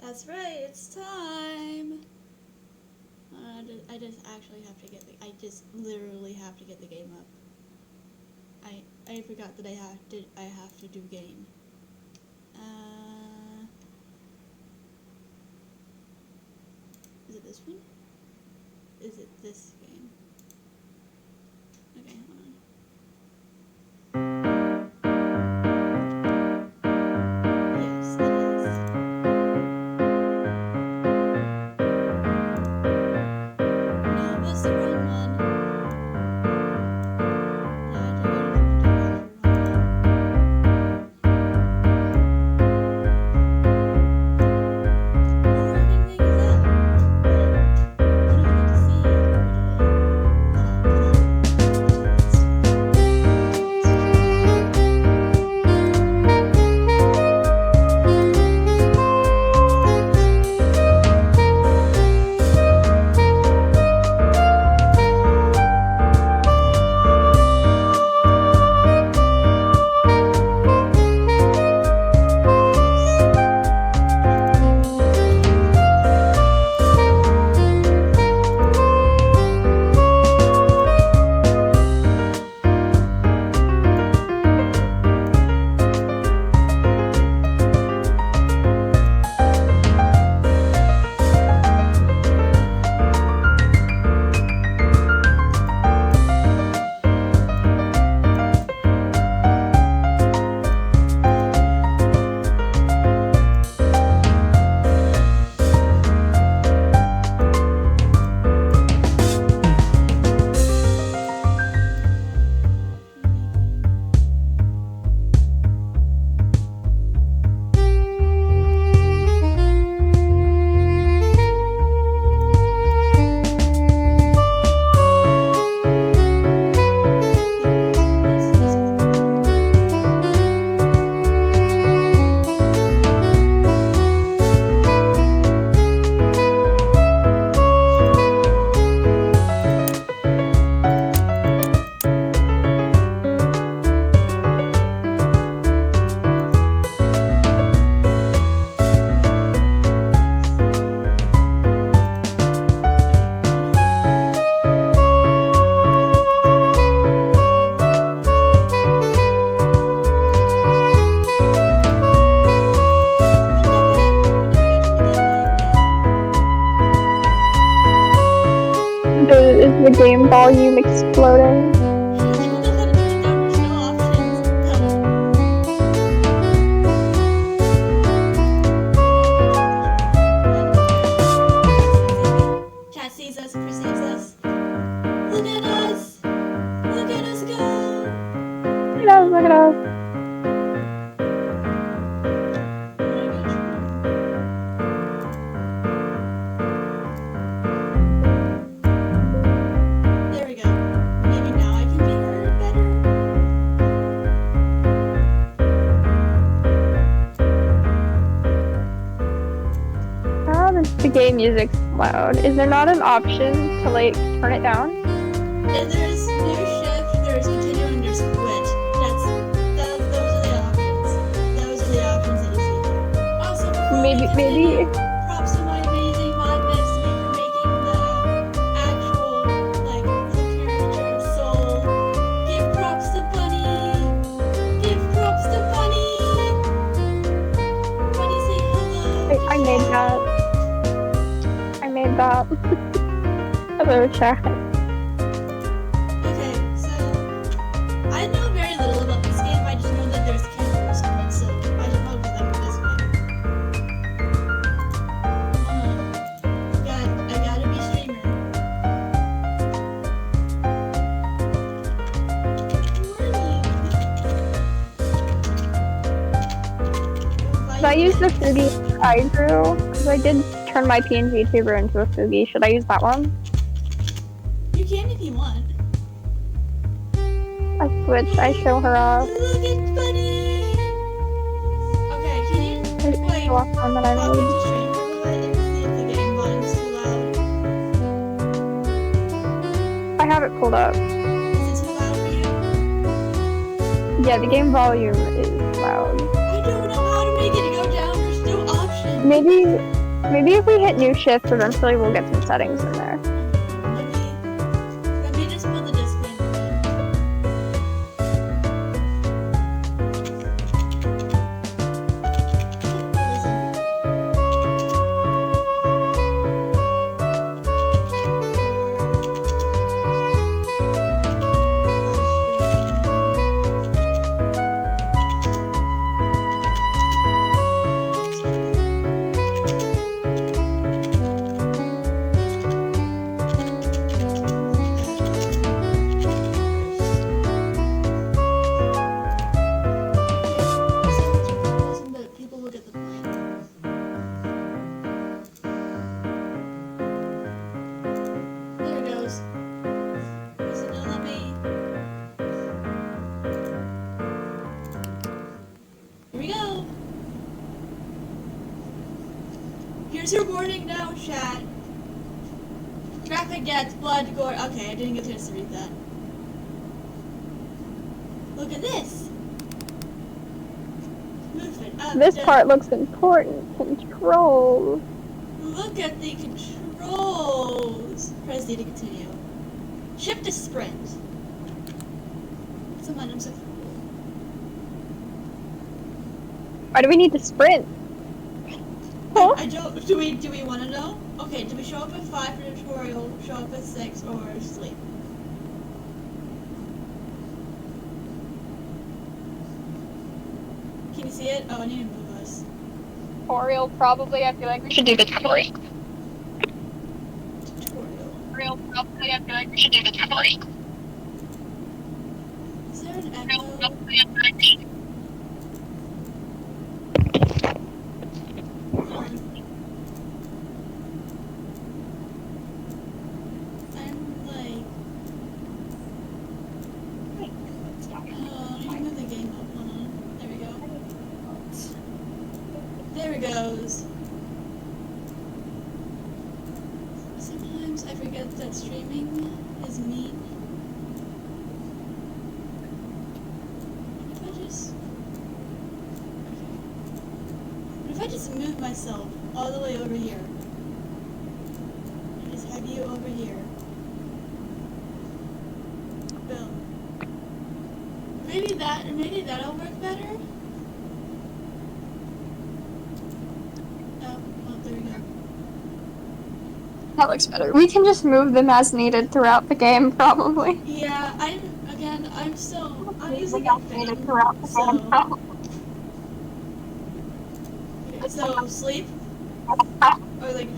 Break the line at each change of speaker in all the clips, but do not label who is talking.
That's right, it's time. I just actually have to get I just literally have to get the game up. I forgot that I have to do game. Is it this one? Is it this game? Okay, hold on. Yes, it is. No, that's the wrong one. Yeah, I do gotta go into We're working things out. You don't get to see it every day.
Is the game volume exploding?
Chat sees us, perceives us. Look at us! Look at us go!
Look at us.
There we go. Maybe now I can be heard better.
How does the game music's loud? Is there not an option to like turn it down?
And there's new shift, there's continue, and there's quit. Those are the options. Those are the options that you see here. Also, before
Maybe-
we continue, props to my amazing mod mix me for making the actual, like, little caricature of Soul. Give props to Bunny! Give props to Bunny! Bunny, say hello!
I made that. I made that. Hello, chat.
Okay, so I know very little about this game. I just know that there's cannibals in it, so I should probably like it this way. I got
use the Fugi I drew? Because I did turn my PNG tuber into a Fugi. Should I use that one?
You can if you want.
I switch. I show her off.
Look at Bunny! Okay, can you, like,
Show off one that I
pop
made.
into stream for a bit and see if the game volume's too loud?
I have it pulled up.
Is it too loud for you?
Yeah, the game volume is loud.
I don't know how to make it go down. There's no option.
Maybe if we hit new shift, eventually we'll get some settings in there.
Let me just put the disclaimer but people will get the point. There it goes. Is it gonna let me? Here we go. Here's your warning now, chat. Graphic death, blood, gore. Okay, I didn't get a chance to read that. Look at this. Movement up.
This
down.
part looks important. Controls.
Look at the controls. Press D to continue. Shift to sprint. Someone, I'm so cool.
Why do we need to sprint? Huh?
I don't. Do we want to know? Okay. Do we show up at 5 for the tutorial? Show up at 6 or sleep? Can you see it? Oh, I need to move us.
Tutorial, probably. I feel like we should do the tutorial.
Tutorial.
Probably. I feel like we should do the tutorial.
Is there an echo? I'm like. Oh, I need to move the game up. Hold on. There we go. There it goes. Sometimes I forget that streaming is mean. If I just. What if I just move myself all the way over here? And just have you over here. Boom. Maybe that'll work better. Oh, there we go.
That looks better. We can just move them as needed throughout the game, probably.
Yeah, I'm using a thing, so. Okay, so sleep? Or like,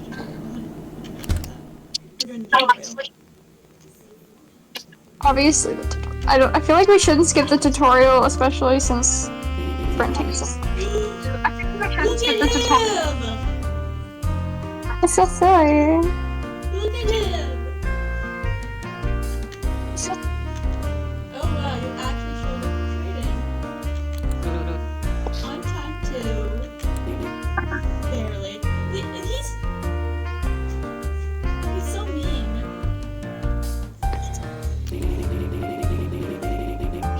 we're doing tutorial.
Obviously, I feel like we shouldn't skip the tutorial, especially since sprinting is. I think we shouldn't skip the tutorial.
Him!
I'm so sorry.
Look at him! Oh wow, you actually showed up for trading. On time too. Barely. He's so mean.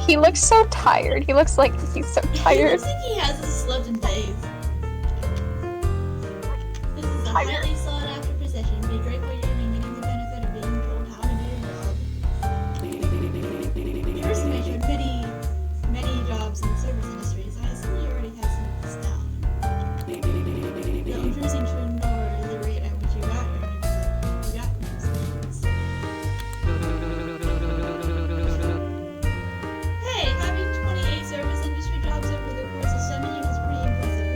He looks so tired. He looks like he's so
He
tired.
looks like he hasn't slept in days. This is a highly sought after position. Be grateful you're getting the benefit of being told how to do your job. Yours mentioned many jobs in the service industry, so I assume you already have some of this down. Though interesting to ignore the rate at which you got these things. Hey, having 28 service industry jobs over the course of 7 years is pretty impressive.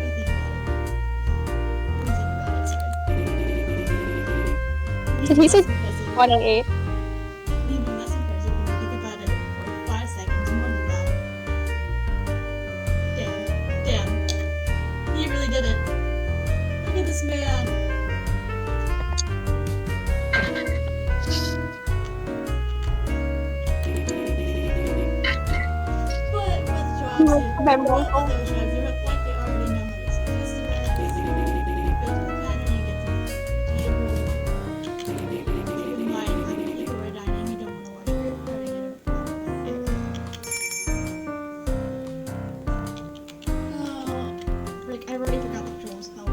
What do you think about it?
Did he say
Impressive.
28?
Even less impressive when you think about it for 5 seconds more than that. Damn. He really did this man. But with jobs,
My
with those
mobile.
jobs, they're like they already know how to say customers. Go to the counter and get the table. You might have people are dining, you don't want to order it. Rick, I already forgot the controls. Help.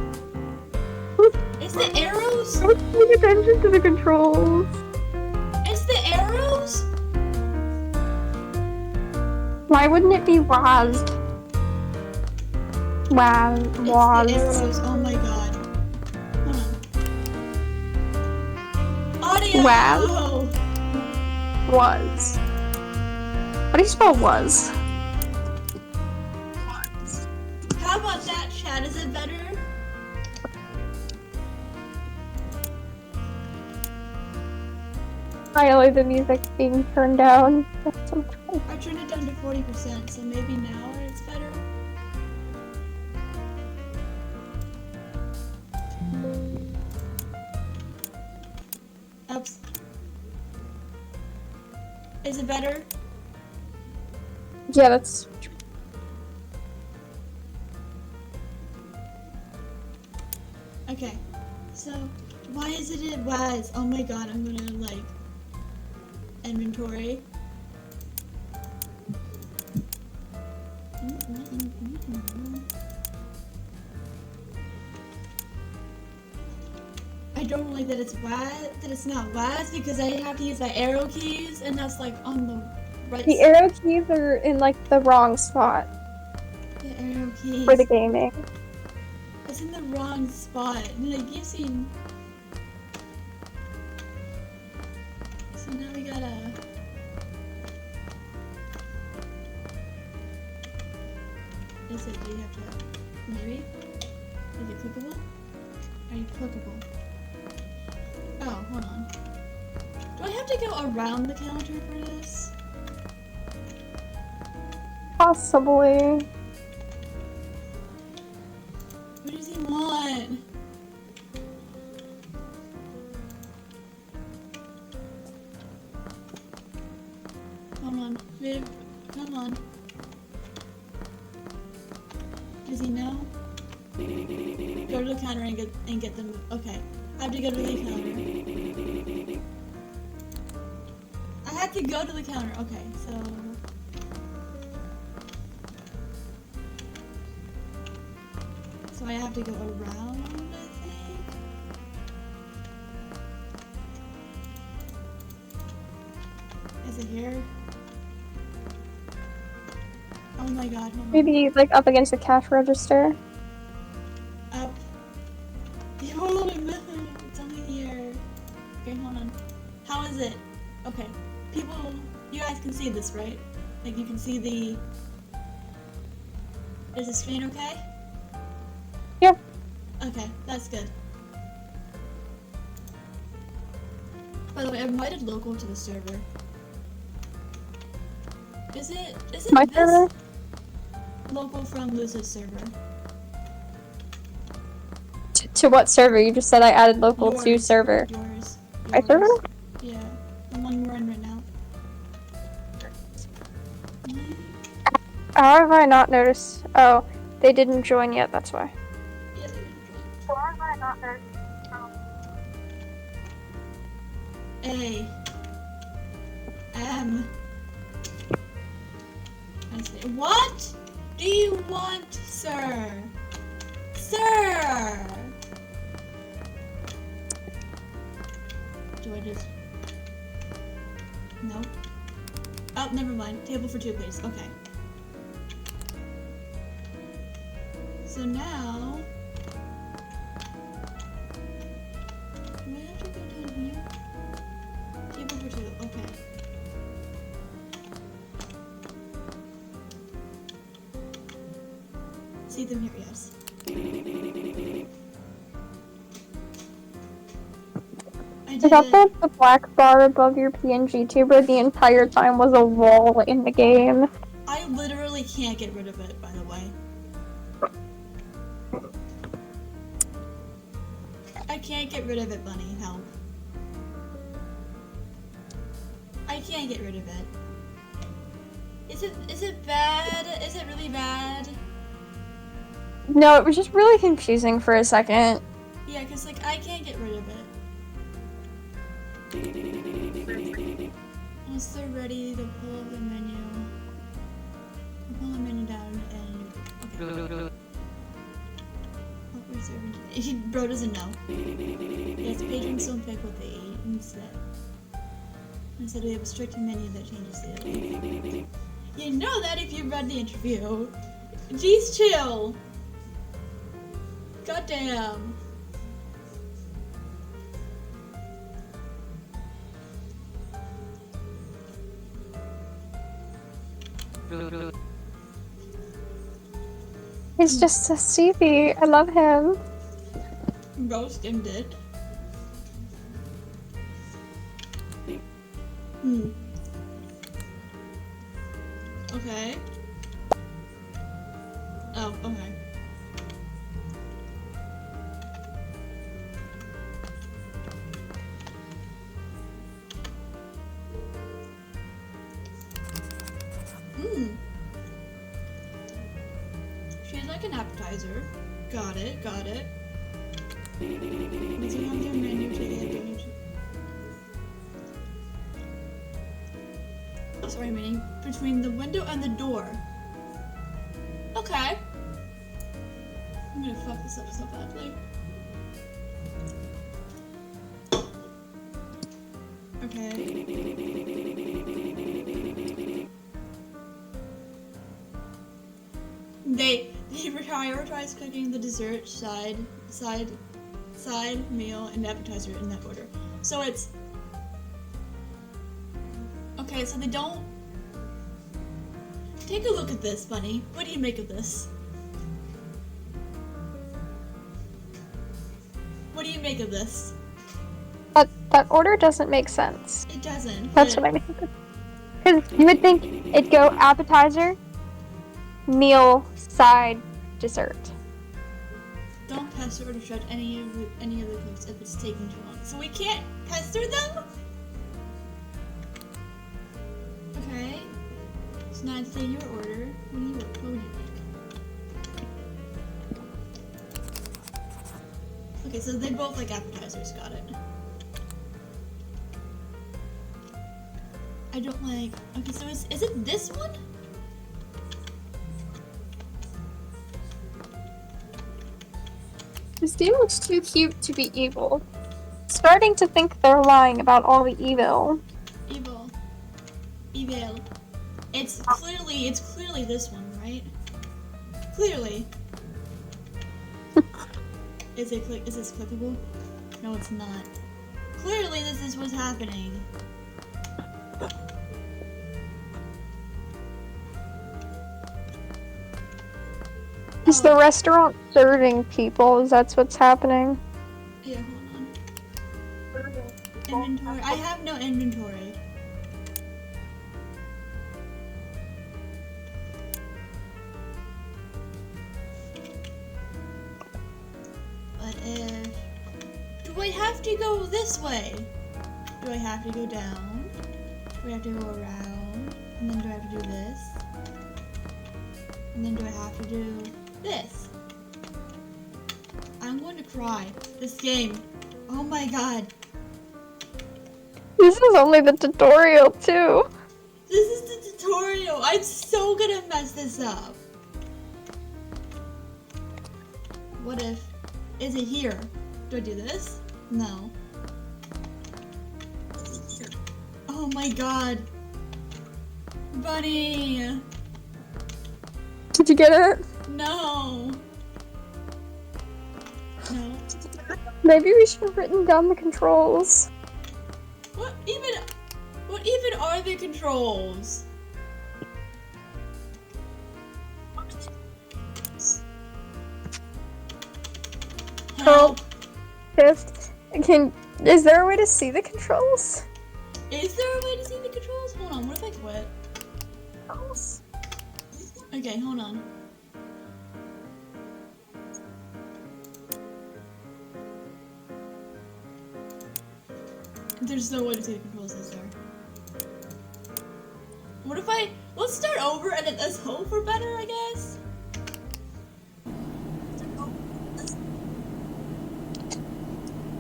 It's the arrows?
I was paying attention to the controls.
It's the arrows?
Why wouldn't it be WASD?
It's the arrows. Oh my god. Hold on. Audio!
Wow. Was. How do you spell was?
How about that, chat? Is it better?
Finally, the music's being turned down. That's so cool.
I turned it down to 40%, so maybe now it's better. Oops. Is it better?
Yeah, that's.
Okay. So, why is it was? Oh my god, I'm gonna, like, inventory. I don't like that it's not WAS because I have to use my arrow keys and that's like on the right
The arrow keys are in like the wrong spot
The arrow keys.
for the gaming.
It's in the wrong spot. Like you've seen. So now we gotta. Is it? Do you have to? Maybe. Is it clickable? Are you clickable? Oh, hold on. Do I have to go around the counter for this?
Possibly.
What does he want? Come on, babe. Come on. Does he know? Go to the counter and get them. Okay. I have to go to the counter. I have to go to the counter. Okay, so. So I have to go around, I think. Is it here? Oh my god, hold on.
Maybe like up against the cash register.
Up. Hold on, it's only here. Okay, hold on. How is it? Okay. People, you guys can see this, right? Like you can see the... Is the screen okay?
Yeah.
Okay, that's good. By the way, I invited local to the server. Is it
My
this
server?
local from Luz's server?
To what server? You just said I added local to
Yours.
server.
Yours.
My server?
Yeah, the one we're in right now.
How have I not noticed? Oh, they didn't join yet, that's why.
Yeah, they didn't join.
How have I not noticed?
A. M. I say, what do you want, sir? Sir! Do I just... Nope. Oh, never mind. Table for two, please. Okay. So now... Do I have to go down here? Table for two. Okay. See them here, yes. I
I
did
thought
it.
that the black bar above your PNG tuber the entire time was a wall in the game.
I literally can't get rid of it, by the way. I can't get rid of it, Bunny. Help. I can't get rid of it. Is it bad? Is it really bad?
No, it was just really confusing for a second.
Yeah, cause like I can't get rid of it. Once they're ready to pull the menu, pull the menu down and okay. What we're serving today? Bro doesn't know. Yes, patrons don't pick what they eat instead. Instead, we have a strict menu that changes daily. You know that if you read the interview. Jeez, chill. Goddamn.
He's just so Stevie. I love him.
Bro skimmed it. Okay. Oh, okay. She's like an appetizer. Got it, got it. Once you have their menu today, sorry, meaning between the window and the door. Okay. I'm gonna fuck this up so badly. Okay. They prioritize cooking the dessert, side meal, and appetizer in that order. So it's okay. So they don't take a look at this, Bunny. What do you make of this? What do you make of this?
That order doesn't make sense.
It doesn't.
That's what I mean. Because you would think it'd go appetizer, meal, side, dessert.
Don't pester or judge any of the cooks if it's taking too long. So we can't pester them? Okay. So now I'd say your order. What would you make? Okay, so they both like appetizers. Got it. I don't like. Okay, so is it this one?
This game looks too cute to be evil. Starting to think they're lying about all the evil.
Evil. It's clearly this one, right? Clearly. Is this clickable? No, it's not. Clearly, this is what's happening.
Is the restaurant serving people? That's what's happening.
Yeah, hold on. Inventory. I have no inventory. But if... Do I have to go this way? Do I have to go down? Do I have to go around? And then do I have to do this? And then do I have to do this? I'm going to cry. This game. Oh my god.
This is only the tutorial, too.
This is the tutorial. I'm so gonna mess this up. What if... Is it here? Do I do this? No. Oh my god. Bunny.
Did you get it?
No. No.
Maybe we should have written down the controls.
What even are the controls? Help.
Fifth. Is there a way to see the controls?
Is there a way to see the controls? Hold on, what if I quit? Okay, hold on. There's no way to see the controls this far. What if let's start over and then let's hope for better, I guess?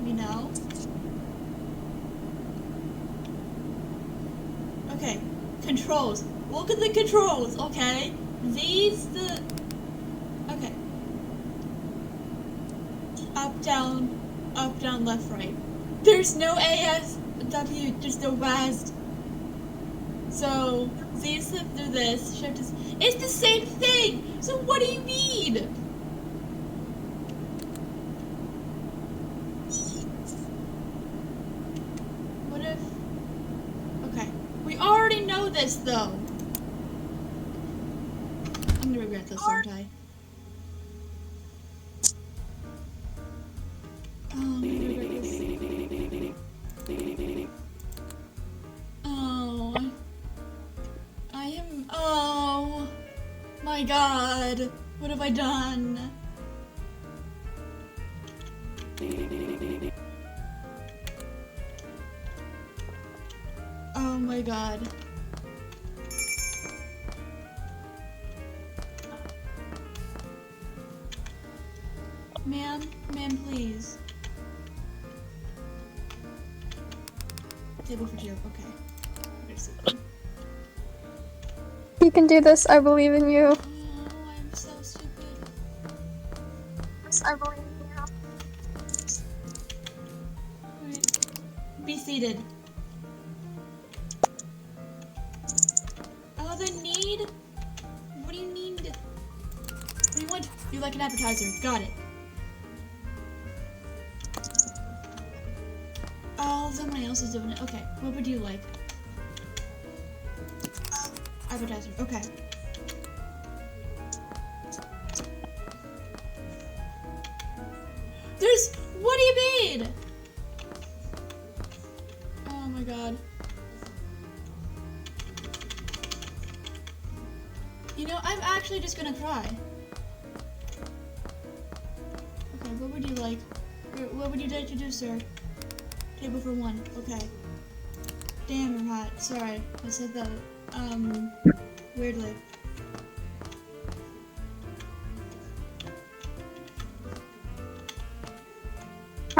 You know? Okay, controls. Look at the controls, okay? Okay. Up, down, left, right. There's no AS, W, just no WASD. So, Z is flip through this, shift is... It's the same thing! So what do you mean? What if... Okay. We already know this, though. I'm gonna regret this, aren't I? Oh, I'm gonna regret this. Oh... Oh my god, what have I done? Oh my god. Ma'am, please. Table for two, okay.
You can do this. I believe in you.
Oh, I'm so stupid.
Yes, I believe in you.
Wait. Be seated. Oh, the need? What do you need? What do you want? You like an appetizer. Got it. Oh, somebody else is doing it. Okay, what would you like? Appetizer. Okay. What do you mean? Oh my god. You know, I'm actually just gonna cry. Okay, what would you like? What would you like to do, sir? Table for one. Okay. Damn, you're hot. Sorry, I said that. Weirdly.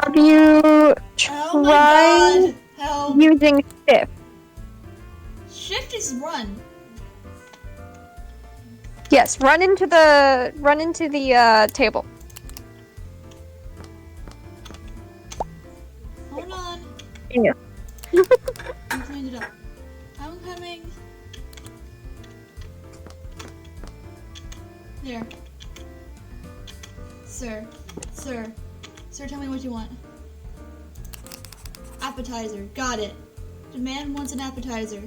Have you
Oh my
tried
god! Help!
using shift?
Shift is run.
Yes, run into the table.
Hold on.
Yeah.
You cleaned it up. I'm coming. There. Sir, tell me what you want. Appetizer. Got it. The man wants an appetizer.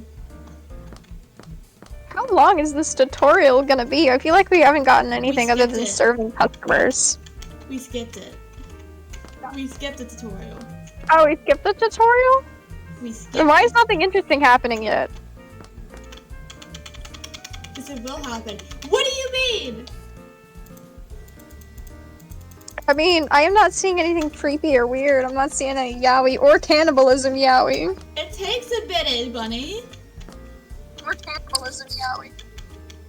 How long is this tutorial gonna be? I feel like we haven't gotten anything other than
it.
serving customers.
We skipped it. We skipped the tutorial.
Oh, we skipped the tutorial?
We skipped
Then why is nothing interesting happening yet?
Because it will happen. What do you mean?
I mean, I am not seeing anything creepy or weird. I'm not seeing any yaoi or cannibalism yaoi.
It takes a minute, bunny.
Or cannibalism yaoi.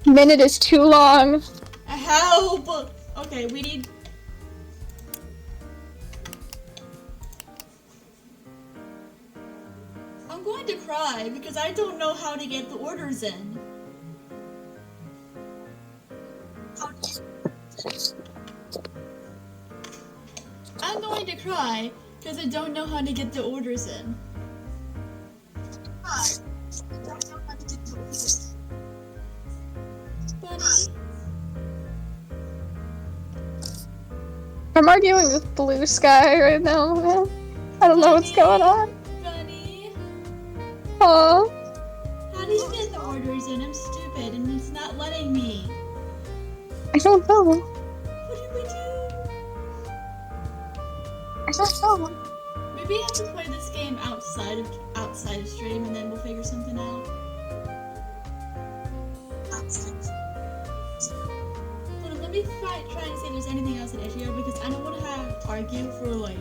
Minute is too long.
Help! Okay, we need... I'm going to cry because I don't know how to get the orders in. I'm going to cry because I don't know how to get the orders in. Bunny?
I'm arguing with blue sky right now, man. I don't know what's going on.
Bunny?
Aw.
How do you get the orders in? I'm stupid and it's not letting me.
I don't know.
What do we do?
I don't know.
Maybe I have to play this game outside of stream and then we'll figure something out. Hold on, let me try and see if there's anything else in Itch.io because I don't want to argue for like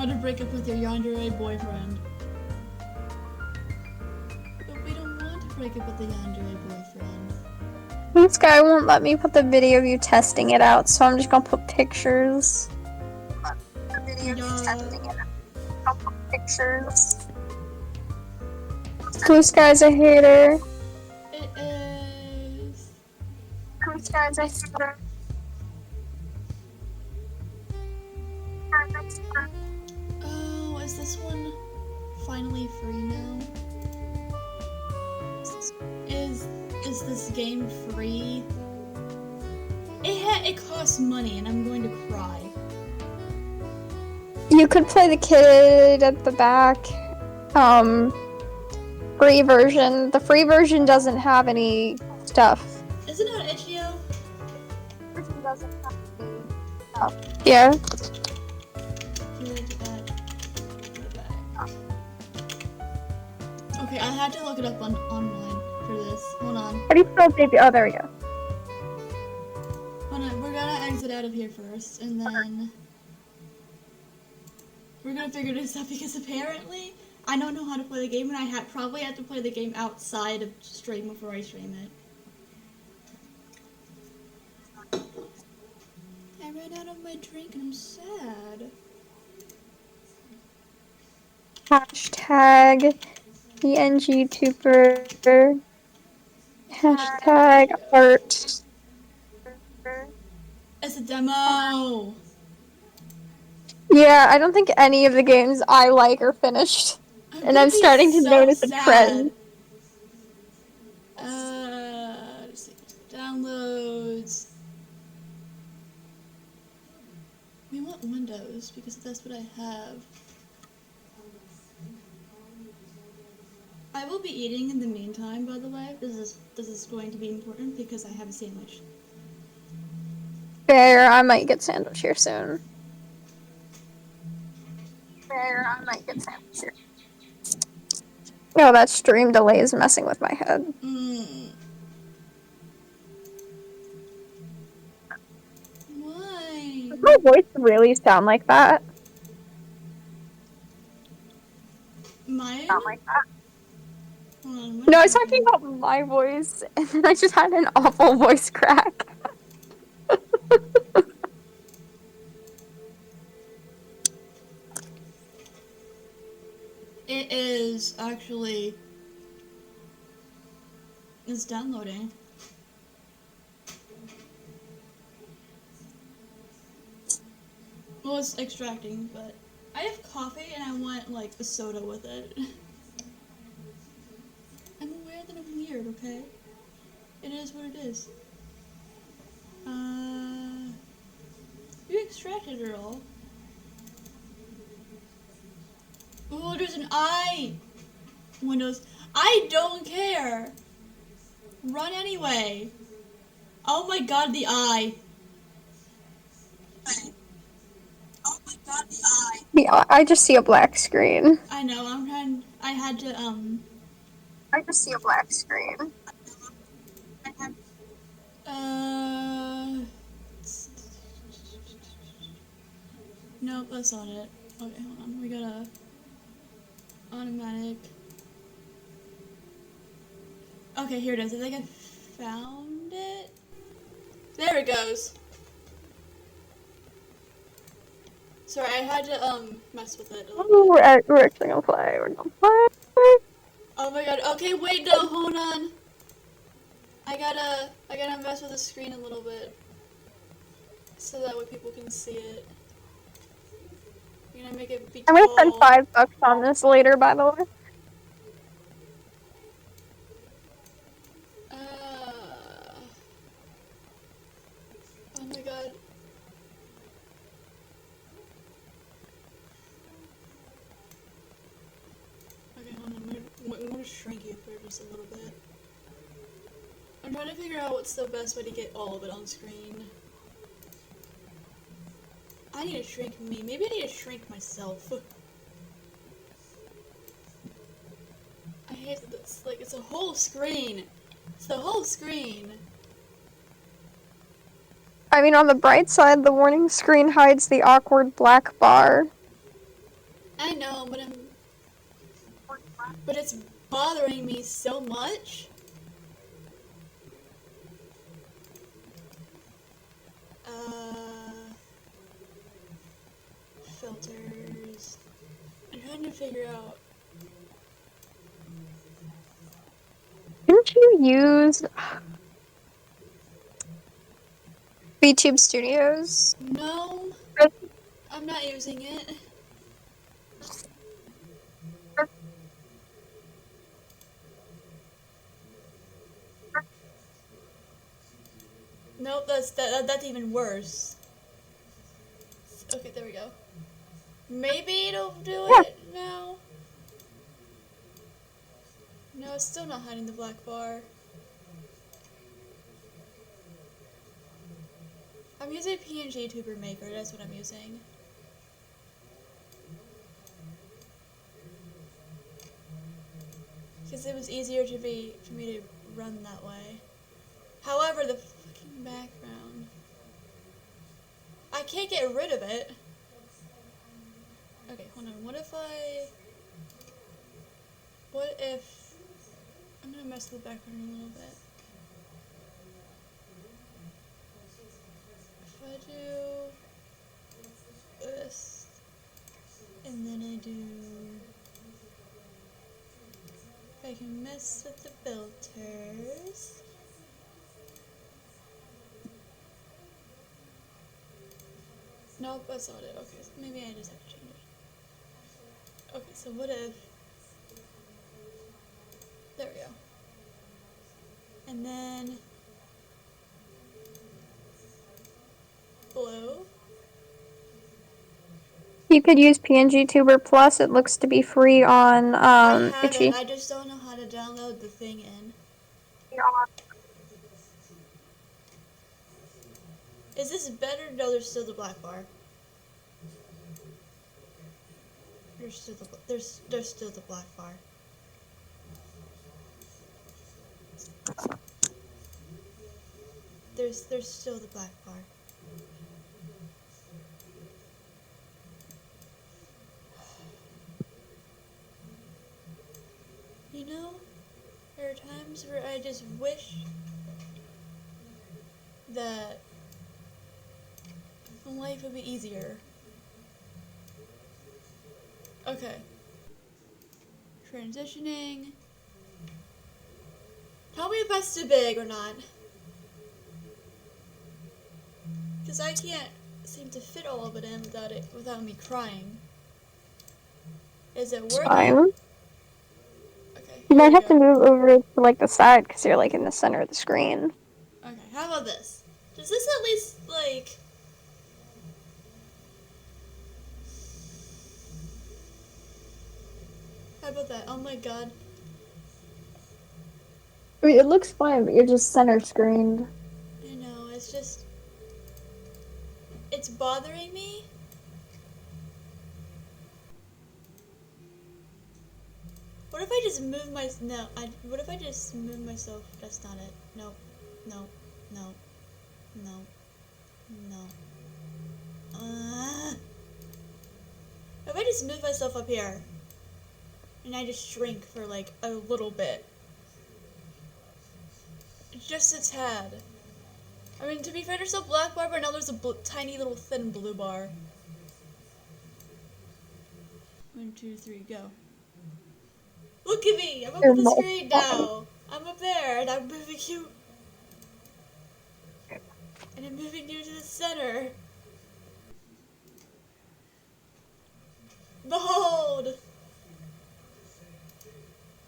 How to break up with your yandere boyfriend. But we don't want to break up with the yandere boyfriend.
This guy won't let me put the video of you testing it out, so I'm just gonna put pictures. The video of you testing it out. I'll put pictures. This guy's a hater.
It is.
This guy's a hater.
Oh, is this one finally free now? Is this game free? It costs money, and I'm going to cry.
You could play the kid at the back. Free version. The free version doesn't have any stuff.
Isn't it on itch.io?
Version doesn't have any stuff. Yeah.
Okay, I had to look it up online for this. Hold on.
How do you spell baby? Oh, there we go.
Hold on, we're gonna exit out of here first, and then we're gonna figure this out because apparently I don't know how to play the game, and I probably have to play the game outside of stream before I stream it. I ran out of my drink and I'm sad.
Hashtag PNG YouTuber. Hashtag art.
It's a demo.
Yeah, I don't think any of the games I like are finished. And I'm starting to notice a trend.
Let's see. Downloads. We want Windows because that's what I have. I will be eating in the meantime, by the way. This is going to be important because I have a sandwich.
Fair, I might get sandwich here soon. Oh, that stream delay is messing with my head.
Why?
Does my voice really sound like that?
Mine?
Sound like that?
On,
No, I was talking about my voice, and then I just had an awful voice crack.
It is actually. It's downloading. Well, it's extracting, but I have coffee and I want like a soda with it. I'm aware that I'm weird, okay? It is what it is. You extracted it all. Oh, there's an eye! Windows. I don't care! Run anyway! Oh my god, the eye! Oh my god, the eye!
Yeah, I just see a black screen.
I know, I had to,
I just see a black screen.
Nope, that's not it. Okay, hold on, we gotta... Automatic... Okay, here it is. I think I found it. There it goes. Sorry, I had to, mess with it a little bit.
We're actually gonna play. We're gonna play.
Oh my god, okay, wait, no, hold on. I gotta mess with the screen a little bit. So that way people can see it. I'm gonna make it be
I'm gonna
tall.
spend $5 on this later, by the way.
Oh my god. Okay, hold on, I'm gonna shrink you for just a little bit. I'm trying to figure out what's the best way to get all of it on screen. I need to shrink me. Maybe I need to shrink myself. I hate that it's like, it's a whole screen. It's the whole screen.
I mean, on the bright side, the warning screen hides the awkward black bar.
I know, but it's bothering me so much. Filters. I'm trying to figure out.
Didn't you use VTube Studios?
No, I'm not using it. Nope, that's even worse. Okay, there we go. Maybe it'll do
Yeah.
it now. No, it's still not hiding the black bar. I'm using PNG Tuber Maker, that's what I'm using. Because it was easier for me to run that way. However, the fucking background. I can't get rid of it. Okay, hold on. What if I'm gonna mess with the background a little bit. If I do this, and then I do, if I can mess with the filters. Nope, that's not it. Okay, so maybe I just have to change it. Okay, so what if, there we go. And then, blue.
You could use PNG Tuber Plus. It looks to be free on
I have it,
Itchy.
I just don't know how to download the thing in. Is this better? No, there's still the black bar. There's still the black bar. There's still the black bar. You know, there are times where I just wish that life would be easier. Okay. Transitioning. Tell me if that's too big or not. Because I can't seem to fit all of it in without me crying. Is it
It's
working?
fine.
Okay,
You
here
might
we
have to
go.
move over to like the side because you're like in the center of the screen.
Okay, how about this? Does this at least, like... How about that? Oh my god.
I mean, it looks fine, but you're just center screened.
I know, it's just... It's bothering me. What if I just move my... No, what if I just move myself? That's not it. No, no, no, no, no. If I just move myself up here, and I just shrink for like a little bit. Just a tad. I mean, to be fair, there's a black bar, but now there's a tiny little thin blue bar. 1, 2, 3, go. Look at me! I'm up on the screen now! I'm up there, and I'm moving you... And I'm moving you to the center. Behold!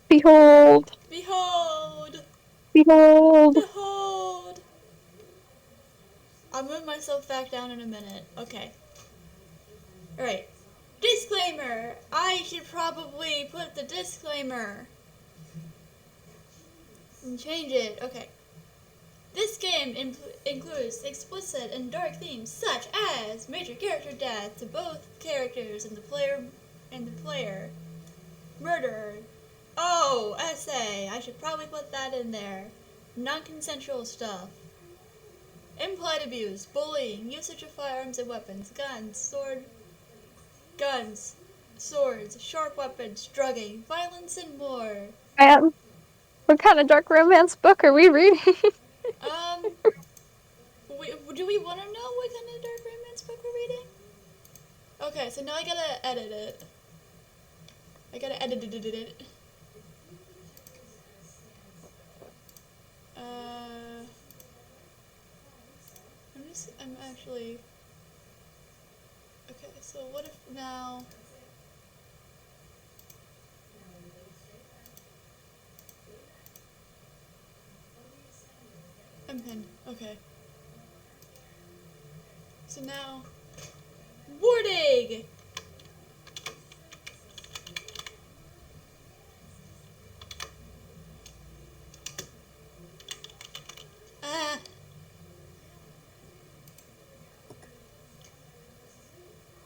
Behold!
Behold!
Behold!
Behold! I'll move myself back down in a minute. Okay. Alright. Disclaimer! I should probably put the disclaimer. And change it. Okay. This game includes explicit and dark themes such as major character death to both characters and the player. Murder. Oh, essay. I should probably put that in there. Non-consensual stuff. Implied abuse, bullying, usage of firearms and weapons, guns, swords, sharp weapons, drugging, violence, and more.
And what kind of dark romance book are we reading?
Um, do we want to know what kind of dark romance book we're reading? Okay, so now I gotta edit it. I gotta edit it. I'm actually... Okay, so what if now... I'm pinned. Okay. So now... Wardig! Ah!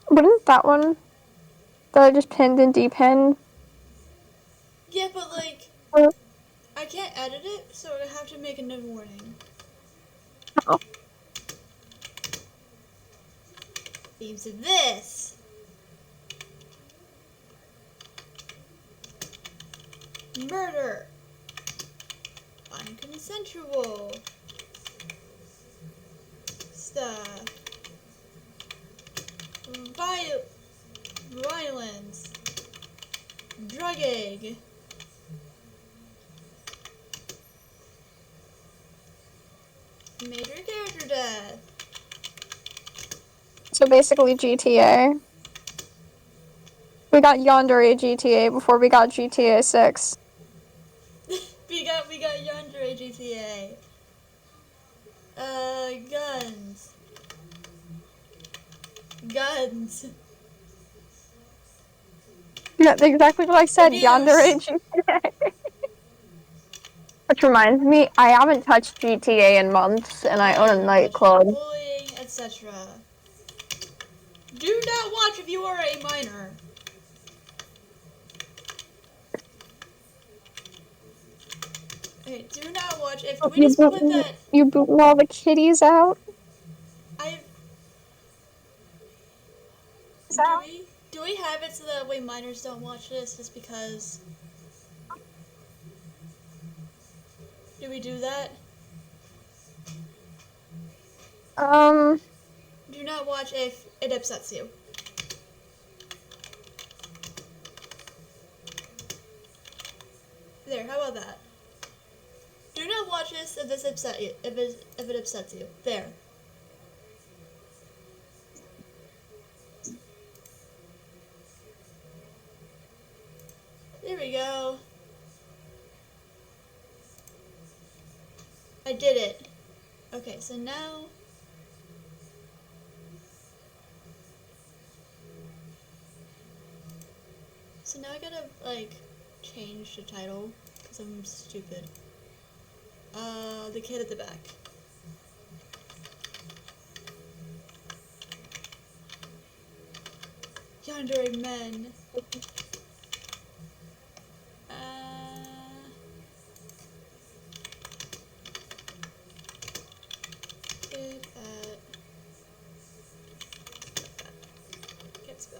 Wouldn't that one that I just pinned and depinned?
Yeah, but like... I can't edit it, so I have to make a new warning.
Oh.
Themes of this! Murder! Unconsensual! Stuff. Violence. Drugging. Major character death.
So basically GTA. We got Yandere GTA before we got GTA 6.
we got Yandere GTA. Guns. Guns.
Yeah, exactly what I said,
Abuse.
Yandere GTA. Which reminds me, I haven't touched GTA in months, and I own a nightclub.
Bullying, etc. Do not watch if you are a minor. Okay, do not watch if we just put that.
You booting all the kitties out?
Do we have it so that way minors don't watch this just because? Do we do that? Do not watch if it upsets you. There, how about that? Do not watch this if it upsets you. There. There we go. I did it. Okay, so now... So now I gotta, like, change the title, because I'm stupid. The kid at the back. Yandere men. Kid at... Can't spell.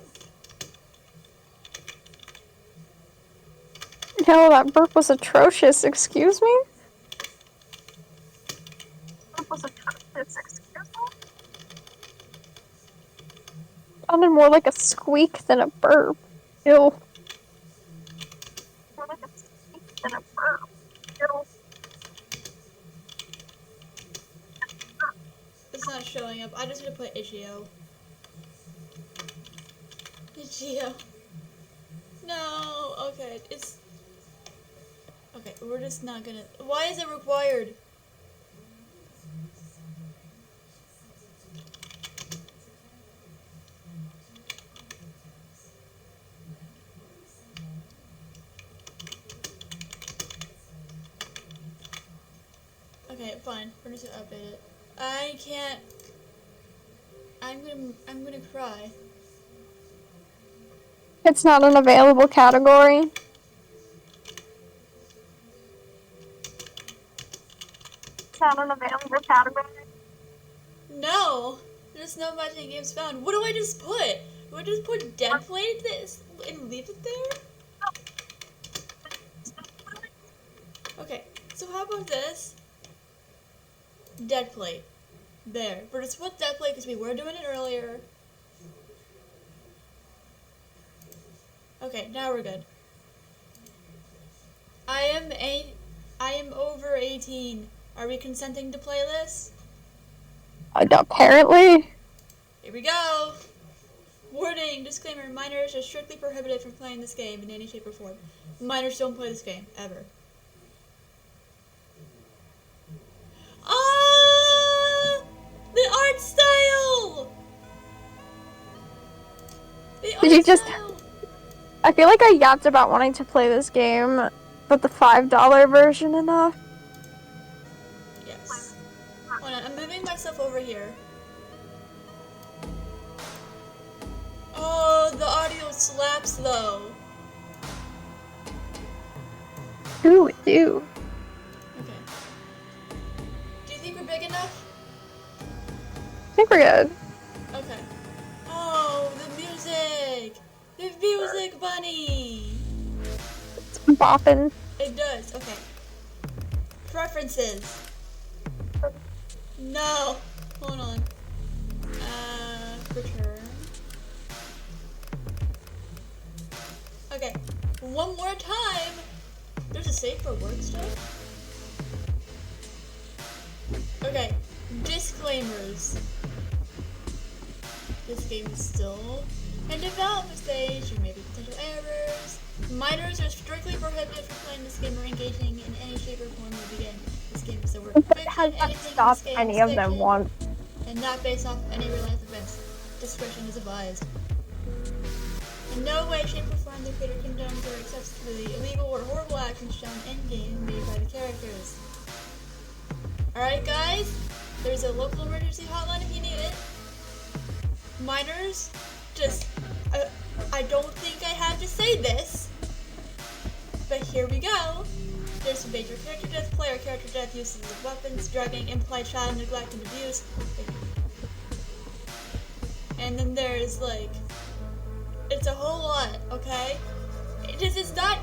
No, that burp was atrocious, excuse me? That was atrocious, excuse me? Sounded more like a squeak than a burp. Ew. More like a squeak than a burp. Ew.
It's not showing up. I just need to put Ichio. Ichio. No, okay, it's... Okay, we're just not gonna... Why is it required? Okay, fine. We're just gonna update it. I can't... I'm gonna cry.
It's not an available category. It's not an available category.
No! There's no matching games found. What do I just put? we just put Deadplate this and leave it there? Okay, so how about this? Deadplate. There. We're just put Deadplate because we were doing it earlier. Okay, now we're good. I am over 18. Are we consenting to play this?
Apparently.
Here we go! Warning! Disclaimer, minors are strictly prohibited from playing this game in any shape or form. Minors don't play this game, ever. Ah! The art style! The
Did you
art
just...
style!
I feel like I yapped about wanting to play this game, but the $5 version enough?
Yes. Hold on, I'm moving myself over here. Oh, the audio slaps though.
Who would do?
Okay. Do you think we're big enough?
I think we're good.
Okay. Oh, the music! The music bunny!
It's bopping.
It does, okay. Preferences. No! Hold on. Return. Okay. One more time! There's a save for work stuff? Okay. Disclaimers. This game is still in development stage. There may be potential errors. Minors are strictly prohibited from playing this game or engaging in any shape or form of the game. This game is a work of fiction.
Has that
Anything in
stopped
this game
any
is
of them
fiction
once?
and not based off any real life events. Discretion is advised. In no way, shape, or form the creator condones or accepts the illegal or horrible actions shown in-game made by the characters. Alright guys, there's a local emergency hotline if you need it. Minors, I don't think I have to say this, but here we go. There's some major character death, player character death, uses of weapons, drugging, implied child neglect and abuse. And then there's like, it's a whole lot, okay? This is not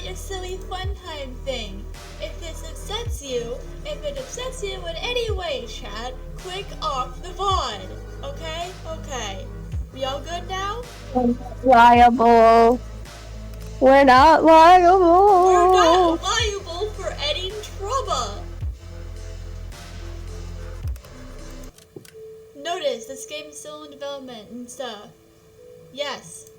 your silly fun time thing. If this upsets you in any way, chat, click off the VOD. Okay? Okay. We all good now?
Liable. We're not liable.
We're not liable for any trouble. Notice, this game is still in development and stuff. Yes.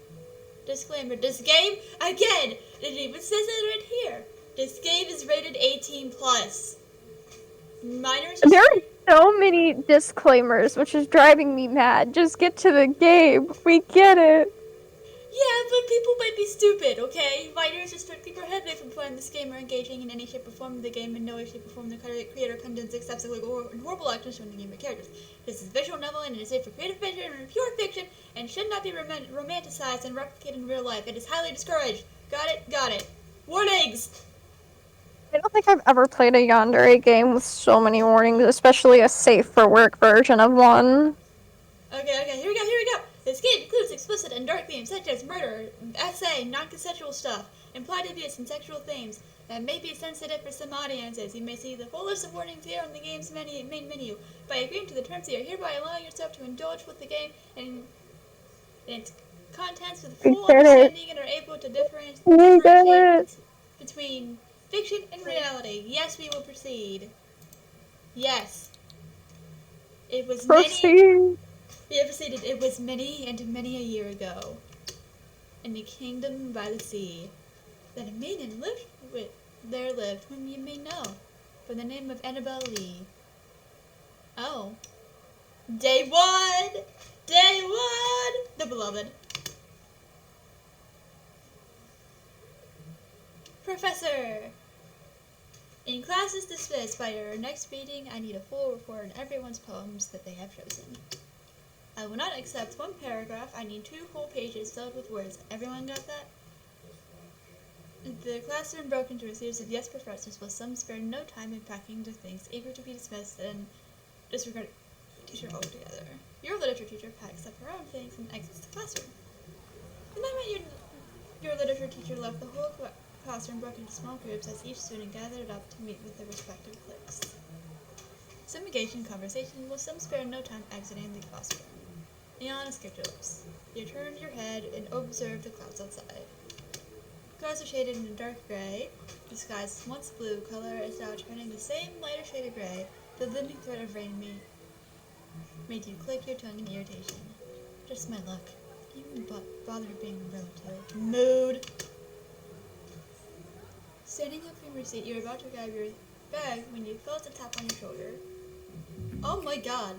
Disclaimer, this game, again, it even says it right here. This game is rated 18 plus. Minors are
There are so many disclaimers, which is driving me mad. Just get to the game. We get it.
Yeah, but people might be stupid, okay? Minors are strictly prohibited from playing this game or engaging in any shape or form of the game. In no way, shape, or form the creator condones, accepts, illegal, and horrible actions from the game or characters. This is a visual novel and it is safe for creative fiction and pure fiction and should not be romanticized and replicated in real life. It is highly discouraged. Got it? Got it. Warnings!
I don't think I've ever played a yandere game with so many warnings, especially a safe for work version of one.
Okay, here we go. This game includes explicit and dark themes such as murder, SA, non-consensual stuff, implied abuse, and sexual themes that may be sensitive for some audiences. You may see the full list of warnings here on the game's main menu. By agreeing to the terms, you are hereby allowing yourself to indulge with the game and its contents with full understanding and are able to differentiate between fiction and reality. Yes, we will proceed. Yes. It was
Proceed.
We have stated it was many and many a year ago, in a kingdom by the sea, that a maiden lived whom you may know, by the name of Annabel Lee. Oh. Day one! The beloved. Professor! In classes dismissed by your next meeting, I need a full report on everyone's poems that they have chosen. I will not accept one paragraph. I need 2 full pages filled with words. Everyone got that? The classroom broke into a series of yes professors, with some spared no time in packing their things, eager to be dismissed and disregarded. teacher altogether. Your literature teacher packs up her own things and exits the classroom. The moment your literature teacher left, the whole classroom broke into small groups as each student gathered up to meet with their respective cliques. Some engaged in conversation, while some spared no time exiting the classroom. Aeon escaped your lips. You turned your head and observed the clouds outside. Clouds are shaded in a dark gray. The sky's once blue color is now turning the same lighter shade of gray. The living thread of rain made you click your tongue in irritation. Just my luck. You wouldn't bother being a relative. Mood! Standing up from your seat, you were about to grab your bag when you felt a tap on your shoulder. Oh my god!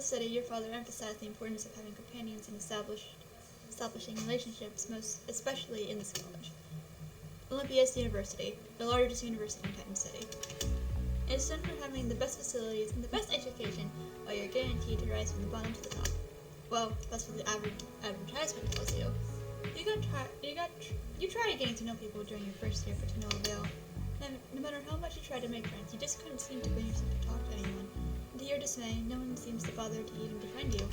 study, your father emphasized the importance of having companions and establishing relationships, most especially in this college. Olympias University, the largest university in Titan City. It's known for having the best facilities and the best education, while you're guaranteed to rise from the bottom to the top. Well, that's what the advertisement tells you. You tried getting to know people during your first year, but to no avail. And no matter how much you tried to make friends, you just couldn't seem to bring yourself to talk to anyone. And to your dismay, no one seems to bother to even befriend you.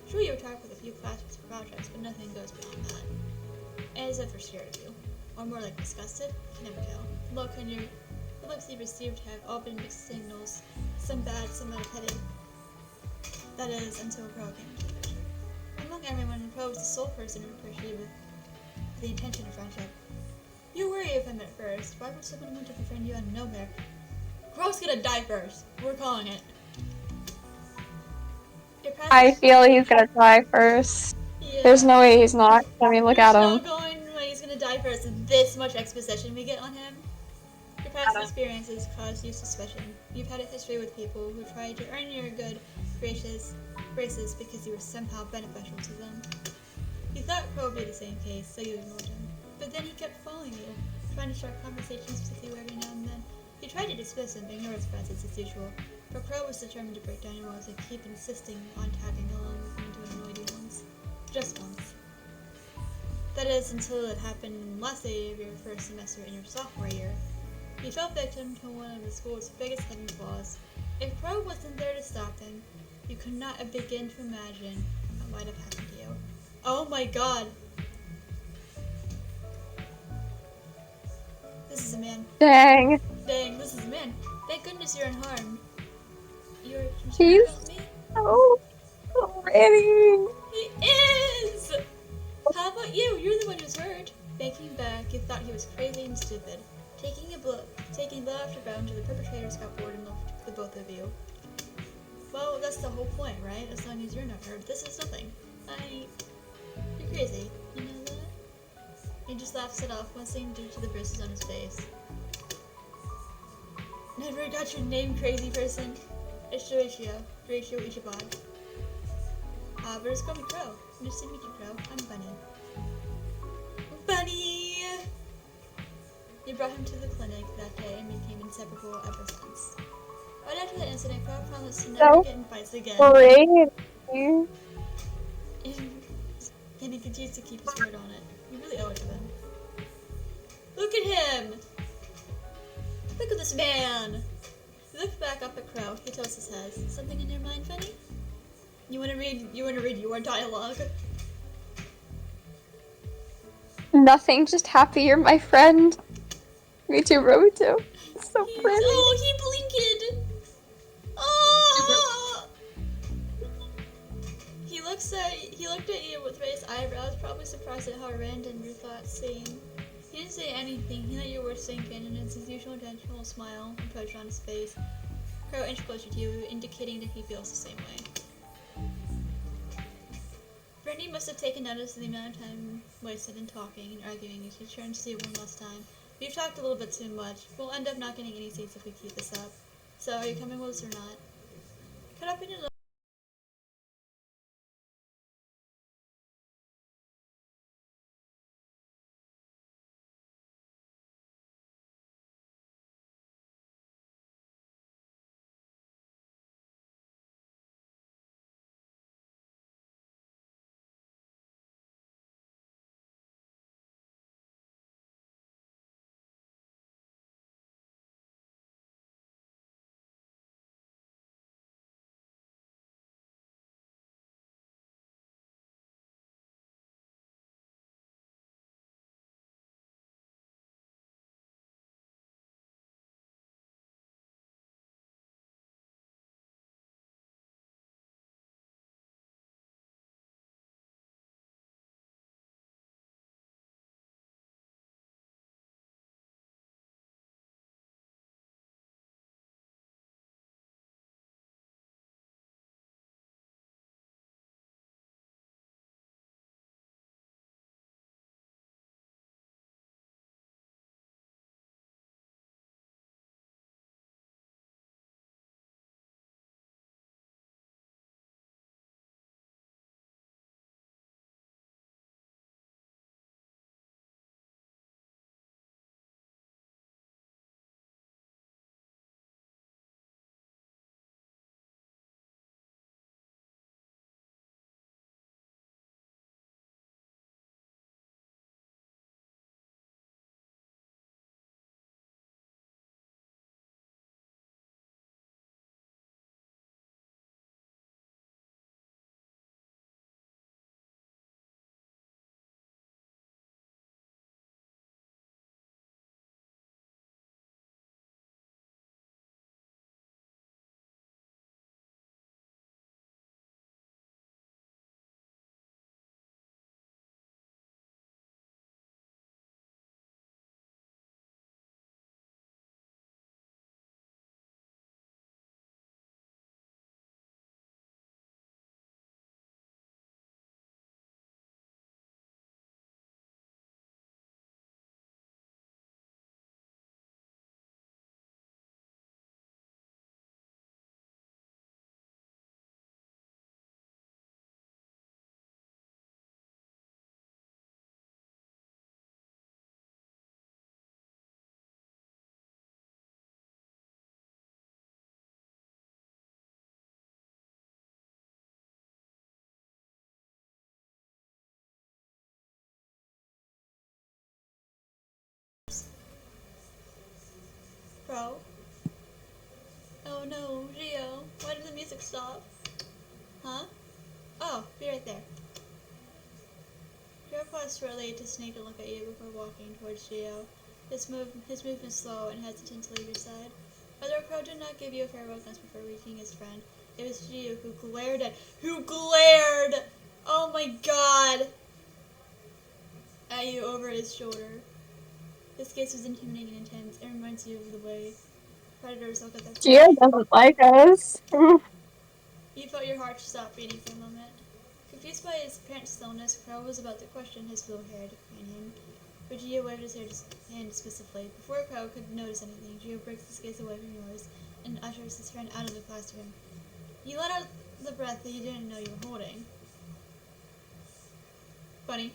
Sure, you talk with a few classmates for projects, but nothing goes beyond that. As if they're scared of you, or more like disgusted, you can never tell. The looks you received have all been mixed signals, some bad, some petty. That is, until Crow came into the picture. Among everyone, Crow was the sole person who approached you with the intention of friendship. You worry of him at first. Why would someone want to befriend you out of nowhere? Crow's gonna die first. We're calling it.
I feel he's gonna die first.
Yeah.
There's no way he's not. I mean, look at him.
There's no going way he's gonna die first. This much exposition we get on him. Your past experiences caused you suspicion. You've had a history with people who tried to earn your good graces because you were somehow beneficial to them. You thought Crow would be the same case, so you ignored him. But then he kept following you, trying to start conversations with you every now and then. You tried to dismiss him, ignore his presence as usual, but Crow was determined to break down your walls and keep insisting on tagging along with him to annoy you once. Just once. That is, until it happened last day of your first semester in your sophomore year. You fell victim to one of the school's biggest hidden flaws. If Crow wasn't there to stop him, you could not begin to imagine what might have happened to you. Oh my god! This is a man.
Dang.
Dang, this is a man. Thank goodness you're unharmed. You're concerned
He's
about me?
so pretty.
He is! How about you? You're the one who's hurt. Thinking back, you thought he was crazy and stupid. Taking blow after blow until the perpetrators got bored and left the both of you. Well, that's the whole point, right? As long as you're not hurt, this is nothing. You're crazy. You know that? He just laughs it off, wincing due to the bruises on his face. Never got your name, crazy person. It's Horatio Ichiban. But just call me Crow. Nice to meet you, Crow. I'm Bunny. Bunny! You brought him to the clinic that day and became inseparable ever since. Right after the incident, Crow promised to never get in fights again.
Great.
And he continues to keep his word on it. You really owe it to him. Look at him! Look at this man! You look back up at Crow. He tilts his head. Something in your mind, Funny? You wanna read your dialogue?
Nothing, just happy you're my friend. Me too, Roboto. So pretty.
Oh, he blinked! Oh! He looked at you with raised eyebrows, probably surprised at how random your thoughts seem. He didn't say anything. He let your words sink in, and it's his usual intentional smile approached on his face. Crow inched closer to you, indicating that he feels the same way. Brittany must have taken notice of the amount of time wasted in talking and arguing, and she turns to you one last time. We've talked a little bit too much. We'll end up not getting any seats if we keep this up. So, are you coming with us or not? Cut up in your Crow? Oh no, Gio, why did the music stop? Huh? Oh, be right there. Crow paused shortly to sneak a look at you before walking towards Gio. His movement slow and hesitant to leave your side. Although Crow did not give you a farewell glance before reaching his friend, it was Gio who glared! Oh my god! At you over his shoulder. His gaze was intimidating and intense. It reminds you of the way predators look at their
Gio
prey.
doesn't like us.
You felt your heart stop beating for a moment. Confused by his apparent stillness, Crow was about to question his blue-haired companion, but Gio waved his hand dismissively. Before Crow could notice anything, Gio breaks his gaze away from yours and ushers his friend out of the classroom. You let out the breath that you didn't know you were holding. Bunny.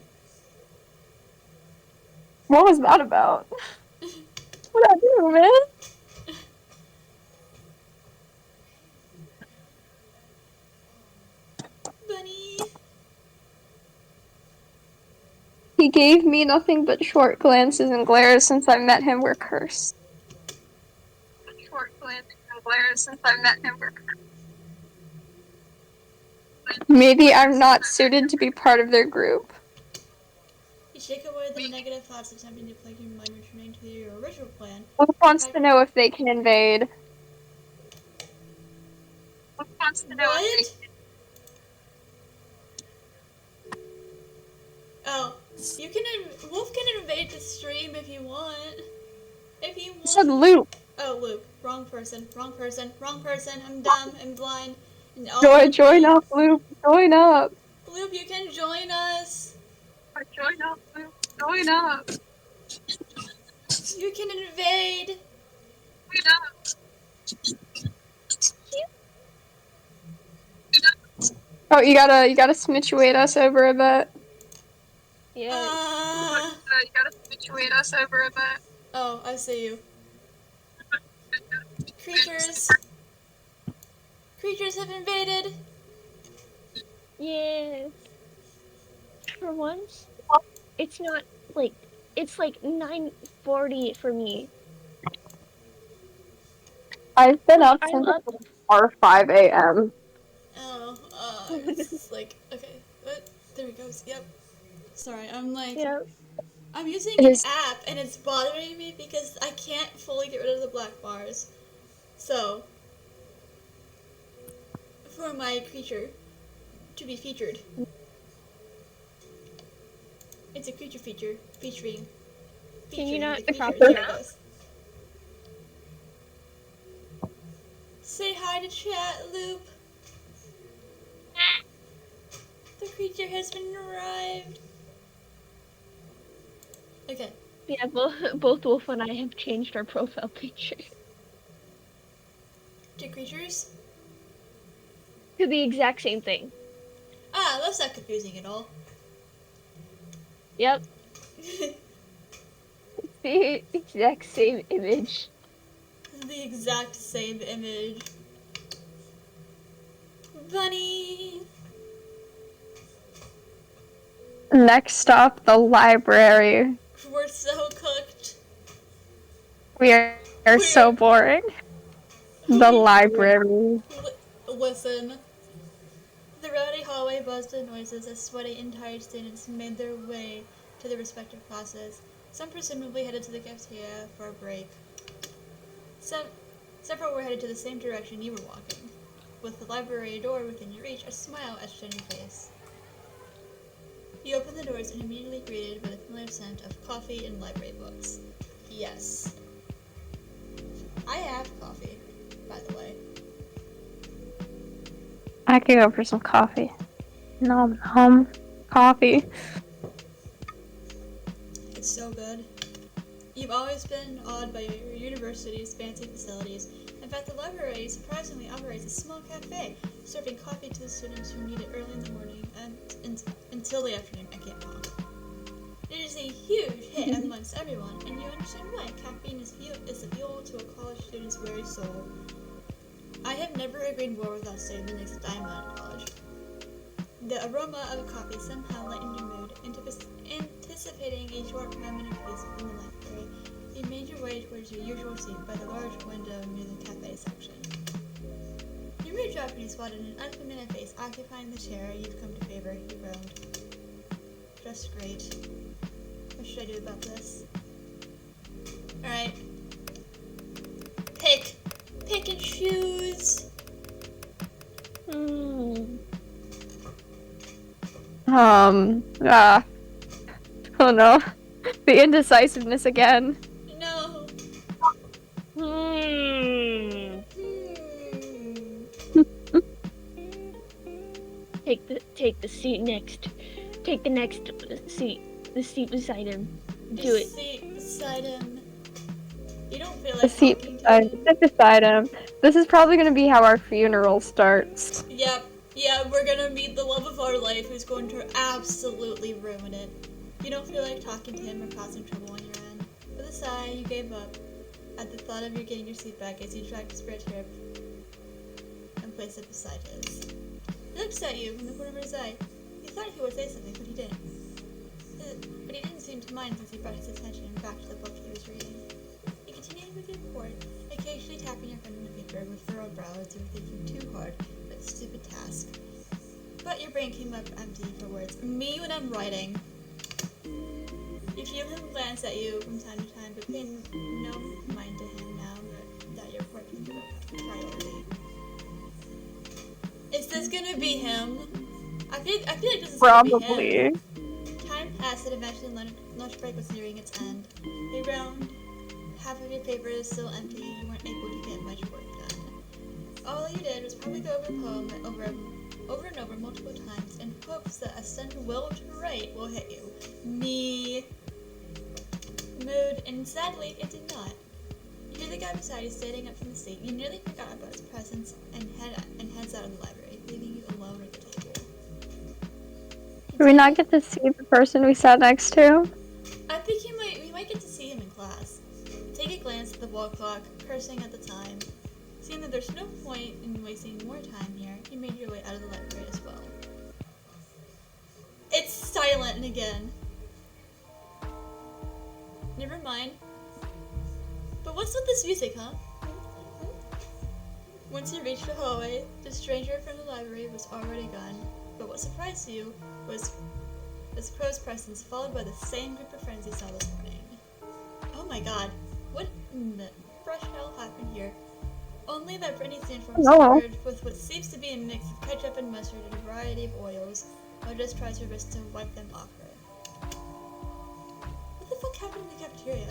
What was that about? What I do, man?
Bunny!
He gave me nothing but short glances and glares since I met him. We're cursed. Short glances and glares since I met him. We're cursed. Maybe I'm not suited to be part of their group.
You shake away the negative thoughts attempting to plague your mind, returning to your original plan.
Who wants to know if they can invade? Who wants to know if they
What?
can?
Oh, you can. Wolf can invade the stream if you want. If you
I
want.
said Luke.
Oh, Luke. Wrong person. Wrong person. Wrong person. I'm dumb. I'm blind. And
Join up, Luke. Join up.
Luke, you can join us.
Join up, Luke. Join up.
You can invade.
Join up. Oh, you gotta situate us over a bit.
Yeah.
You gotta situate us over a bit.
Oh, I see you. Creatures. Creatures have invaded.
Yeah. For once, it's not like it's like 9:40 for me.
I've been up
I'm
since
up.
5 a.m.
Oh, it's like, okay. What? There it goes. Yep. Sorry,
Yeah.
I'm using
It
an
is
app and it's bothering me because I can't fully get rid of the black bars. So, for my creature to be featured, it's a creature feature featuring
Can you not
the creature.
copy
There it
that?
goes. Say hi to chat, Loop. The creature has been arrived. Okay.
Yeah, both Wolf and I have changed our profile picture
Two creatures.
to the exact same thing.
Ah, that's not confusing at all.
Yep. The exact same image.
The exact same image. Bunny!
next stop, the library.
We're so cooked.
We are so boring. The library.
Listen. The rowdy hallway buzzed with noises as sweaty and tired students made their way to their respective classes. Some presumably headed to the cafeteria for a break. Several were headed to the same direction you were walking. With the library door within your reach, a smile etched on your face. You opened the doors and immediately greeted with a familiar scent of coffee and library books. Yes. I have coffee, by the way.
I could go for some coffee. Nom nom. Coffee.
It's so good. You've always been awed by your university's fancy facilities. In fact, the library surprisingly operates a small cafe, serving coffee to the students who need it early in the morning and until the afternoon. I can't talk. It is a huge hit amongst everyone, and you understand why. Caffeine is the fuel to a college student's very soul. I have never agreed more without saying the next time out of college. The aroma of coffee somehow lightened your mood, anticipating a short 5-minute piece within the library. You made your way towards your usual seat by the large window near the cafe section. You reached up and you spotted an unfamiliar face occupying the chair you've come to favor. You groaned. Just great. What should I do about this? Alright. Pick and choose.
Oh no. The indecisiveness again.
No.
Take the seat next. Take the next seat. The seat beside him. Do it.
The seat beside him. You don't feel
The
like
seat
talking to him.
beside him. This is probably gonna be how our funeral starts.
Yep. Yeah, we're gonna meet the love of our life who's going to absolutely ruin it. You don't feel like talking to him or causing trouble on your end. With a sigh, you gave up at the thought of you getting your seat back as you dragged his spare chair and placed it beside his. He looked at you from the corner of his eye. You thought he would say something, but he didn't. But he didn't seem to mind since he brought his attention back to the book he was reading. You continued with your report, occasionally tapping your friend on the paper with furrowed brow as you were thinking too hard about the stupid task. But your brain came up empty for words. Me when I'm writing. You feel him glance at you from time to time, but pay no mind to him now that your report is a priority. Is this gonna be him? I feel like this is gonna be him. Time passed and eventually lunch break was nearing its end. Around half of your paper is still empty. You weren't able to get much work done. All you did was probably go over the poem over and over multiple times in hopes that a sudden will to write will hit you. Me. Mood, and sadly, it did not. You hear the guy beside you standing up from the seat. You nearly forgot about his presence and heads out of the library, leaving you alone at the table.
Do we not get to see the person we sat next to?
I think we might get to see him in class. Take a glance at the wall clock, cursing at the time. Seeing that there's no point in wasting more time here, you made your way out of the library as well. It's silent again. Never mind. But what's with this music, huh? Once you reached the hallway, the stranger from the library was already gone. But what surprised you was Crow's presence, followed by the same group of friends you saw this morning. Oh my god, what in the fresh hell happened here? Only that Brittany's uniform is covered with what seems to be a mix of ketchup and mustard and a variety of oils, while just tries her best to wipe them off her. What the fuck happened in the cafeteria?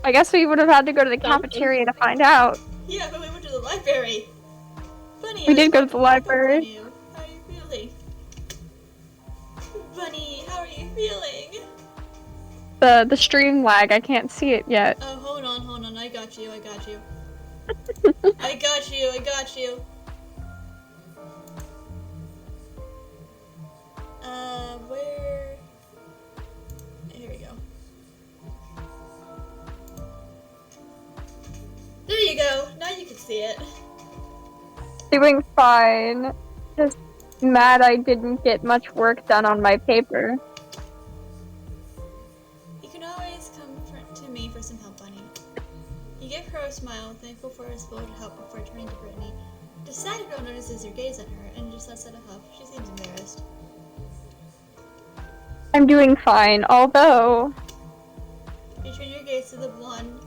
I guess we would have had to go to the cafeteria to find out.
Yeah, but we went to the library. Bunny,
we did go to the library.
How are you feeling? Bunny, how are you feeling?
The stream lag, I can't see it yet.
Oh, hold on, I got you. I got you. Where? Here we go. There you go, now you can see it.
Doing fine. Just mad I didn't get much work done on my paper.
You can always come to me for some help, Bunny. You give her a smile, thankful for his will to help before turning to Brittany. The sad girl notices your gaze at her and just lets out a huff. She seems embarrassed.
I'm doing fine, although...
You turn your gaze to the blonde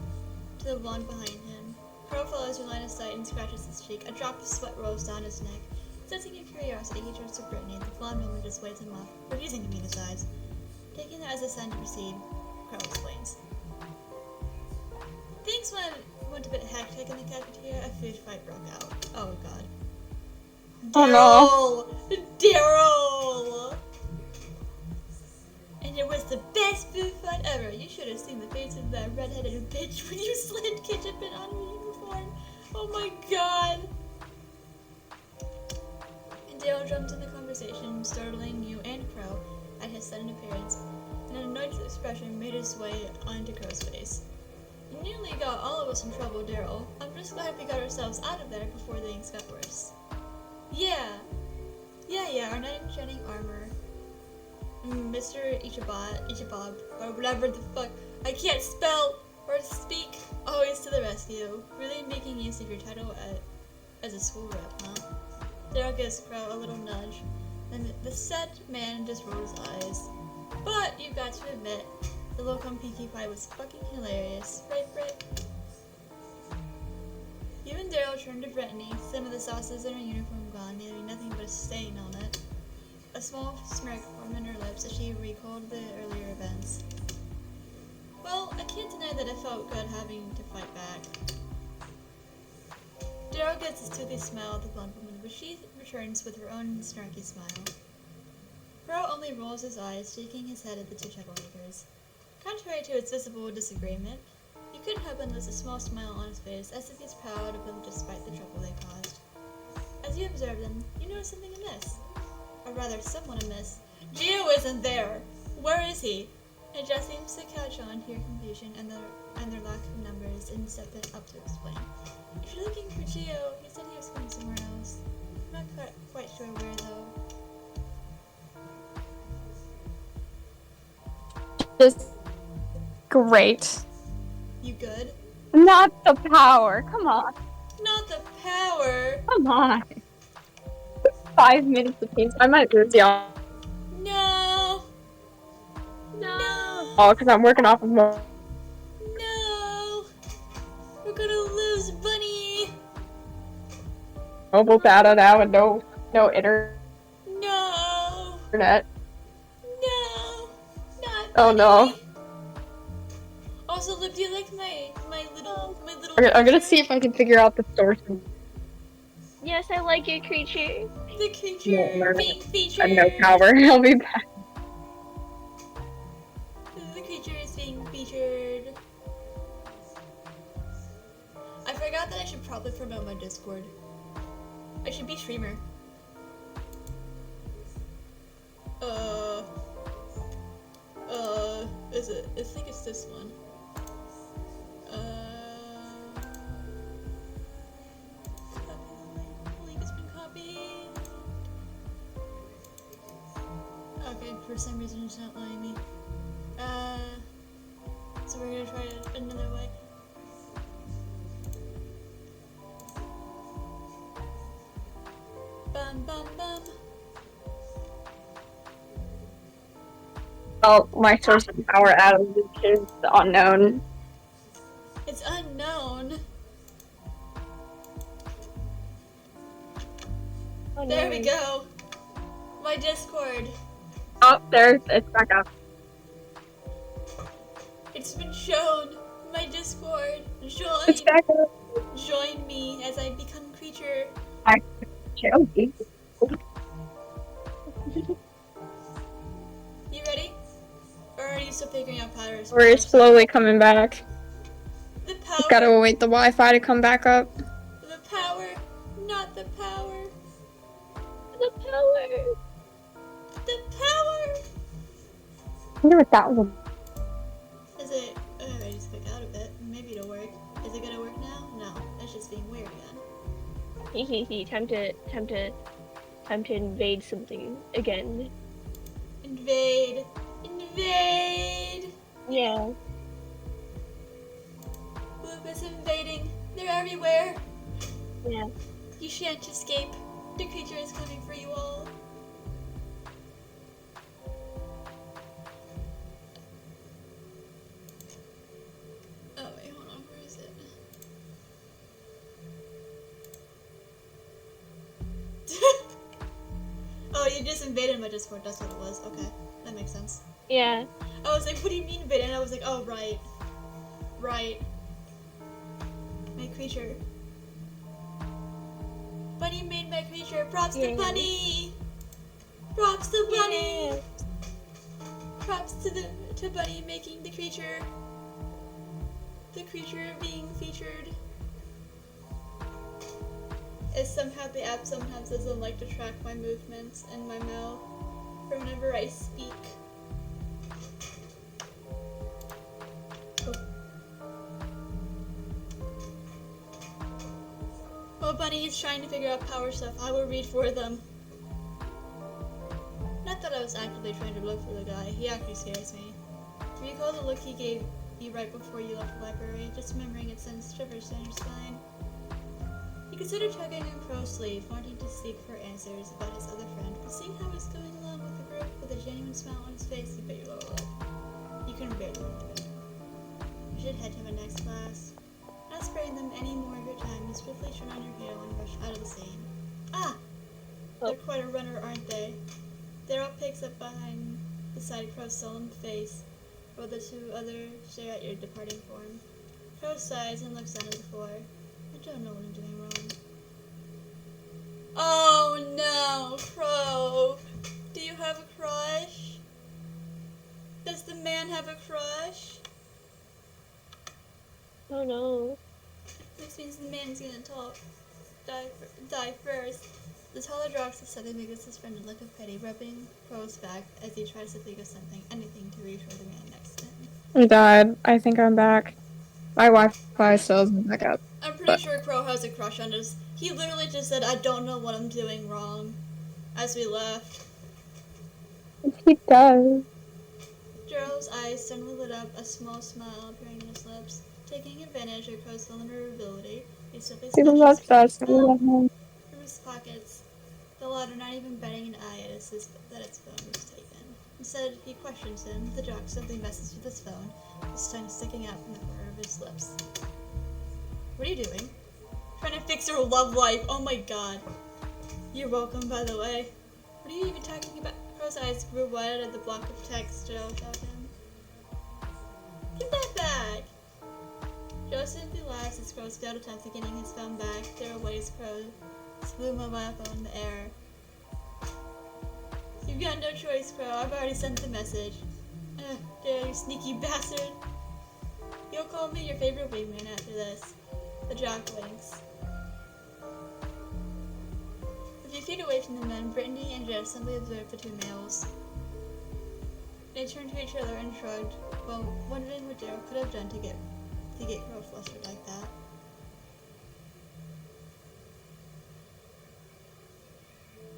behind him. Crow follows your line of sight and scratches his cheek. A drop of sweat rolls down his neck. Sensing your curiosity, he turns to Brittany. The blonde woman just waves him off, refusing to meet his eyes. Taking that as a sign to proceed, Crow explains. Things went a bit hectic in the cafeteria. A food fight broke out. Oh god.
Oh no.
Daryl! And it was the best food fight ever. You should have seen the face of that redheaded bitch when you slid ketchup in on her uniform. Oh my god. And Daryl jumped in the conversation, startling you and Crow at his sudden appearance, and an annoyed expression made its way onto Crow's face. You nearly got all of us in trouble, Daryl. I'm just glad we got ourselves out of there before things got worse. Yeah, our knight in shining armor. Mr. Ichibob, or whatever the fuck, I can't spell or speak, always to the rescue, really making use of your title as a school rep, huh? Daryl gives Crow a little nudge, and the said man just rolled his eyes. But you've got to admit, the look on Pinkie Pie was fucking hilarious, right, Britt? You and Daryl turned to Brittany, some of the sauces in her uniform gone, leaving nothing but a stain on it. A small smirk formed on her lips as she recalled the earlier events. Well, I can't deny that it felt good having to fight back. Daryl gets his toothy smile at the blonde woman, but she returns with her own snarky smile. Crow only rolls his eyes, shaking his head at the two troublemakers. Contrary to its visible disagreement, you couldn't help but notice a small smile on his face, as if he's proud of them despite the trouble they caused. As you observe them, you notice something amiss. Or rather, someone amiss. Geo isn't there! Where is he? It just seems to catch on to your confusion and their lack of numbers and step up to explain. If you're looking for Geo, he said he was going somewhere else. I'm not quite sure where, though.
Just great.
You good?
Not the power. Come on.
Not the power!
Come on. 5 minutes of peace. I might lose y'all.
No!
No.
Oh, because I'm working off of more.
No! We're gonna lose Bunny!
Mobile data now and no internet.
No! No! Not
Oh
Bunny!
no.
Also, Lib, do you like my little
Okay, I'm gonna
creature?
see if I can figure out the source of
Yes, I like your creature.
The creature being featured!
no power. I'll be back.
The creature is being featured. I forgot that I should probably promote my Discord. I should be streamer. Is it? I think it's this one. Copy the link. The link has been copied. Okay, for some reason it's not letting me. So we're gonna try it another way. Bum bum bum.
Well, my source of power out of this is unknown.
It's unknown.
Oh,
There
no.
we go. My Discord.
Oh, there, it's back up.
It's been shown. My Discord.
It's
Join.
back up.
Join me as I become creature.
Joey.
You ready? Or are you still figuring out powers?
We're slowly coming back.
The power.
Gotta wait the Wi-Fi to come back up.
The power. Not the power.
The power.
The power.
I wonder what that was.
Is it? Oh, I just click out of it. Maybe it'll work. Is it gonna work now? No. It's just being weird again.
Time to invade something again.
Invade. Invade.
Yeah.
Loop is invading. They're everywhere.
Yeah.
You shan't escape. The creature is coming for you all. Oh wait, hold on. Where is it? Oh, you just invaded my Discord. That's what it was. Okay, that makes sense.
Yeah.
I was like, what do you mean invaded? And I was like, oh right, right. My creature. Bunny made my creature. Props to
Yeah.
Bunny. Props to Bunny.
Yeah.
Props to Bunny making the creature. The creature being featured. Is somehow the app sometimes doesn't like to track my movements and my mouth for whenever I speak. Oh. While Bunny is trying to figure out power stuff, I will read for them. Not that I was actively trying to look for the guy. He actually scares me. Recall the look he gave you right before you left the library. Just remembering it sends shivers down your spine. He considered tugging on Crow's sleeve, wanting to seek for answers about his other friend, but seeing how he's going along with the group with a genuine smile on his face, he bit your lower lip. You couldn't bear to look at it. You should head to the next class. Not sparing them any more of your time, you swiftly turn on your heel and rush out of the scene. Ah! They're quite a runner, aren't they? Daryl picks up beside Crow's sullen face, while the two others stare at your departing form. Crow sighs and looks down at the floor. I don't know what I'm doing wrong. Oh no, Crow! Do you have a crush? Does the man have a crush?
Oh no.
This means the man's gonna die first. The taller Drox suddenly makes his friend a look of pity, rubbing Crow's back as he tries to think of anything to reassure the man next to him.
He died. I think I'm back. My Wi-Fi still isn't back up.
I'm pretty sure Crow has a crush on us. He literally just said, I don't know what I'm doing wrong, as we left.
He does.
Gerald's eyes suddenly lit up, a small smile appearing on his lips. Taking advantage of Crow's vulnerability, he swiftly snatched his phone from his pockets, the latter not even batting an eye at that its phone was taken. Instead, he questions him. The jock simply messes with his phone, his tongue sticking out from the corner of his lips. What are you doing? Trying to fix your love life. Oh my god. You're welcome, by the way. What are you even talking about? Crow's eyes grew wide at the block of text Joe showed him. Give that back! Joe simply laughs as Crow's failed attempt at getting his phone back. There waves Crow's blue mobile phone in the air. You've got no choice, Crow. I've already sent the message. Dare you sneaky bastard. You'll call me your favorite wingman after this. The jock winks. A few feet away from the men, Brittany and Jess simply observed the two males. They turned to each other and shrugged, while wondering what Daryl could have done to get Crow flustered like that.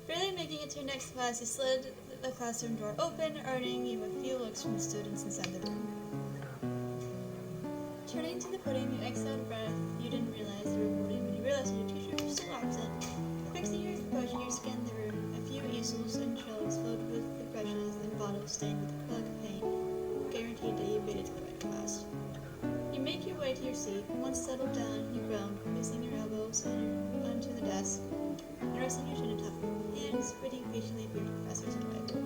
Barely making it to your next class, you slid the classroom door open, earning you a few looks from the students inside the room. Turning to the podium, you exhaled a breath. You didn't realize the recording when you realized your teacher was still absent. Fixing your composure, you scanned the room. A few easels and shelves filled with the brushes and bottles stained with acrylic paint guaranteed that you made it to the right class. You make your way to your seat. Once settled down, you ground, placing your elbows onto the desk and resting your chin atop your hands, waiting patiently for your professor's arrival.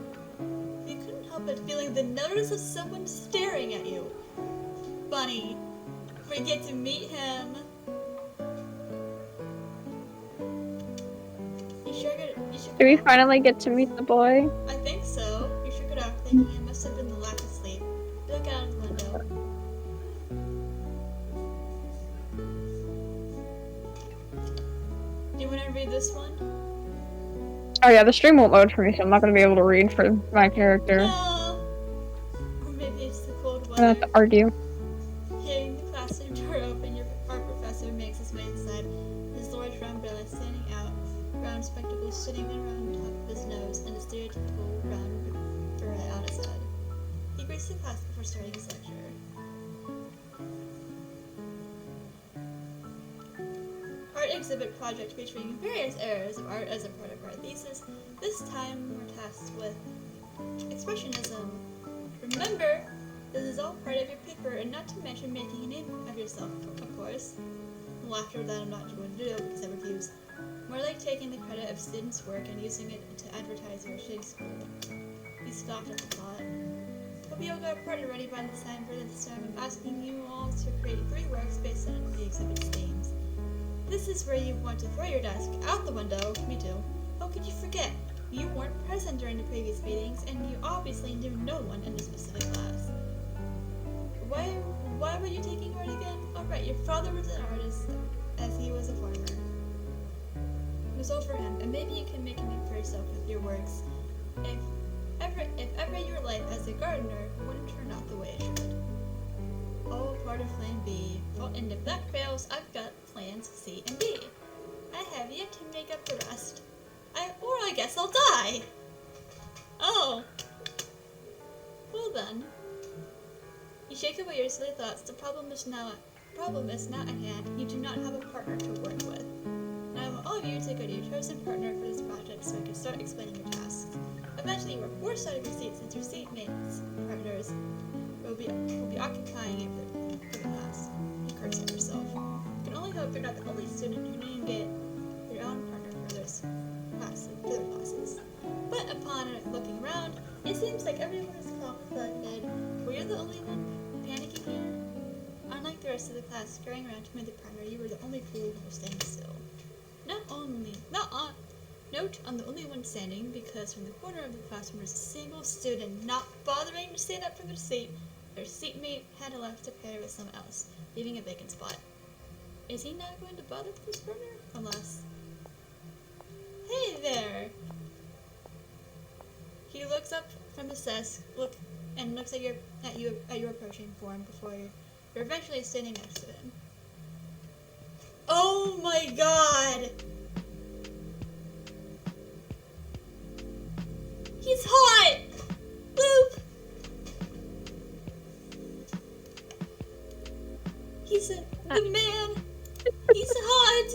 You couldn't help but feeling the notice of someone staring at you. Bunny, we get to meet him.
Did we finally get to meet the boy?
I think so. You shook it off, thinking it must have been the lack of sleep. You look out of the window. Do you want to read this one?
Oh yeah, the stream won't load for me, so I'm not gonna be able to read for my character.
No. Or maybe it's the cold
I'm
weather.
gonna have to argue.
Hearing the classroom door open, our professor makes his way inside, his large round belly standing out, round spectacles sitting around the top of his nose, and a stereotypical round beret on his head. He greets the class before starting his lecture. Art exhibit project featuring various areas of art as a part of our thesis. This time we're tasked with expressionism. Remember, this is all part of your paper, and not to mention making a name of yourself, of course. Laughter that I'm not going to do because I refuse. More like taking the credit of students' work and using it to advertise your shade school. He scoffed at the thought. Hope you all got a party ready by this time. For this time, I'm asking you all to create 3 works based on the exhibit's themes. This is where you want to throw your desk out the window. Me too. How could you forget? You weren't present during the previous meetings, and you obviously knew no one in the specific class. Why were you taking art again? Oh right, your father was an artist, as he was a farmer. It was all for him, and maybe you can make a name for yourself with your works. If ever your life as a gardener wouldn't turn out the way it should. All part of Plan B. And if that fails, I've got plans C and D. I have yet to make up the rest. Or I guess I'll die. Oh! Well then. You shake away your silly thoughts. The problem is now at hand. You do not have a partner to work with. Now I want all of you to go to your chosen partner for this project so I can start explaining your tasks. Eventually you are forced out of your seat since your seatmates, partners, will be occupying it for the class. You curse at yourself. You can only hope you're not the only student who didn't get your own partner for their classes. But upon looking around, it seems like everyone is collected. Were you the only one panicking here? Unlike the rest of the class scurrying around to meet the partner, you were the only fool who was standing still. Note on the only one standing, because from the corner of the classroom was a single student not bothering to stand up for their seat. Their seatmate had left to pair with someone else, leaving a vacant spot. Is he not going to bother with this partner? Unless... Hey there! He looks up from his desk, looks at your approaching form before you're eventually standing next to him. Oh my god! He's hot! Luke! The man! He's hot!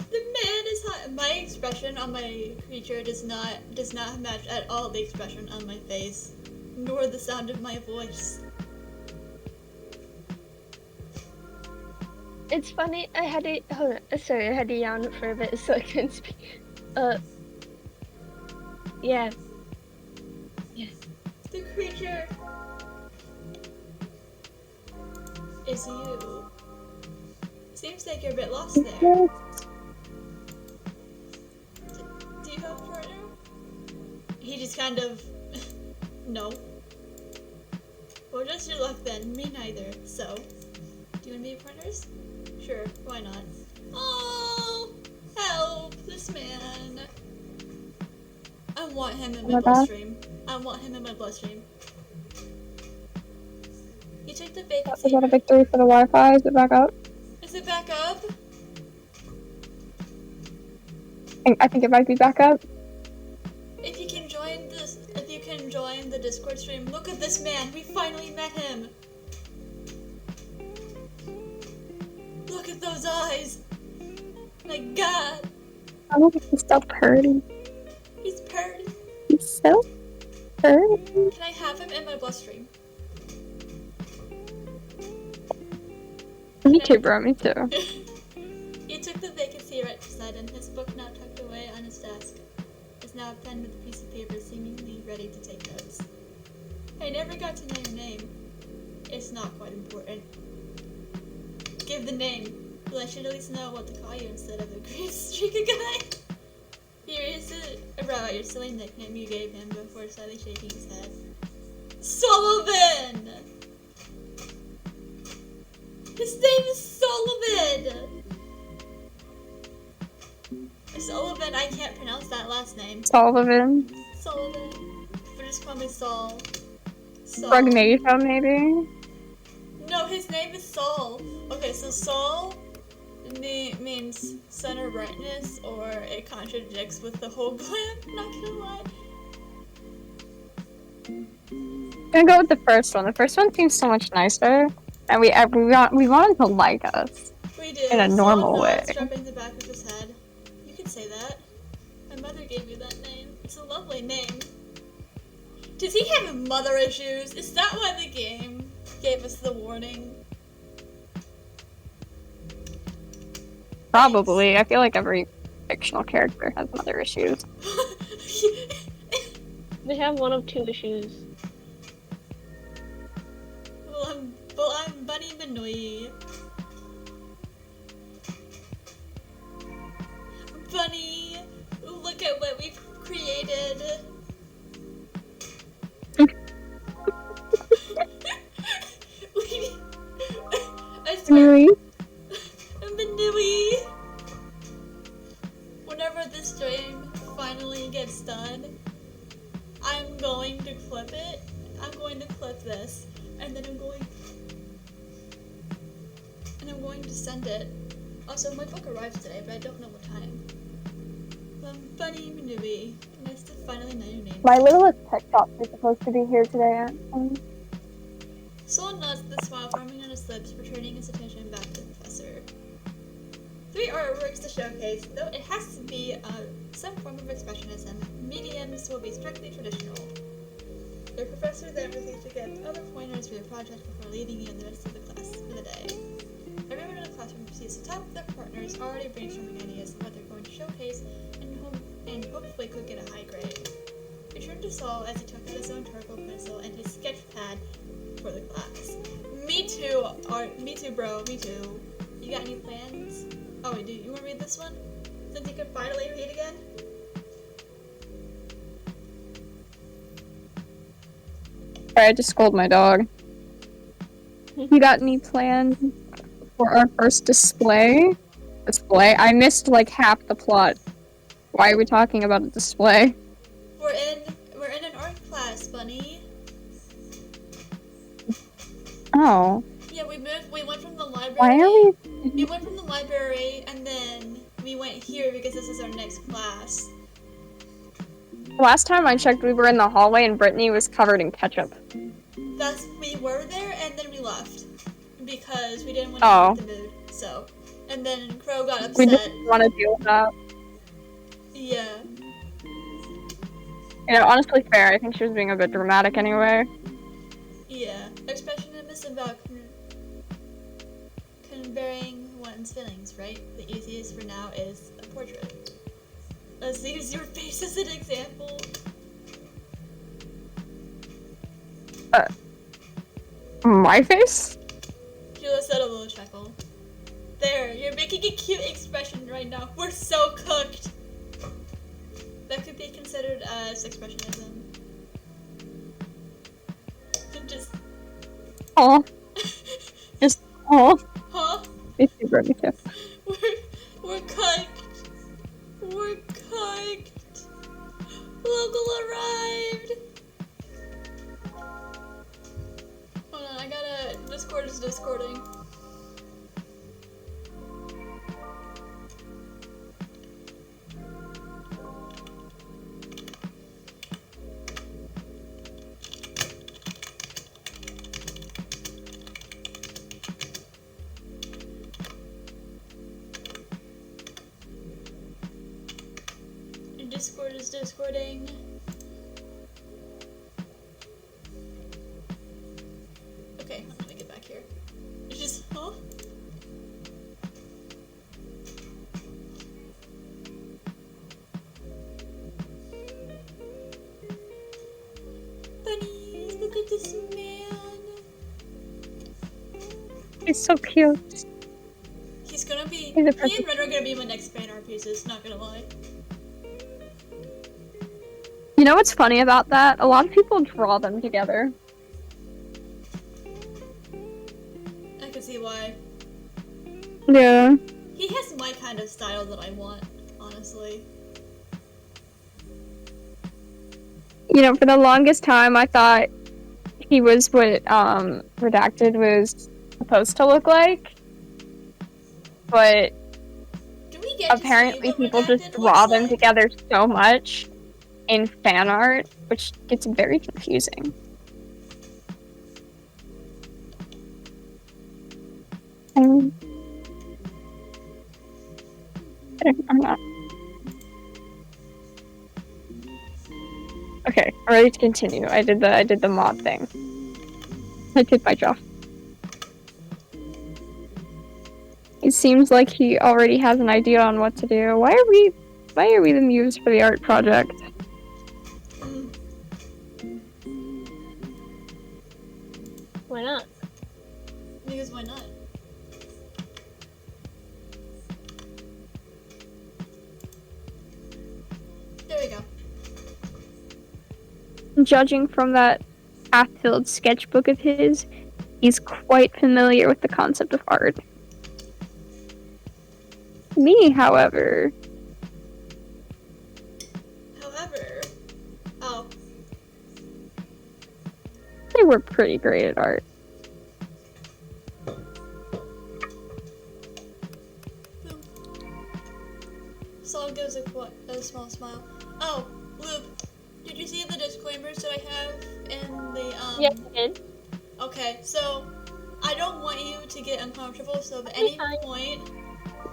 The man is hot! My expression on my creature does not match at all the expression on my face, nor the sound of my voice.
It's funny, I had to yawn for a bit so I couldn't speak. Yeah.
The creature is you. Seems like you're a bit lost there. Do you have a partner? He just kind of... No. Well, just your luck then. Me neither. So, do you want to be partners? Sure, why not? Oh! Help! This man. I want him in my bloodstream. I want him in my bloodstream. You took the vacancy.
Is that a victory for the Wi-Fi? Is it back up?
Is it back up?
I think it might be back up.
If you can join the Discord stream, look at this man. We finally met him. Look at those eyes. My god.
Oh, he's so pretty.
He's purdy.
He's so pretty.
Can I have him in my bloodstream?
Me too, bro. Me too.
He took the vacancy right beside him, his book now tucked away on his desk. Is now a pen with a piece of paper seemingly ready to take notes. I never got to know your name. It's not quite important. Give the name. Well, I should at least know what to call you instead of the green streaker guy. He raised a brow at your silly nickname you gave him before slightly shaking his head. Sullivan! His name is Sullivan! Sullivan, I can't pronounce that last name.
Sullivan.
Sullivan. But just call me Saul. Saul.
Prognasia, maybe?
No, his name is Saul. Okay, so Saul means center brightness, or it contradicts with the whole glam. Not gonna lie.
I'm gonna go with the first one. The first one seems so much nicer, and we want him to like us.
We do.
In a normal way.
Strapping the back of his head. You can say that. My mother gave me that name. It's a lovely name. Does he have mother issues? Is that why the game gave us the warning?
Probably. I feel like every fictional character has mother issues.
They have one of two issues.
Well, I'm Bunny Manui. Bunny, look at what we've created. I swear. Manui. Whenever this stream finally gets done, I'm going to clip it. I'm going to clip this, and then I'm going to send it. Also, my book arrives today, but I don't know what time. Bunny Manui, nice to finally know your name.
My littlest pet shop is supposed to be here today.
Soul nods the smile forming on his lips, returning his attention back to the professor. 3 artworks to showcase, though it has to be some form of expressionism. Mediums will be strictly traditional. The professor then proceeds to get other pointers for your project before leaving you and the rest of the class for the day. Everyone in the classroom proceeds to talk with their partners, already brainstorming ideas on what they're going to showcase, and hopefully could get a high grade. Return to Saul as he took out his own charcoal pencil and his sketch pad for the class. Me too, bro, me too. You got any plans? Oh wait, you wanna read this one? Since you could finally read again?
I had to scold my dog. You got any plans for our first display? I missed like half the plot. Why are we talking about a display?
We're in an art class, Bunny.
Oh.
Yeah, we went from the library.
Why are we?
We went from the library and then we went here because this is our next class.
Last time I checked, we were in the hallway and Brittany was covered in ketchup.
We were there and then we left because we didn't want to be in the mood. So, and then Crow got upset.
We didn't want to deal with that.
Yeah.
You know, honestly, fair. I think she was being a bit dramatic anyway.
Yeah, expressionism about conveying one's feelings, right? The easiest for now is a portrait. Let's use your face as an example.
My face?
Julia said a little chuckle. There, you're making a cute expression right now. We're so cooked. That could be considered as expressionism. Just.
Oh. Just. Oh.
Huh?
It's super cute.
We're cooked. We're cooked. Local arrived. Hold on, I gotta. Discord is discording. Discord is discording. Okay, let me get back here. It's just, huh? Bunny, look at this man.
He's so cute.
He's gonna be.
He
Me and
perfect-
Red are gonna be my next fan art pieces, not gonna lie.
You know what's funny about that? A lot of people draw them together.
I can see why.
Yeah.
He has my kind of style that I want, honestly.
You know, for the longest time, I thought he was what Redacted was supposed to look like. But
Do we get
apparently
to see what
people just
Redacted
draw
looks
them
like?
together so much in fan art, which gets very confusing. I'm not. Okay, I'm ready to continue. I did the mod thing. I did my job. It seems like he already has an idea on what to do. Why are we the muse for the art project?
Why not?
Because why not? There we go.
Judging from that half-filled sketchbook of his, he's quite familiar with the concept of art. Me, however...
Oh.
They were pretty great at art.
Saul gives a small smile. Oh, Loop.
Yes, I did.
Okay, so I don't want you to get uncomfortable, so at
Be
any
fine.
point,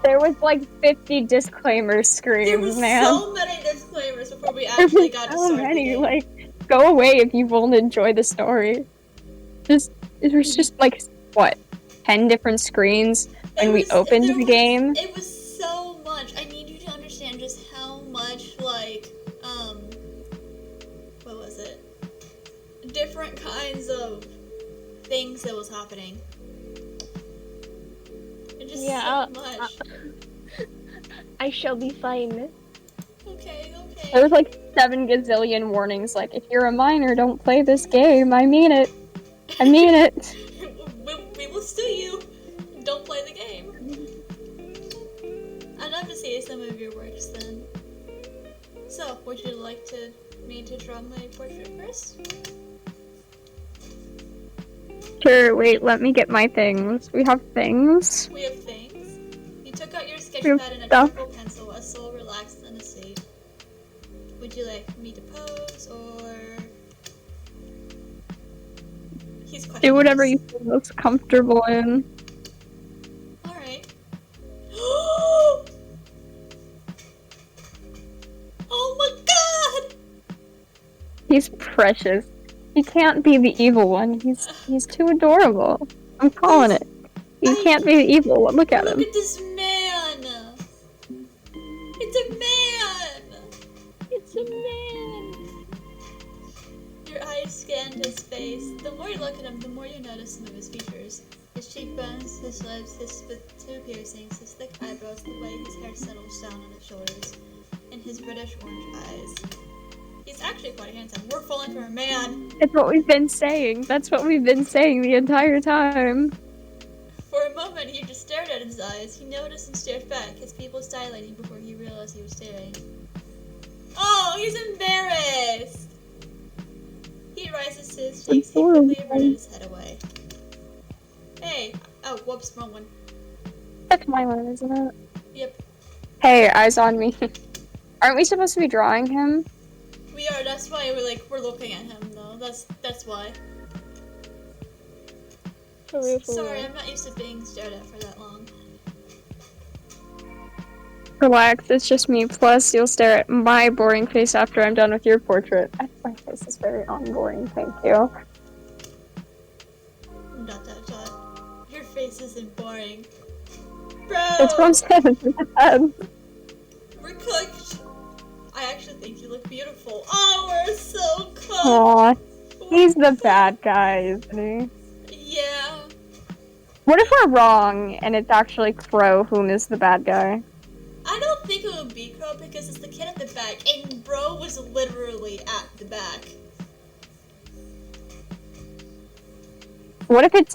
There was like 50 disclaimer
there
screams,
was
man.
so many disclaimers before we
There
actually
was
got to
so
start the
many.
game.
Like, go away if you won't enjoy the story. It was just like what, 10 different screens when we opened the game.
It was so much. I need you to understand just how much, like, what was it? Different kinds of things that was happening. It just
Yeah,
so much.
I shall be fine.
Okay.
There was like 7 gazillion warnings. Like, if you're a minor, don't play this game. I mean it. I mean it.
we will sue you. Don't play the game. I'd love to see some of your works then. So, would you like me to draw my portrait first?
Sure, wait, let me get my things. We have things.
We have things. You took out your sketch
We have
pad and a
stuff.
charcoal pencil, a soul relaxed in a seat. Would you like me to pose or? He's questioning
Do whatever
us.
you feel most comfortable in.
All right. Oh my God!
He's precious. He can't be the evil one. He's too adorable. I'm calling it. He can't be the evil one. Look at him.
Look at this man! It's a man!
It's a man.
Your eyes scanned his face. The more you look at him, the more you notice some of his features. His cheekbones, his lips, his two piercings, his thick eyebrows, the way his hair settles down on his shoulders, and his reddish orange eyes. He's actually quite handsome. We're falling for a man.
That's what we've been saying. That's what we've been saying the entire time.
For a moment, he just stared at his eyes. He noticed and stared back, his pupils dilating before he realized he was staring. Oh, he's embarrassed! He rises to his cheeks. He quickly averted his head away. Hey! Oh, whoops, wrong one.
That's my one, isn't it?
Yep.
Hey, eyes on me. Aren't we supposed to be drawing him?
We are, that's why we're looking at him, though. That's why.
For real.
Sorry, I'm not used to being stared at for that long.
Relax, it's just me. Plus, you'll stare at my boring face after I'm done with your portrait. My face is very unboring, thank you. ...
Your face isn't boring. Bro!
That's what I'm saying.
We're cooked. I actually think you look beautiful. Oh, we're so cooked.
Aw, he's the bad guy, isn't he?
Yeah.
What if we're wrong and it's actually Crow whom is the bad guy?
I don't think it would be Crow because it's the kid at the back, and Bro was literally at the back.
What if it's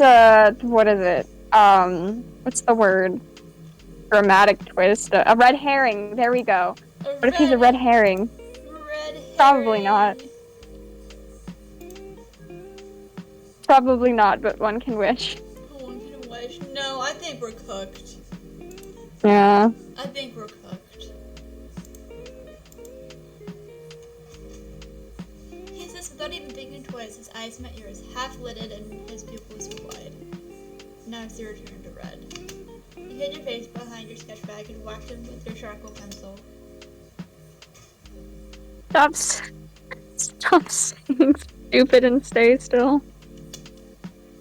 what is it? What's the word? Dramatic twist. A red herring. There we go. What if he's a red herring?
Red herring.
Probably not. Probably not, but one can wish.
One can wish. No, I think we're cooked.
Yeah.
I think we're cooked. He says without even thinking twice, his eyes met yours, half-lidded and his pupils were wide. Now it's your turn to red. You hid your face behind your sketch bag and whacked him with your charcoal pencil.
Stop saying stupid and stay still.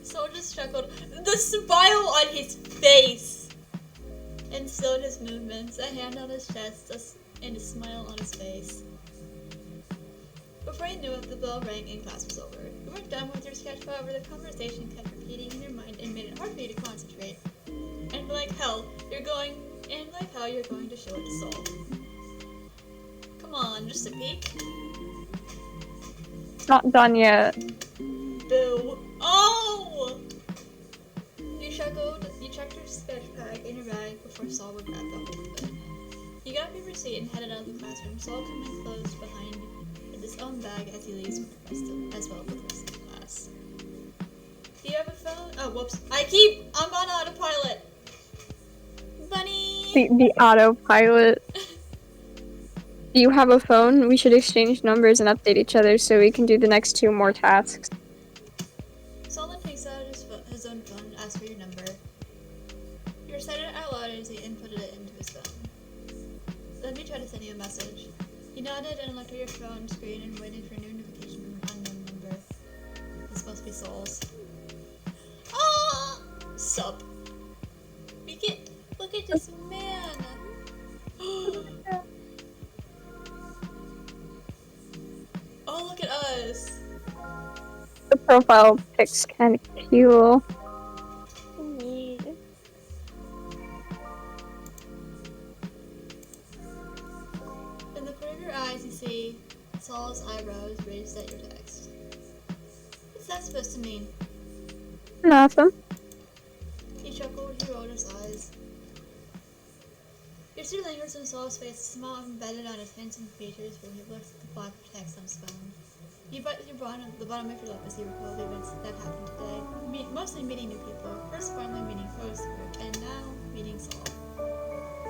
Soul just chuckled. The smile on his face! And slowed his movements, a hand on his chest, and a smile on his face. Before you knew it, the bell rang and class was over. You weren't done with your sketch, however, the conversation kept repeating in your mind and made it hard for you to concentrate. And like hell, you're going to show it to Soul. Come on, just a peek.
It's not done yet.
Boo. Oh! You checked your sketch pack in your bag before Saul would grab the hold of it. You got up your receipt and headed out of the classroom. Saul coming closed behind with his own bag as he leaves with the rest as well with the rest of the class. Do you have a phone? Oh, whoops. I'm on autopilot. Bunny!
The autopilot. Do you have a phone? We should exchange numbers and update each other so we can do the next 2 more tasks.
tried to send you a message. You nodded and looked at your phone screen and waited for a new notification from an unknown number. It's supposed to be Souls. Ah! Sup. We get. Look at this man. Oh, look at us.
The profile pic's kind of cute.
Yeah.
In the corner of your eyes, you see Saul's eyebrows raised at your text. What's that supposed to mean?
Nothing.
He chuckled, he rolled his eyes. Your two lingers on Saul's face, a smile embedded on his handsome features when he looked at the block of text on his phone. You bit your the bottom of your lip as you recalled the events that happened today. Mostly meeting new people, first finally meeting Crow's group, and now meeting Saul.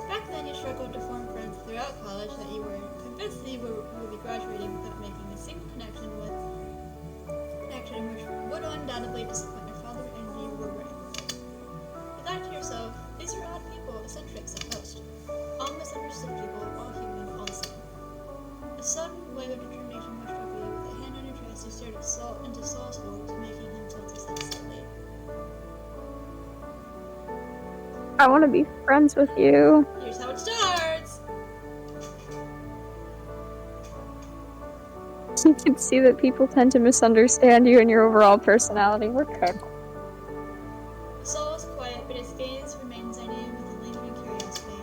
Back then, you struggled to form friends throughout college that you were convinced that you would be graduating without making a single connection, which would undoubtedly disappoint your father, and you were ready for it. You thought to yourself, these are odd people, eccentrics at most. All misunderstood people, all human, all the same. A sudden wave of determination rushed over you. With a hand on your chest, you stared into Saul's orbs, making him tilt his head slightly.
I want to be friends with you.
Here's how it starts!
You can see that people tend to misunderstand you and your overall personality. We're cooked.
Saul was quiet, but his gaze remained on you with a lingering curiosity.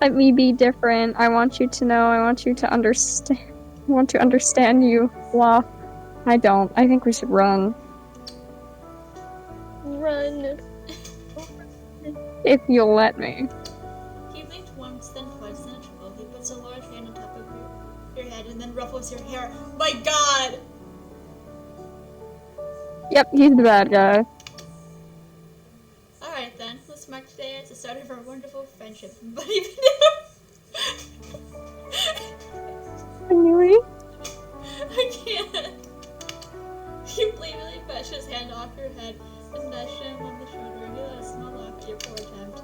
Let me be different. I want you to know. I want you to understand. I want to understand you. Blah. I don't. I think we should run.
Run.
If you'll let me.
He blinked once, then twice, then a triple. He puts a large hand on top of your head and then ruffles your hair. My god!
Yep, he's the bad guy.
Alright then, let's mark today as the start of our wonderful friendship. But even
Anyway.
I can't. You blatantly brushed his hand off your head and nudged him on the shoulder and he let a small laugh at your poor attempt.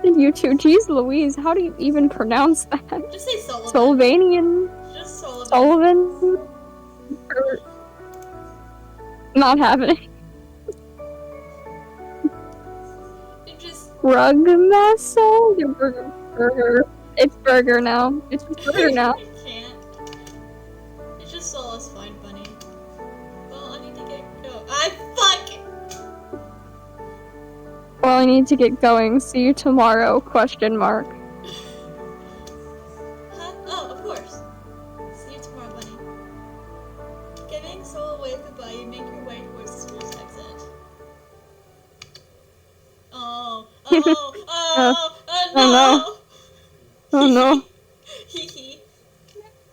You two, jeez Louise, how do you even pronounce that?
Just say Sullivan.
Sulvanian?
Just Sullivan.
Sullivan? Not happening.
You just...
Rugmaso? Burger. It's burger now. It's just burger now.
I can't. It's just Saul is fine, bunny. Well, I need to get go. Fuck!
Well, I need to get going. See you tomorrow, question mark.
Huh? Oh, of course. See you tomorrow, bunny. Giving Saul a wave goodbye, you make your way towards the school's exit. Oh, no!
no. Oh no.
Hee hee.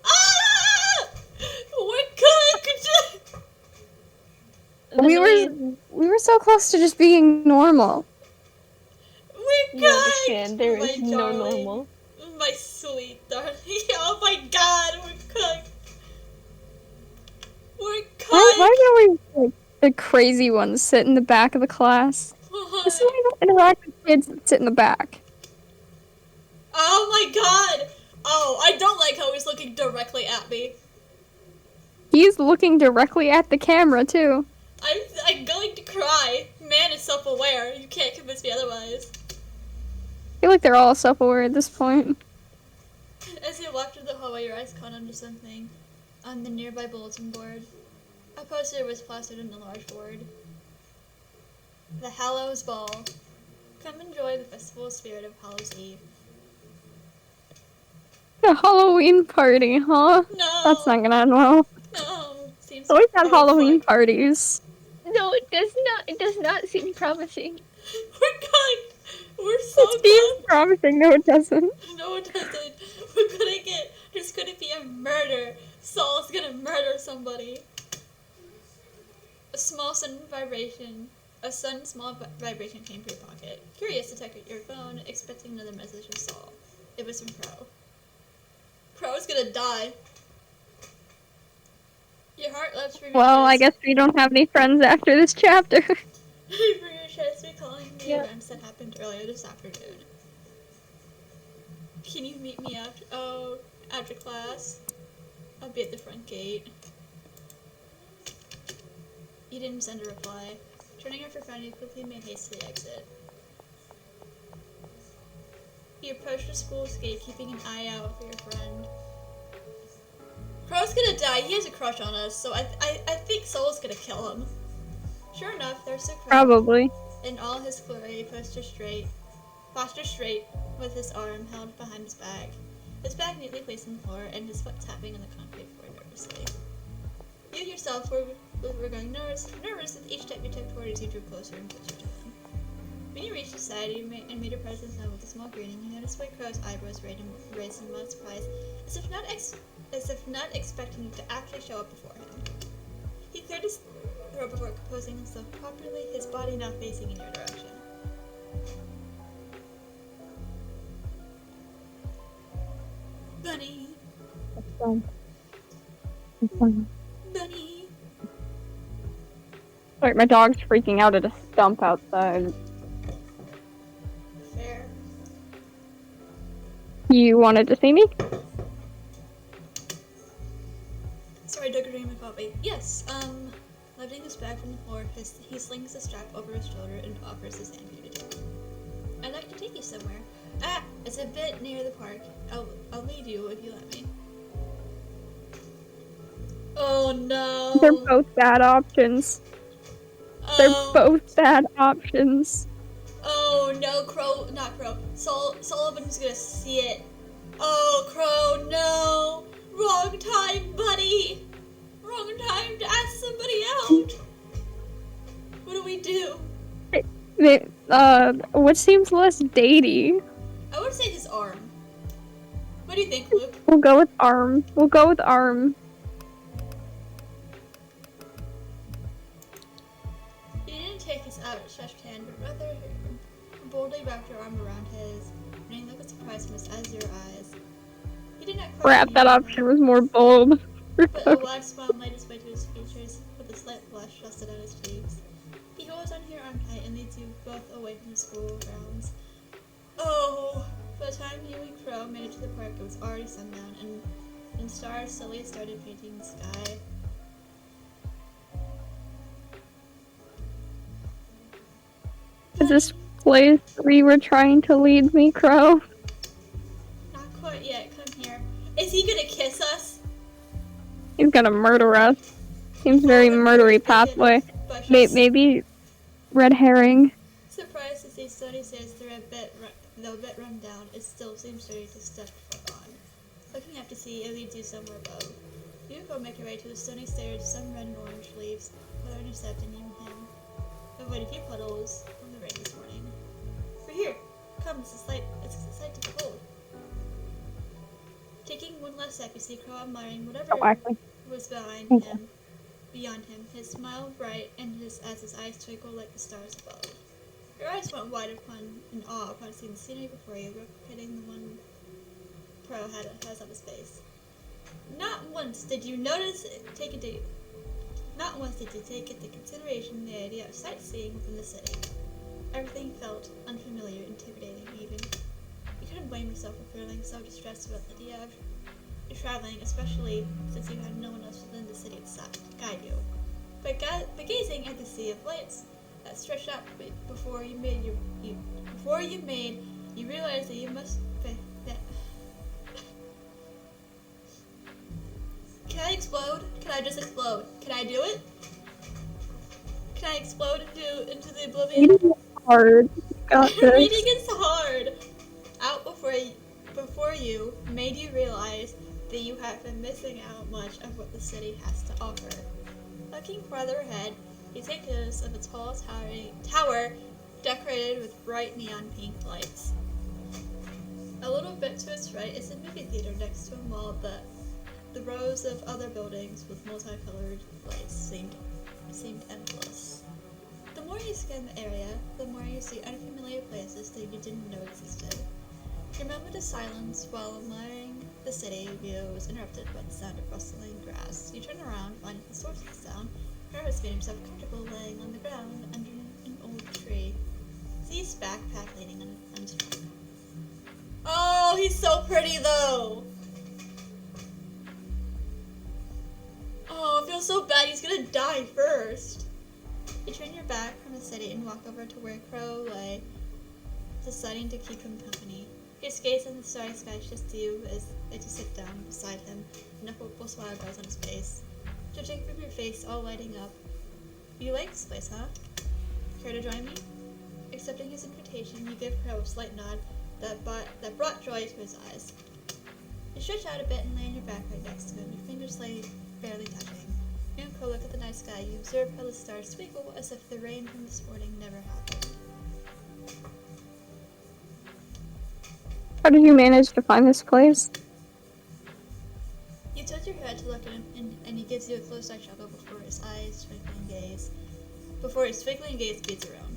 Ah! We're cooked!
We were so close to just being normal.
We're
You
cooked!
understand, there
My
is no
darling.
normal.
My sweet darling. Oh my god, we're cooked! We're cooked!
Why don't we like the crazy ones sit in the back of the class? This is why I don't interact with kids that sit in the back.
Oh my god! Oh, I don't like how he's looking directly at me.
He's looking directly at the camera too.
I'm going to cry. Man is self-aware. You can't convince me otherwise.
I feel like they're all self-aware at this point.
As you walk through the hallway, your eyes caught onto something on the nearby bulletin board. A poster was plastered on a large board. The Hallows Ball. Come enjoy the festival spirit of Hallows Eve.
A Halloween party, huh?
No!
That's not gonna end well.
No! Seems
Always had Halloween
horrifying.
parties.
No, it does not. It does not seem promising.
We're going! We're so
It seems
good!
promising, no it doesn't.
No, it doesn't. We're gonna get. There's gonna be a murder. Saul's gonna murder somebody. A small sudden vibration. A sudden small vibration came from your pocket. Curious to check your phone, expecting another message from Saul. It was from Crow. Crow's gonna die. Your heart leapt from your
Well, I
chest.
guess we don't have any friends after this chapter.
For your chance recalling the
Yep.
events that happened earlier this afternoon. Can you meet me after class? I'll be at the front gate. You didn't send a reply. Turning off your phone, you quickly made haste to the exit. You approached the school's gate, keeping an eye out for your friend. Crow's gonna die. He has a crush on us, so I think Soul's gonna kill him. Sure enough, there's the Crow.
Probably.
In all his glory, posture straight with his arm held behind his back. His back neatly placed on the floor, and his foot tapping on the concrete floor nervously. You yourself were going nervous with each step you took toward as you drew closer and closer to him. When you reached his side and made your presence known with a small grin, you noticed White Crow's eyebrows raised in mild surprise, as if not expecting you to actually show up before him. He cleared his throat before composing himself properly, his body now facing in your direction. Bunny! Bunny!
Sorry, my dog's freaking out at a stump outside.
Fair.
You wanted to see me?
Sorry, Doug dream of coffee. Yes, lifting his bag from the floor, he slings the strap over his shoulder and offers his hand for you to take. I'd like to take you somewhere. It's a bit near the park. I'll lead you if you let me. Oh no.
They're both bad options. They're both bad options.
Oh no, not Crow. Sullivan's gonna see it. Oh, Crow, no. Wrong time, buddy. Wrong time to ask somebody out. What do we do?
What seems less datey?
I would say his arm. What do you think, Luke?
We'll go with arm. We'll go with arm.
You didn't take his outstretched hand, but rather boldly wrapped your arm around his, bringing a look of surprise from his azure eyes. He did not cry.
Crap, that option was more bold.
But a wide smile made its way to his features, with a slight blush rested on his cheeks. He holds onto your arm tight and leads you both away from the school grounds. Oh! By the time you and Crow made it to the park, it was already sundown, and stars slowly started painting the sky.
Is this place where you were trying to lead me, Crow?
Not quite yet. Come here. Is he gonna kiss us?
He's gonna murder us. Seems very murdery pathway. Maybe red herring.
Surprised to see stony stairs though a bit run down, it still seems sturdy to step foot on. Looking up to see, it leads you somewhere above. You go make your way to the stony stairs, some red and orange leaves, whether intercepting you and him. Avoid a few puddles from the rain this morning. We're here. Come, it's a sight to behold. Taking one last step, you see Crow admiring whatever was beyond him, his smile bright and his eyes twinkle like the stars above. Your eyes went wide in awe upon seeing the scenery before you, replicating the one Crow has on his face. Not once did you take into consideration the idea of sightseeing within the city. Everything felt unfamiliar, intimidating even. You couldn't blame yourself for feeling so distressed about the idea of traveling, especially since you had no one else within the city to guide you. But gazing at the sea of lights that stretched out before you realized that you must. Can I explode? Can I just explode? Can I do it? Can I explode into the oblivion?
Reading is hard. Got this.
Reading is hard. Out before you made you realize that you have been missing out much of what the city has to offer. Looking farther ahead, you take notice of a tall tower decorated with bright neon pink lights. A little bit to its right is a movie theater next to a mall that the rows of other buildings with multicolored lights seemed endless. The more you scan the area, the more you see unfamiliar places that you didn't know existed. Your moment of silence while admiring the city view was interrupted by the sound of rustling grass. You turn around, finding the source of the sound. Travis made himself comfortable laying on the ground under an tree. See his backpack leaning on his trunk. Oh, he's so pretty though! Oh, I feel so bad. He's gonna die first. You turn your back from the city and walk over to where Crow lay, deciding to keep him company. He gazes in the starry sky just to you as you sit down beside him, and a hopeful smile grows on his face. Judging from your face, all lighting up. You like this place, huh? Care to join me? Accepting his invitation, you give Crow a slight nod that brought joy to his eyes. You stretch out a bit and lay on your back right next to him, your fingers lay barely touching. You and Crow look at the night sky. You observe how the stars twinkle as if the rain from this morning never happened.
How did you manage to find this place?
You tilt your head to look at him, and he gives you a close-eye chuckle before his twinkling gaze beats around.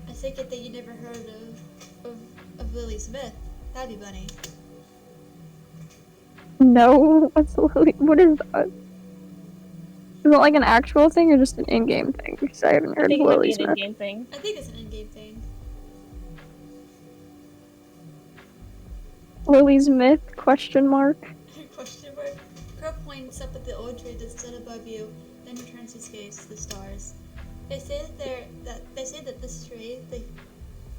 I take it that you never heard of Lily Smith, have you, Bunny?
No, what's Lily? What is that? Is it like an actual thing or just an in-game thing? Because I haven't
I
heard of
think it might
Lily
be an
Smith.
in-game thing.
I think it's an in-game thing.
Lily Smith? Question mark.
Question mark. Crow points up at the old tree that stood above you, then returns his gaze to the stars. They say that this tree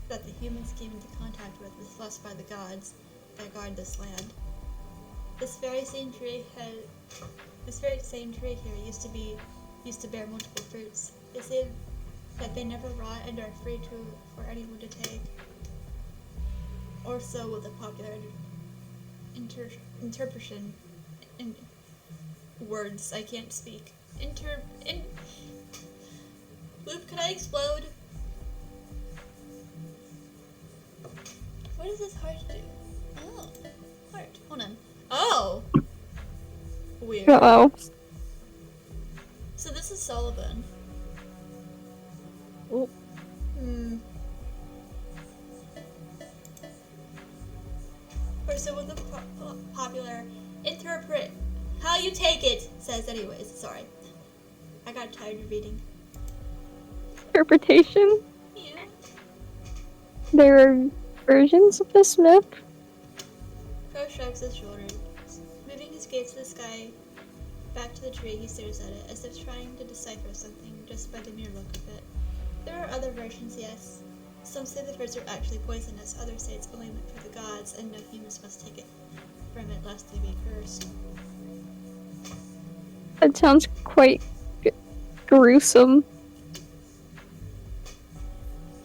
that the humans came into contact with was blessed by the gods that guard this land. This very same tree here used to bear multiple fruits. They say that they never rot and are free for anyone to take. Or so with a popular interpretation in words I can't speak. Loop, can I explode? What does this heart do? Oh, heart. Hold on. Oh! Weird.
Uh-oh.
So this is Sullivan.
Ooh.
Or so with the popular interpret. How you take it says anyways. Sorry. I got tired of reading.
Interpretation?
Yeah.
There are versions of this myth?
Crow shrugs his shoulders. Moving his gaze to the sky, back to the tree, he stares at it, as if trying to decipher something just by the mere look of it. There are other versions, yes. Some say the fruits are actually poisonous, others say it's only meant for the gods, and no humans must take it from it lest they be cursed.
That sounds quite gruesome.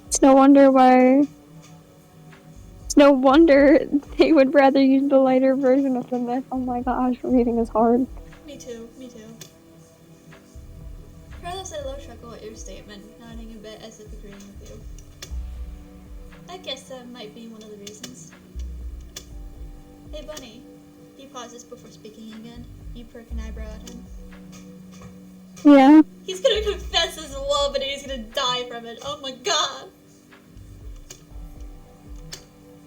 It's no wonder they would rather use the lighter version of the myth. Oh my gosh, reading is hard.
Me too. Carlos said a low chuckle at your statement, nodding a bit as if agreeing with you. I guess that might be one of the reasons. Hey, Bunny. He pauses before speaking again. You perk an eyebrow at him.
Yeah.
He's gonna confess his love and he's gonna die from it. Oh my god!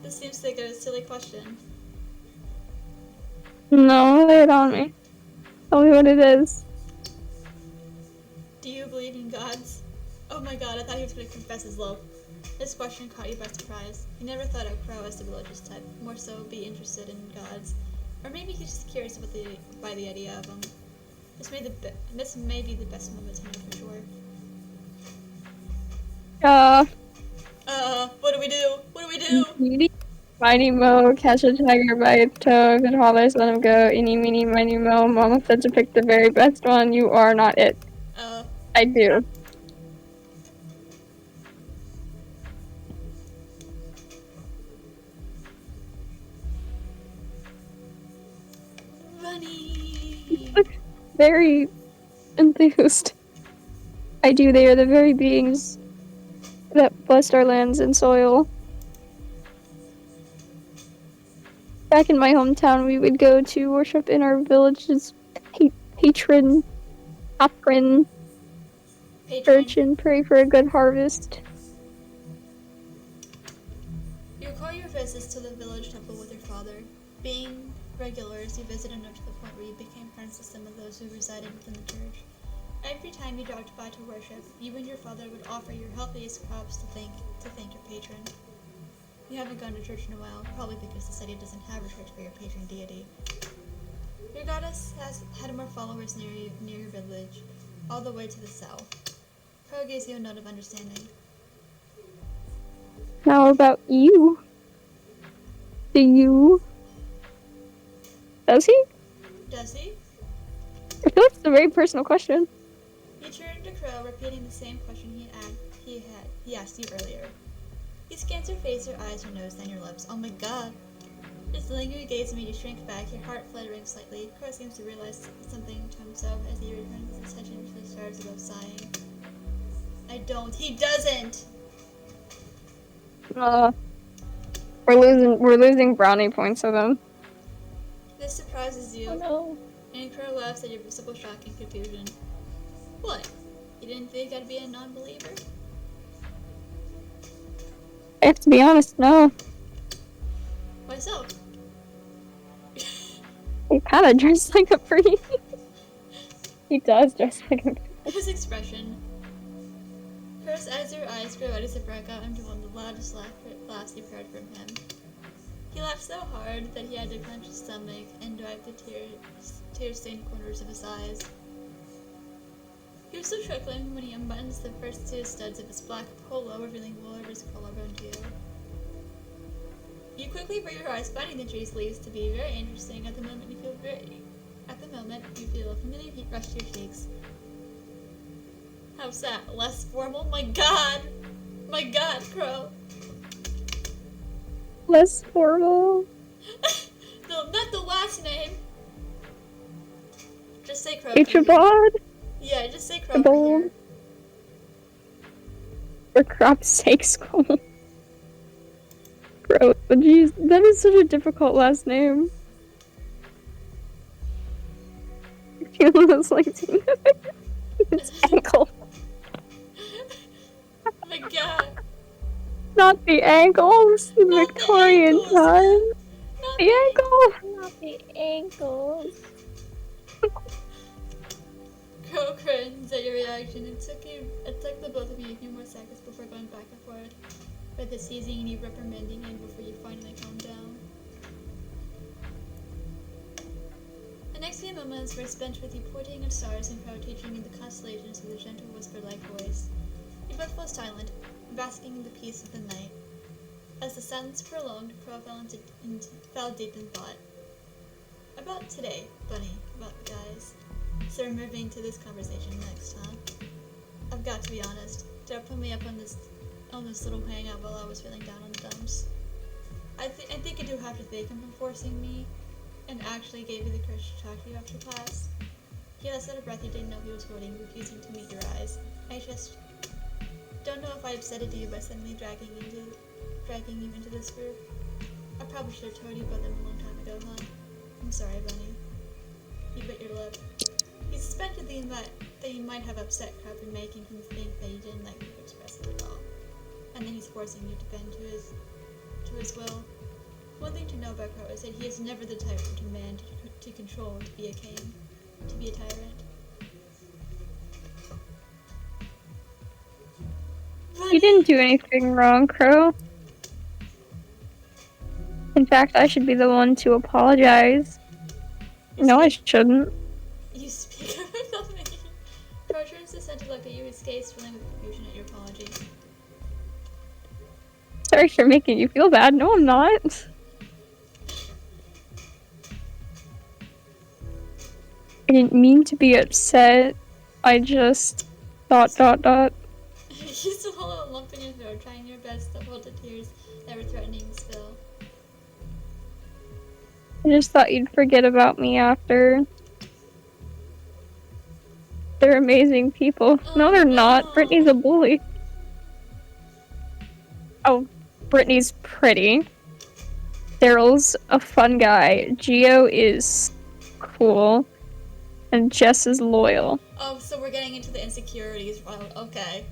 This seems like a silly question.
No, lay it on me. Tell me what it is.
Do you believe in gods? Oh my god, I thought he was gonna confess his love. This question caught you by surprise. You never thought of Crow as the religious type, more so be interested in gods. Or maybe he's just curious by the idea of them. This may be the best moment to know for sure. What do we do? What do we do?
Mighty Mo, catch a tiger by its toe, good hollers, let him go, eeny, meeny, miny, mo, mama said to pick the very best one, you are not it. I do.
Bunny!
Very enthused. I do, they are the very beings that blessed our lands and soil. Back in my hometown, we would go to worship in our village's patron church and pray for a good harvest.
You recall your visits to the village temple with your father. Being regulars, you visited up to the point where you became friends with some of those who resided within the church. Every time you dropped by to worship, you and your father would offer your healthiest crops to thank your patron. You haven't gone to church in a while, probably because the city doesn't have a church for your patron deity. Your goddess has had more followers near your village, all the way to the south. Crow gives you a note of understanding.
Now about you. Do you? Does he?
Does he?
I feel like it's a very personal question.
You turned to Crow, repeating the same question he asked you earlier. He scans your face, your eyes, your nose, then your lips. Oh my god! His lingering gaze made you shrink back, your heart fluttering slightly. Crow seems to realize something to himself as he returns his attention to the stars above, sighing. I don't. He doesn't!
We're losing brownie points of them.
This surprises you.
Oh no.
And Crow laughs at your visible shock and confusion. What? You didn't think I'd be a non-believer?
I have to be honest, no.
Why so?
He kind of dressed like a priest. He does dress like a priest.
His expression. First, as your eyes grow out as it broke out into one of the loudest laughs you've heard from him. He laughed so hard that he had to clench his stomach and wipe the tear-stained corners of his eyes. He was still chuckling when he unbuttons the first two studs of his black polo, revealing wool over his collarbone to you. You quickly avert your eyes, finding the tree's leaves to be very interesting. At the moment, you feel a familiar heat rush to your cheeks. How's that? Less formal? My god! My god, Crow!
Less formal.
No, not the last name! Just say Crow.
Ichabod?
Yeah, just say Crow for here.
For crap's sake, school. Bro, jeez, that is such a difficult last name. I feel it's like his ankle.
My god.
Not the ankles, the
Not
Victorian
the ankles.
time.
Not
The ankle.
Not the ankles.
Crow grins at your reaction. It took the both of you a few more seconds before going back and forth, with the seizing and you reprimanding him before you finally calm down. The next few moments were spent with you pointing at stars and Crow teaching you the constellations with a gentle whisper-like voice. You both fell silent, basking in the peace of the night. As the silence prolonged, Crow fell deep in thought. About today, Bunny, about the guys. So we're moving to this conversation next, huh? I've got to be honest. Don't put me up on this little hangout while I was feeling down on the dumps. I think I do have to thank him for forcing me, and actually gave you the courage to talk to you after class. He let out a breath you didn't know he was holding, refusing to meet your eyes. I just don't know if I upsetted you by suddenly dragging you into this group. I probably should have told you about them a long time ago, huh? I'm sorry, Bunny. You bit your lip. He suspected that you might have upset Crow in making him think that you didn't like me to express it at all. And then he's forcing you to bend to his will. One thing to know about Crow is that he is never the type to demand, to control, to be a king, to be a tyrant.
You didn't do anything wrong, Crow. In fact, I should be the one to apologize. No, I shouldn't.
You speak of me. Crow turns to center look at you, his gaze filling with confusion at your apology.
Sorry for making you feel bad. No, I'm not. I didn't mean to be upset. I just... ...
You still hold a lump in your throat, trying your best to hold the tears that were threatening to spill.
I just thought you'd forget about me after. They're amazing people.
Oh,
No, they're
no.
not. Brittany's a bully. Oh, Brittany's pretty. Daryl's a fun guy. Gio is cool. And Jess is loyal.
Oh, so we're getting into the insecurities. Wow, okay.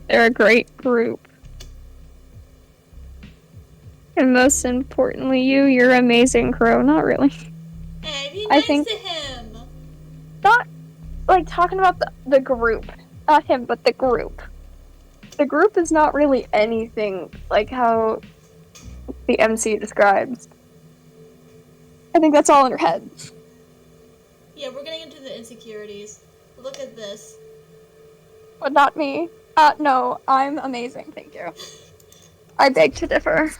They're a great group. And most importantly, you're amazing, Crow. Not really.
Hey, be
I
nice
think-
to him!
like, talking about the group. Not him, but the group. The group is not really anything like how the MC describes. I think that's all in her head.
Yeah, we're getting into the insecurities. Look at this.
But not me. No, I'm amazing, thank you. I beg to differ.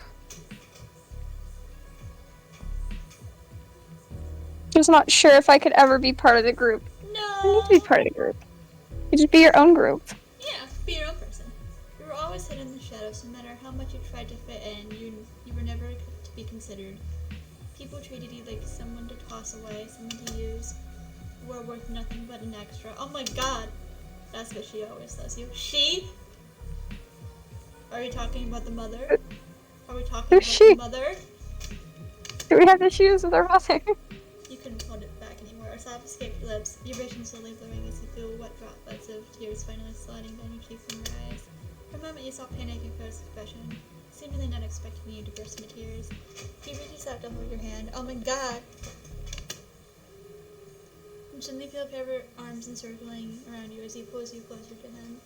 Just not sure if I could ever be part of the group. I need to be
No.
part of the group. You just be your own group.
Yeah, be your own person. You were always hidden in the shadows. No matter how much you tried to fit in, you were never to be considered. People treated you like someone to toss away, someone to use. You were worth nothing but an extra. Oh my god, that's what she always says. You. She. Are you talking about the mother? Are we talking
Who's
about
she?
the mother?
Do we have issues with our mother?
You couldn't hold it back anymore. Her soft escaped lips, your vision slowly blurring as you feel wet droplets of tears finally sliding down your cheeks and your eyes. For a moment you saw panic in Claire's expression, seemingly not expecting you to burst into tears. He reaches out to hold your hand. Oh my god! You suddenly feel a pair of her arms encircling around you as he pulls you closer to him.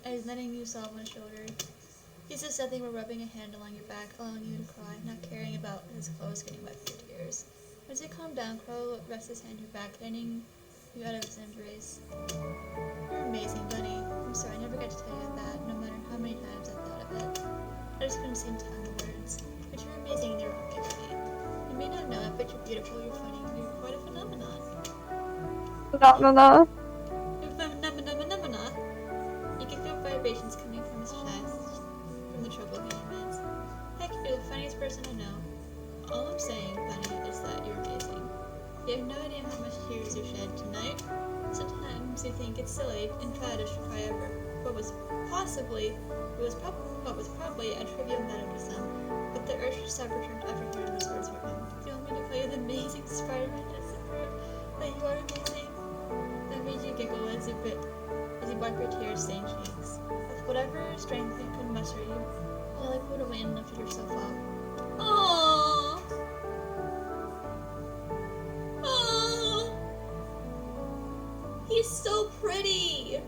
As letting you sob on his shoulder. He says nothing but rubbing a hand along your back, allowing you to cry, not caring about his clothes getting wet with your tears. As you calm down, Crow rests his hand on your back, letting you out of his embrace. You're amazing, Bunny. I'm sorry, I never got to tell you that, no matter how many times I thought of it. I just couldn't seem to find the words. But you're amazing in your own way. You may not know it, but you're beautiful, you're funny, you're quite a phenomenon.
Phenomena.
You're phenomenon. You can feel vibrations coming from his chest, from the trouble he emits. Heck, you're the funniest person I know. All I'm saying, Bunny, is that you're amazing. You have no idea how much tears you shed tonight. Sometimes you think it's silly and childish to cry over what was probably a trivial matter to some, but the urge to stop returned after hearing those words from him. Do you want me to play you the amazing Spider-Man just to prove that you are amazing? That made you giggle as you wiped your tear-stained cheeks. With whatever strength you could muster, you nearly pulled away and lifted yourself up. Aww. Aww. He's so pretty.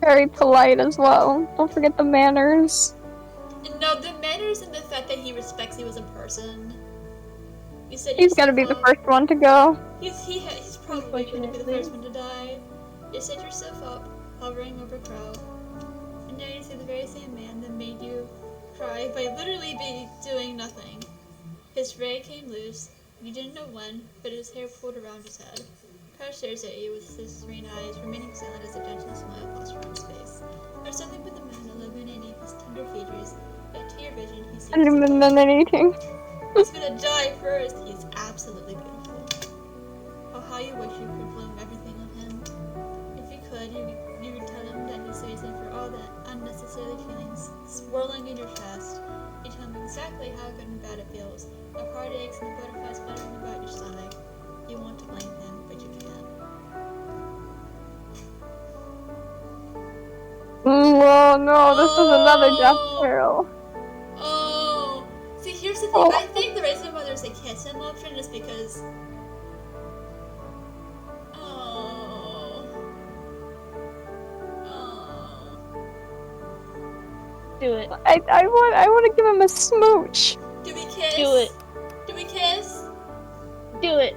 Very polite as well. Don't forget the manners.
No, the manners and the fact that he respects you as a person. You said
He's gotta be the first one to go.
He's probably going to be the first one to die. You set yourself up, hovering over Crow, and now you see the very same man that made you cry by literally doing nothing. His ray came loose. You didn't know when, but his hair pulled around his head. Crow stares at you with his serene eyes, remaining silent as a gentle smile plastered on his face. There's something with the moon illuminating his tender features, yet to your vision he seems
I didn't
to
even anything.
He's gonna die first. He's absolutely beautiful. Oh, how you wish you could blame everything on him. If you could, you would tell him that he's reason for all the unnecessary feelings swirling in your chest. You tell him exactly how good and bad it feels. The heartaches and the butterflies fluttering about your stomach. You want to blame him, but you can't.
Oh no, this is another death arrow.
Oh! See, here's the thing.
Oh.
I think the reason why there's a kiss him option is because... Oh. Oh.
Do it.
I want to give him a smooch.
Do we kiss?
Do it.
Do we kiss?
Do it.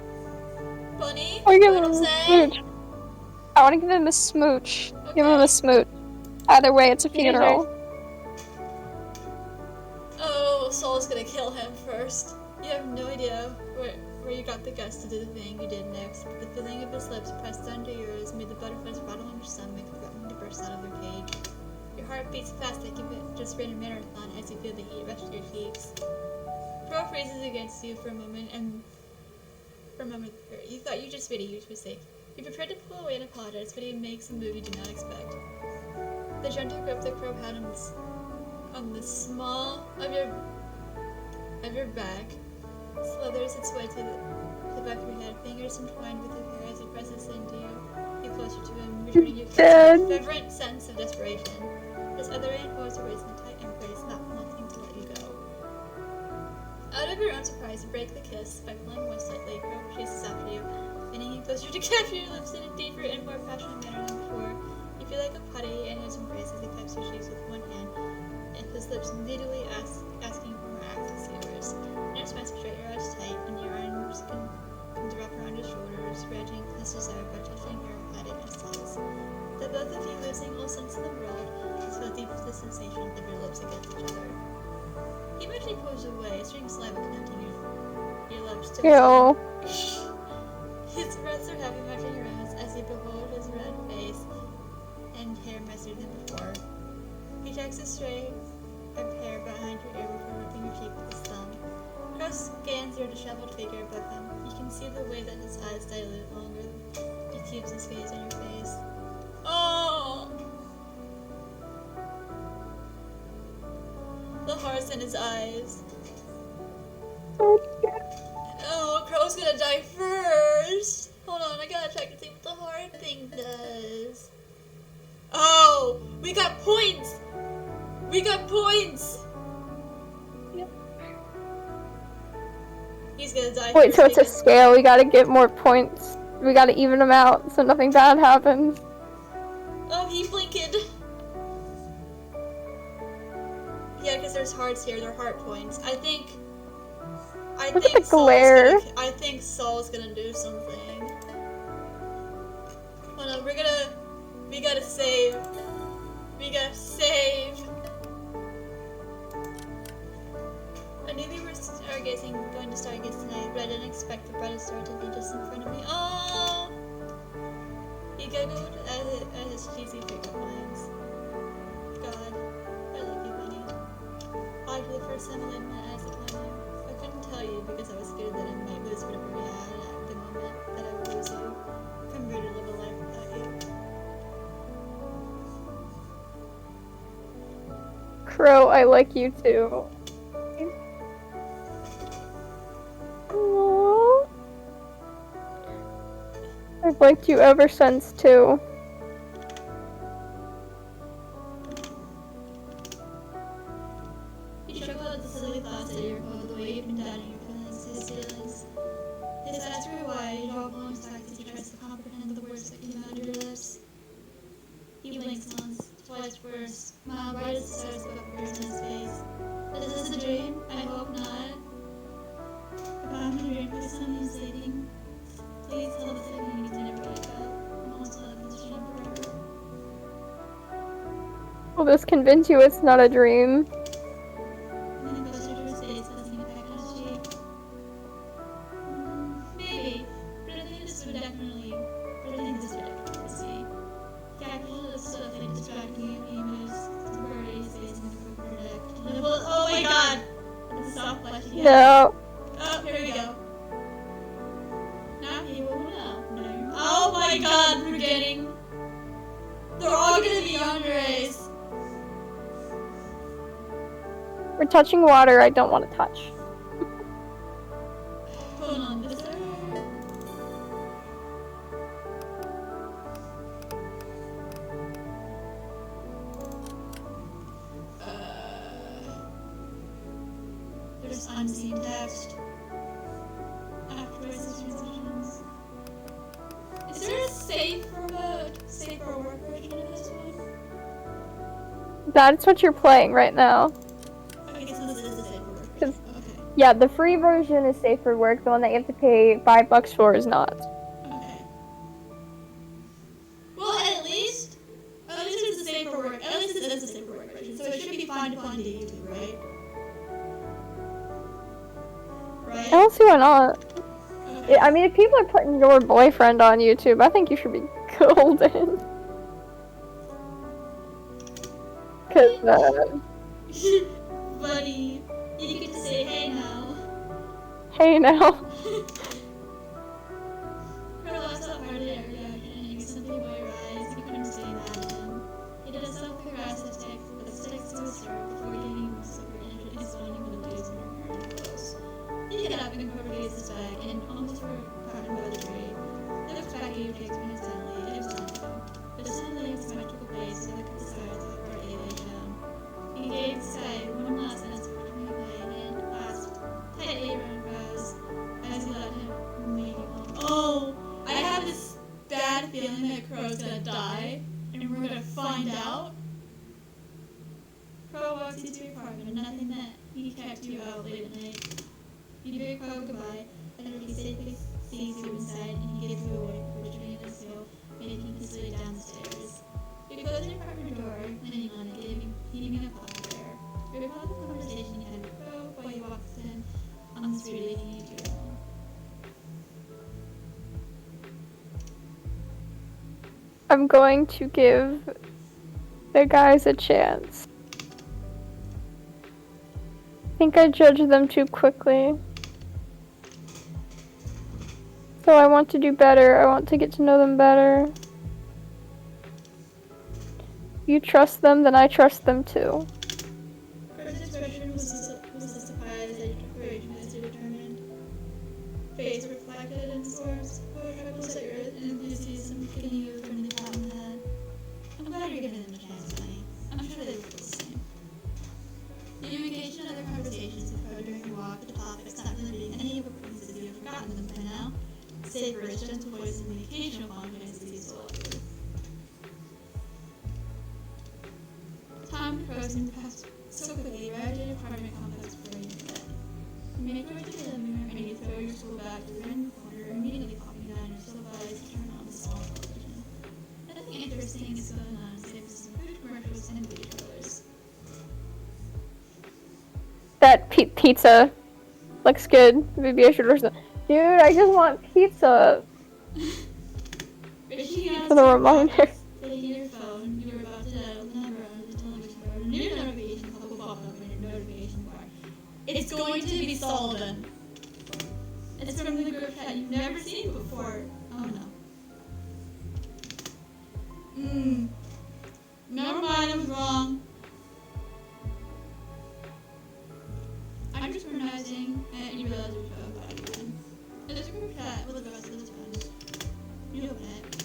Bunny?
I give
What
him
I'm
a
saying?
smooch. I want to give him a smooch.
Okay.
Give him a smooch. Either way, it's a
He
funeral.
Oh, Soul's gonna kill him first. You have no idea where you got the guts to do the thing you did next, but the feeling of his lips pressed onto yours made the butterflies rattle in your stomach, threatening to burst out of their cage. Your heart beats fast like if it just ran a marathon as you feel the heat rush to your cheeks. Crow freezes against you for a moment, you thought you just made a huge mistake. You prepared to pull away and apologize, but he makes a move you did not expect. The gentle grip the Crow had on the small of your back slithers its way to the back of your head, fingers entwined with your hair as he presses into you closer to him, returning you to a fervent sense of desperation. His other hand holds your waist in a tight embrace, not wanting to let you go. Out of your own surprise, you break the kiss by pulling away slightly. Crow chases after you, pinning you closer to capture your lips in a deeper and more passionate manner than before. You feel like a putty in his embrace as he taps your cheeks with one hand, and his lips immediately asking for more access to yours. In response, you shut your eyes tight, and your arms comes wrap around his shoulders, granting his desire by touching your head and his thighs. The both of you, losing all sense in the world, feel deep the sensation of your lips against each other. He eventually pulls away, string saliva connecting your lips to his own. His breaths are heavy, matching your own as you behold his red face and hair messier than before. He checks a stray of hair behind your ear before rubbing your cheek with his thumb. Cross scans your disheveled figure above him. You can see the way that his eyes dilate longer. He keeps his gaze on your face. Oh! The heart's in his eyes. Oh, Crow's gonna die first. Hold on, I gotta check to see what the heart thing does. Oh, we got points. We got points.
Yep.
He's gonna die
Wait,
first.
so it's a
because-
scale. We gotta get more points. We gotta even them out so nothing bad happens.
Oh, he blinked. Yeah, because there's hearts here. They're heart points. I think
Look at the glare.
I think Saul's gonna do something. Hold on, we gotta save. We gotta save. I knew we were going to stargaze tonight, but I didn't expect the brightest star to be just in front of me. Oh! He giggled at his cheesy pickup lines. God, I love you, Bunny. For the first time I laid my eyes upon you. I couldn't tell you because I was scared that I might lose whatever we had at the moment, that I would lose you. Come here to live a life without you.
Crow, I like you too. Aww. I've liked you ever since too.
He chuckled at the silly thoughts that you recalled the way you've been doubting his feelings. His eyes grew wide, his jaw blown back as he tries to comprehend the words that came out of your lips. He blinks once, twice burst, smile bright as the stars above burst in his face. Is this a dream? I hope not. If I'm in a dream, please tell me I'm sleeping. Please tell us that you need to never wake up. I want to love this dream forever.
Will this convince you it's not a dream?
Leaning closer to his face, pressing it back on his cheek. Maybe, but I think this would definitely see. Captured the stuff like distracting you, he moves to bury his face in the cover deck. Oh my god! It's a soft fleshy head.
No.
Oh, here we go. Now he will know. No. Oh my god, we're getting... They're all gonna be Andres.
We're touching water I don't want to touch.
Hold on, is there... There's unseen text. Afterwards, the transitions. Is there a safer work version of this one?
That's what you're playing right now.
Okay, so this is a safer work version.
'Cause-
Okay.
Yeah, the free version is safe for work. The one that you have to pay $5 for is not.
Okay. Well, at least it's a safer work. At least it is a safer work version, so it should be fine to find to YouTube, right?
I
Right?
don't see why not.
Okay.
I mean, if people are putting your boyfriend on YouTube, I think you should be golden. Cause,
Buddy, you get to say hey now.
hey now.
Her laughs out hard at every reaction, and you get something by your eyes you couldn't stay mad at him. He did a self-aggressive stick with a stick to his throat before giving him a silver and explaining what it does in her hair and clothes. He got up and covered his bag and almost forgot him by the tree. He looked back at you, takes me silently. It was time to go. But the sun lay in symmetrical place, so look at the stars that were brightly laid down. He gave the sky one last glance before turning away and clasped tightly around Rose as he let him make you home. Oh! Crow walks into your apartment and nothing that he kept you out late at night. You bid Crow goodbye, and he safely sees you inside and he gives you a wink, returning his heel, making his way down the stairs. You close your apartment door, leaning on it, heaving a puff of air. You recall the conversation you had with Crow while you walked with him on the street leading you to your home.
I'm going to give the guys a chance. I think I judged them too quickly. So I want to do better. I want to get to know them better. If you trust them, then I trust them too.
Crow's expression was a surprise at your courage as you determined. Face reflected in storms, or chuckles at your enthusiasm, getting you a friendly pat on the head. I'm glad you're giving them a chance, honey. I'm sure they will feel the same. You engaged in other conversations with Crow during your walk, the topics not really being any of acquaintances you have forgotten them by now, save for his gentle voice and the occasional confidences he still offered. Time Crow seemed to pass so quickly, you arrived at your apartment complex before you knew it. You make your way to the living room and you throw your school bag to the random corner, immediately popping down your still eyes to turn on the small television. Nothing interesting is going on, save for some food commercials and beauty trailers.
That pizza looks good. Maybe I should order some. Dude, I just want pizza. For the reminder.
Taking your phone, you were about to dial the number on the television board. A new notification pop will pop up in your notification bar. It's going to be Sullivan. It's from the group chat you've never seen before. Oh no. Never mind, I was wrong. I'm just pronouncing, and you realize you're so bad again. It's a group chat with the rest of the friends. You open it.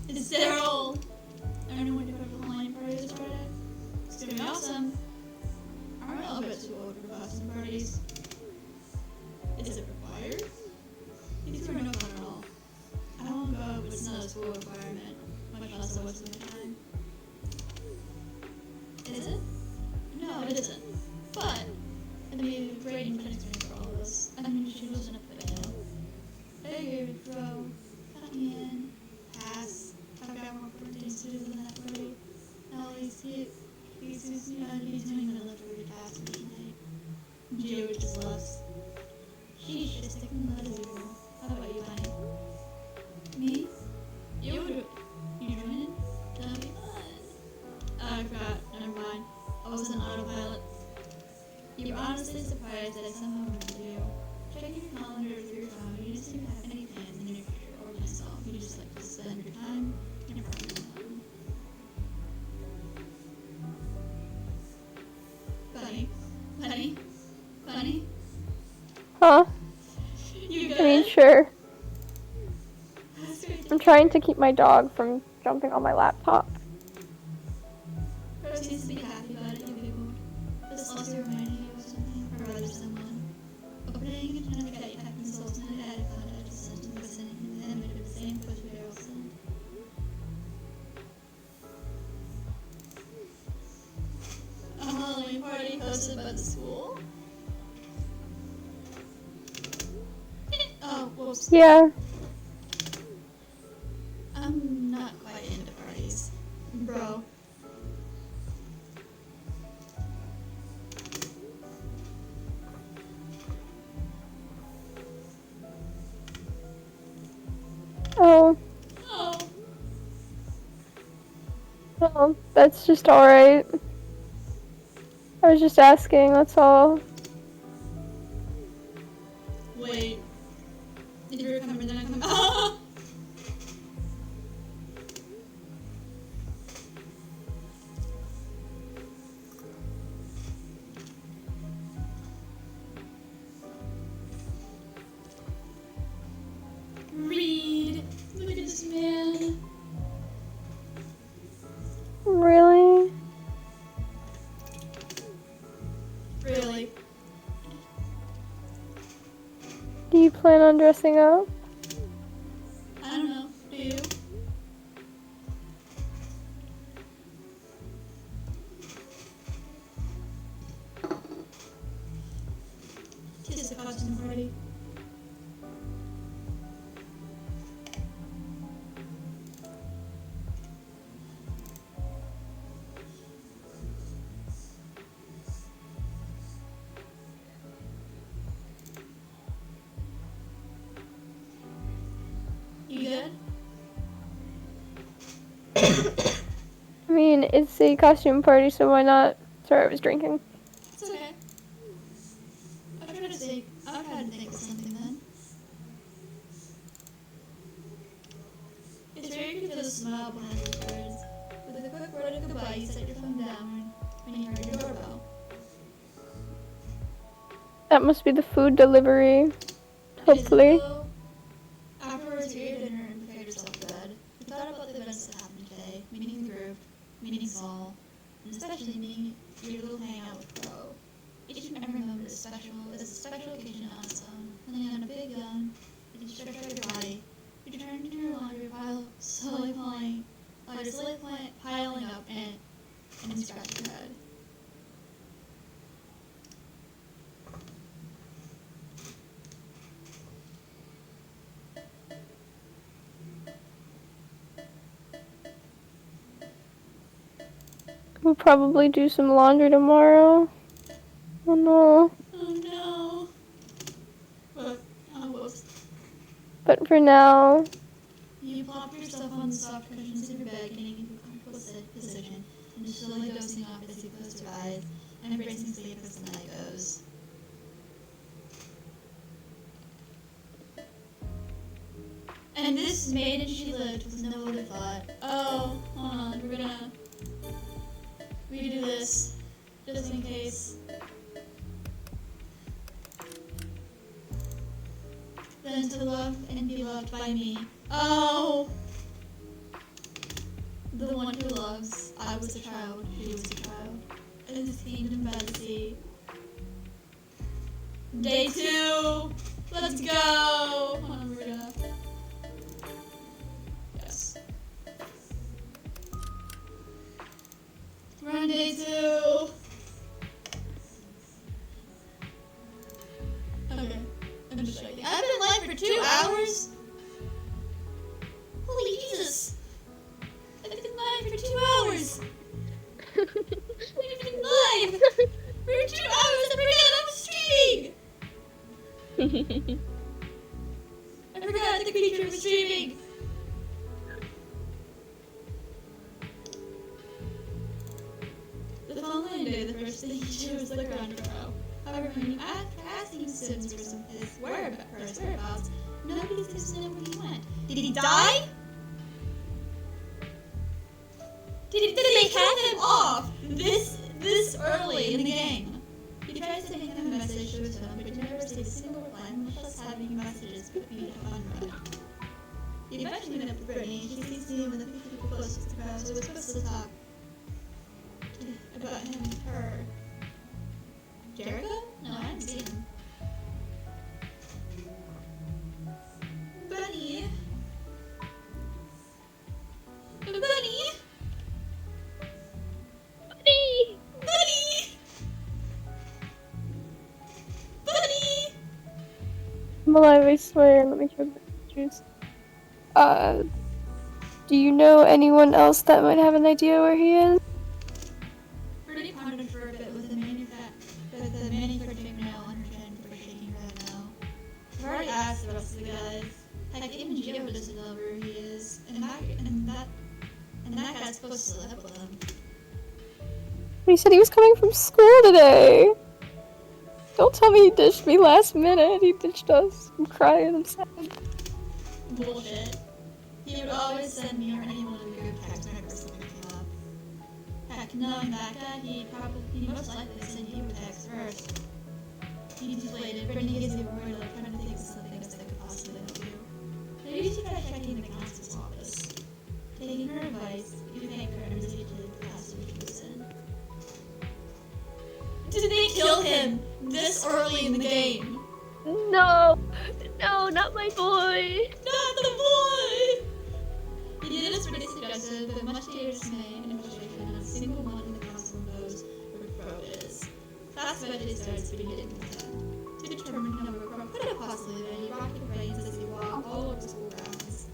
It's Daryl! Anyone to go to the Halloween party this Friday? It's gonna be awesome. I'm a little bit too old for costume parties. Is it required? These two are no fun at all. I won't go, but it's not a school requirement, much less a waste of my time. Is it? No, it isn't. But it'd be a great and fun experience for all of us. I mean, she wasn't a fan. Hey, bro. Cut me in. Pass. I've got more important things to do than that party. No, he's doing another task tonight. Gio just loves. She's just sticking the letter zero. How about you, Bunny? Me? You joining? That'd be fun. I forgot. Never mind. I was on autopilot. You were honestly surprised that I somehow remembered you. Checking your calendar through your phone, you didn't seem to have any plans in your future or myself. You just like to spend your time in your apartment alone. Bunny?
Huh?
You good?
I mean, sure. I'm trying to keep my dog from jumping on my laptop.
Rose seems to be happy about it, you giggled. This also reminded you of something, or rather someone. Opening a notification app consultant and added contact to send and listening and then made the same post Daryl sent. A Halloween party hosted by the school? Oh, whoops.
Yeah.
I'm not quite into parties. Bro.
Oh. Well, that's just alright. I was just asking, that's all.
Wait. If you're coming, then I come. Ah! Read. Look at this man.
Really?
Really?
Do you plan on dressing up?
I don't know. Do you? Tis a costume party. You good?
I mean, it's a costume party, so why not? Sorry, I was drinking.
It's okay. I'll try to think of something then. It's very good to feel the smile behind those words. With a quick word of goodbye, you set your phone down when you heard your doorbell.
That must be the food delivery. Hopefully.
Afterwards, you ate dinner and prepared yourself for bed. You thought about the events that happened today, meeting the group, meeting Saul, and especially meeting your little hangout with Crow. Each and every moment is a special occasion on its own. Laying on a big yawn, you stretch out your body. You turn to your laundry pile, slowly piling up, and you scratch your head.
We'll probably do some laundry tomorrow. Oh no.
Oh no. Whoops.
But for now,
You plop yourself on the soft cushions of your bed, getting into a comfortable position, and just slowly dozing off as you close your eyes and embracing sleep as the night goes. And this maiden she lived with no other thought. Oh, hold on, we're gonna redo this, just in case. Then to love and be loved by me. Oh! The one who loves. I was a child, she was a child. In this kingdom by the sea. Day 2! Let's go! Hold on, we're gonna... Yes. We're on day 2! Okay, I'm just shaking. I've been live for 2 hours? Holy Jesus! I've been live for 2 hours! We've been live for 2 hours! I forgot I'm streaming! I forgot the creature was streaming! The following day, the first thing he did was look around for Crow. However, when you asked asking students for his whereabouts, nobody seems to know where he went. Did he die? Did they kill him off this early in the game? He tries to make him a message to his phone, but he never receives a single reply, much less having messages be unread. He eventually met up with Brittany. She seems to be one of the people closest to Crow, so was supposed to talk about him, her. Jericho? No, I haven't seen him. Bunny! Bunny!
Buddy!
Bunny! Bunny!
I'm alive, I swear. Let me check my pictures. Do you know anyone else that might have an idea where he is?
Brittany pondered for a bit with the manicured fingernail on her chin before shaking her head no. I've already asked the rest of the guys. Heck, even Gio doesn't know where he is. And that guy's supposed to live with him.
He said he was coming from school today. Don't tell me he ditched me last minute. He ditched us. I'm crying. I'm sad.
Bullshit. He would always send me or anyone in the group text whenever something came up. Heck, knowing that guy, he'd most likely send you a text first. He deflated. Brittany gives you a word like trying to think of something else that could possibly help you. Maybe you should try checking the counselor's office. Taking her advice, you thank her and proceed to the class which she was in. Did they kill him this early in the game?
No! No! Not my boy.
Not the boy! He did as pretty suggested, but much to your dismay and frustration, not a single one in the council knows where Crow is. Class eventually starts being hidden with him. To determine how where Crow could have possibly been, you rock your brains as you walk all over the school grounds.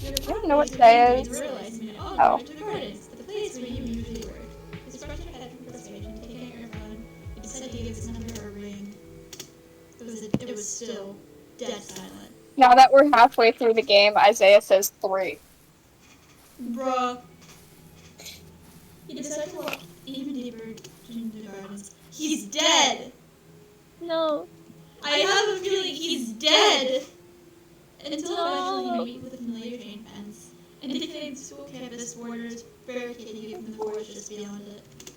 I don't know what today is.
Oh. To the gardens, the place where you usually work. You scratch your head from frustration, taking out your phone. You decide to give his number a ring. It was still dead silent.
Now that we're halfway through the game, Isaiah says 3.
Bruh. He decided to walk even deeper into the gardens. He's dead!
No.
I have a feeling he's dead! Until eventually you meet with a familiar chain fence, indicating the school campus borders, barricading you from the forest just beyond it.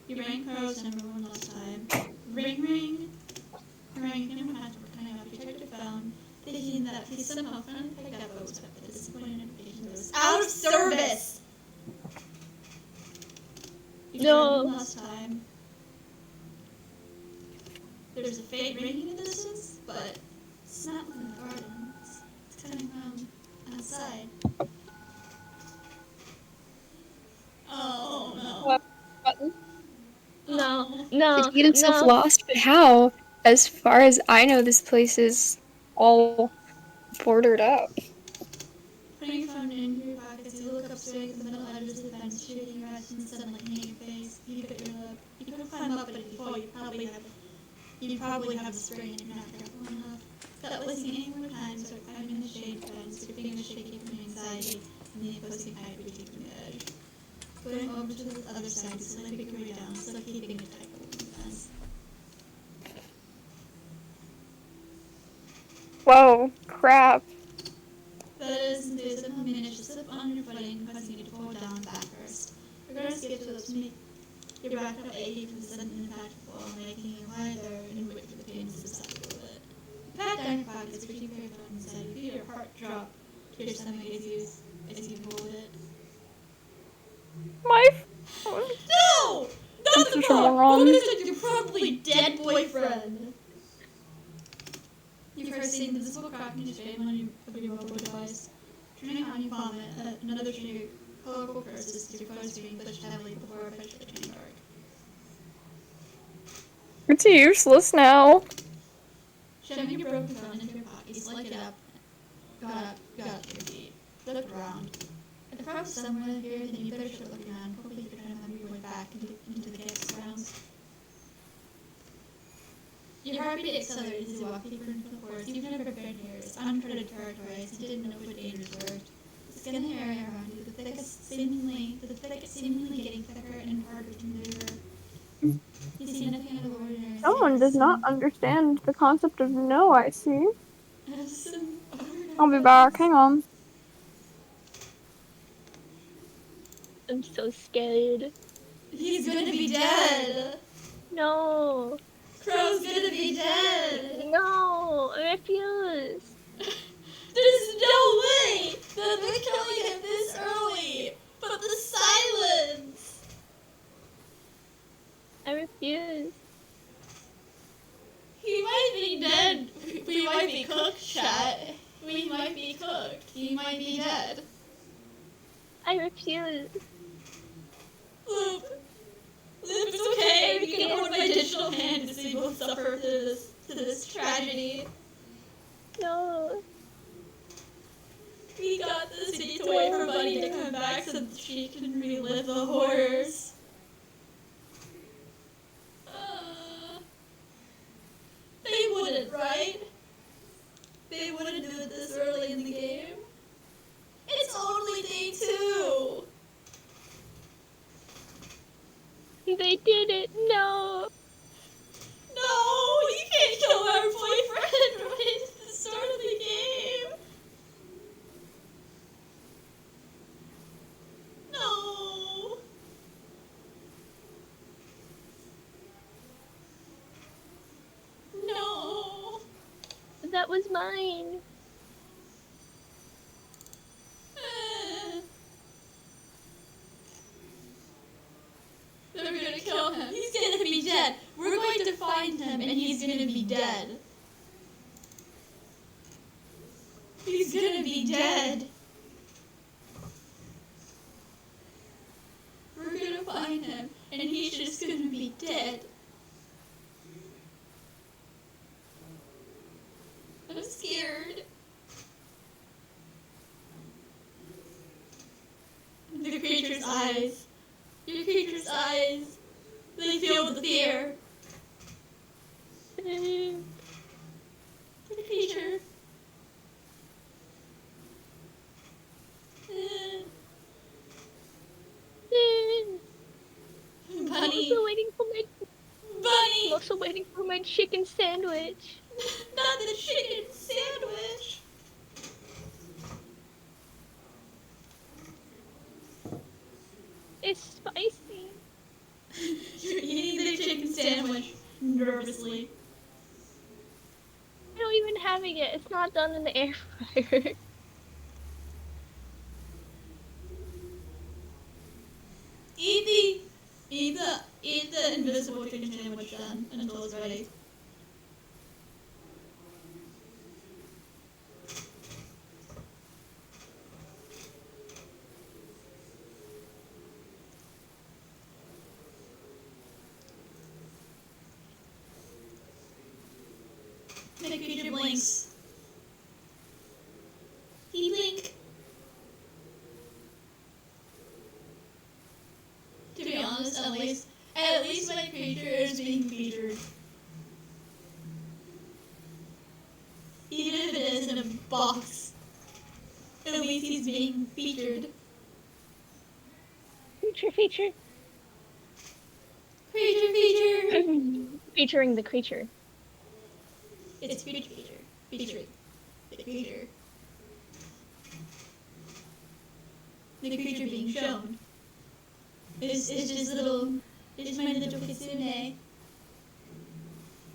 You rang Crow's number one last time. Ring, ring. Ring, no one had to kind of. You checked your phone, thinking that he somehow finally picked up what was the disappointing notification that was out of service! You tried one last time. There's a faint ringing in the distance, but it's not within the gardens. It's coming from outside. Oh no.
What button?
No.
Did
No.
he get himself
No.
lost? But how? As far as I know, this place is all bordered up.
Putting your phone in your pocket as you look up straight at the middle edges of the fence, shooting your eyes and suddenly hitting your face. You bit your lip. You could climb up, but if you fall, you probably have the spring and you're not careful enough. Without wasting any more time, start climbing the shade fence, your fingers shaking from anxiety and the opposing height reaching from the edge. Going over to the other side, you slowly pick your way down, still keeping a tight hold on the fence.
Whoa, crap.
That is, they somehow manage to slip on your footing, causing you to fall down back first. You're going to skip to those meet. Your back up aching from the sudden impact of the fall, making you lie there and wait for the pain to subside a little bit. You pat down your pockets, reaching for your phone inside. You feel your heart drop to your stomach as you hold it.
My phone.
No! Not
I'm
the
such a
phone!
moron.
What is your probably dead boyfriend? You've heard seeing the visible crack in his face of your mobile device. Turning on, you vomit another string of colorful curses as your phone is being pushed heavily before eventually turning dark.
It's useless now.
Shoving your broken phone into your pocket, you slid it up, got up to your feet, looked around. If the car was somewhere here, then you better start looking around. Hopefully you can try to find your way back into the campus grounds. Your heartbeat accelerated as you walked deeper into the forest. You've never been here. It's uncharted territory, as you didn't know what dangers lurked. The skin in the area around you, the thicket seemingly getting thicker and harder to maneuver. You see nothing out of the ordinary.
Someone does not understand the concept of no, I see. I'll be back. Hang on.
I'm so scared.
He's gonna be dead.
No.
Crow's gonna be dead.
No. I refuse.
There's no way that they're killing him this early. But the silence.
I refuse.
He might be dead. We might be cooked, chat. We might be cooked. He might be dead.
I refuse.
Loop, it's okay. We can hold my digital hand as we both suffer through this tragedy.
No.
We got this. We need to wait for Buddy to come back so that she can relive the horrors. They wouldn't, right? They wouldn't do it this early in the game. It's only day 2.
They did it. No.
No, you can't kill our boyfriend right at the start of the game. No. No.
That was mine.
They're gonna kill him. He's gonna be dead. We're going to find him and he's gonna be dead. He's gonna be dead. We're gonna find him, and he's just gonna be dead. I'm scared. The creature's eyes. Your creature's eyes. They fill with fear. The creature.
I'm
Bunny.
also waiting for my I'm
Bunny.
also waiting for my chicken sandwich.
Not the chicken sandwich.
It's spicy.
You're eating the chicken sandwich nervously.
I don't even have it yet. It's not done in the air fryer.
Eat the invisible chicken sandwich then until it's ready. The creature blinks. He blink. To be honest, at least my creature is being featured. Even if it is in a box, at least he's being featured.
Feature.
Creature.
Featuring the creature.
It's featuring the creature. The creature being shown is my little kitsune.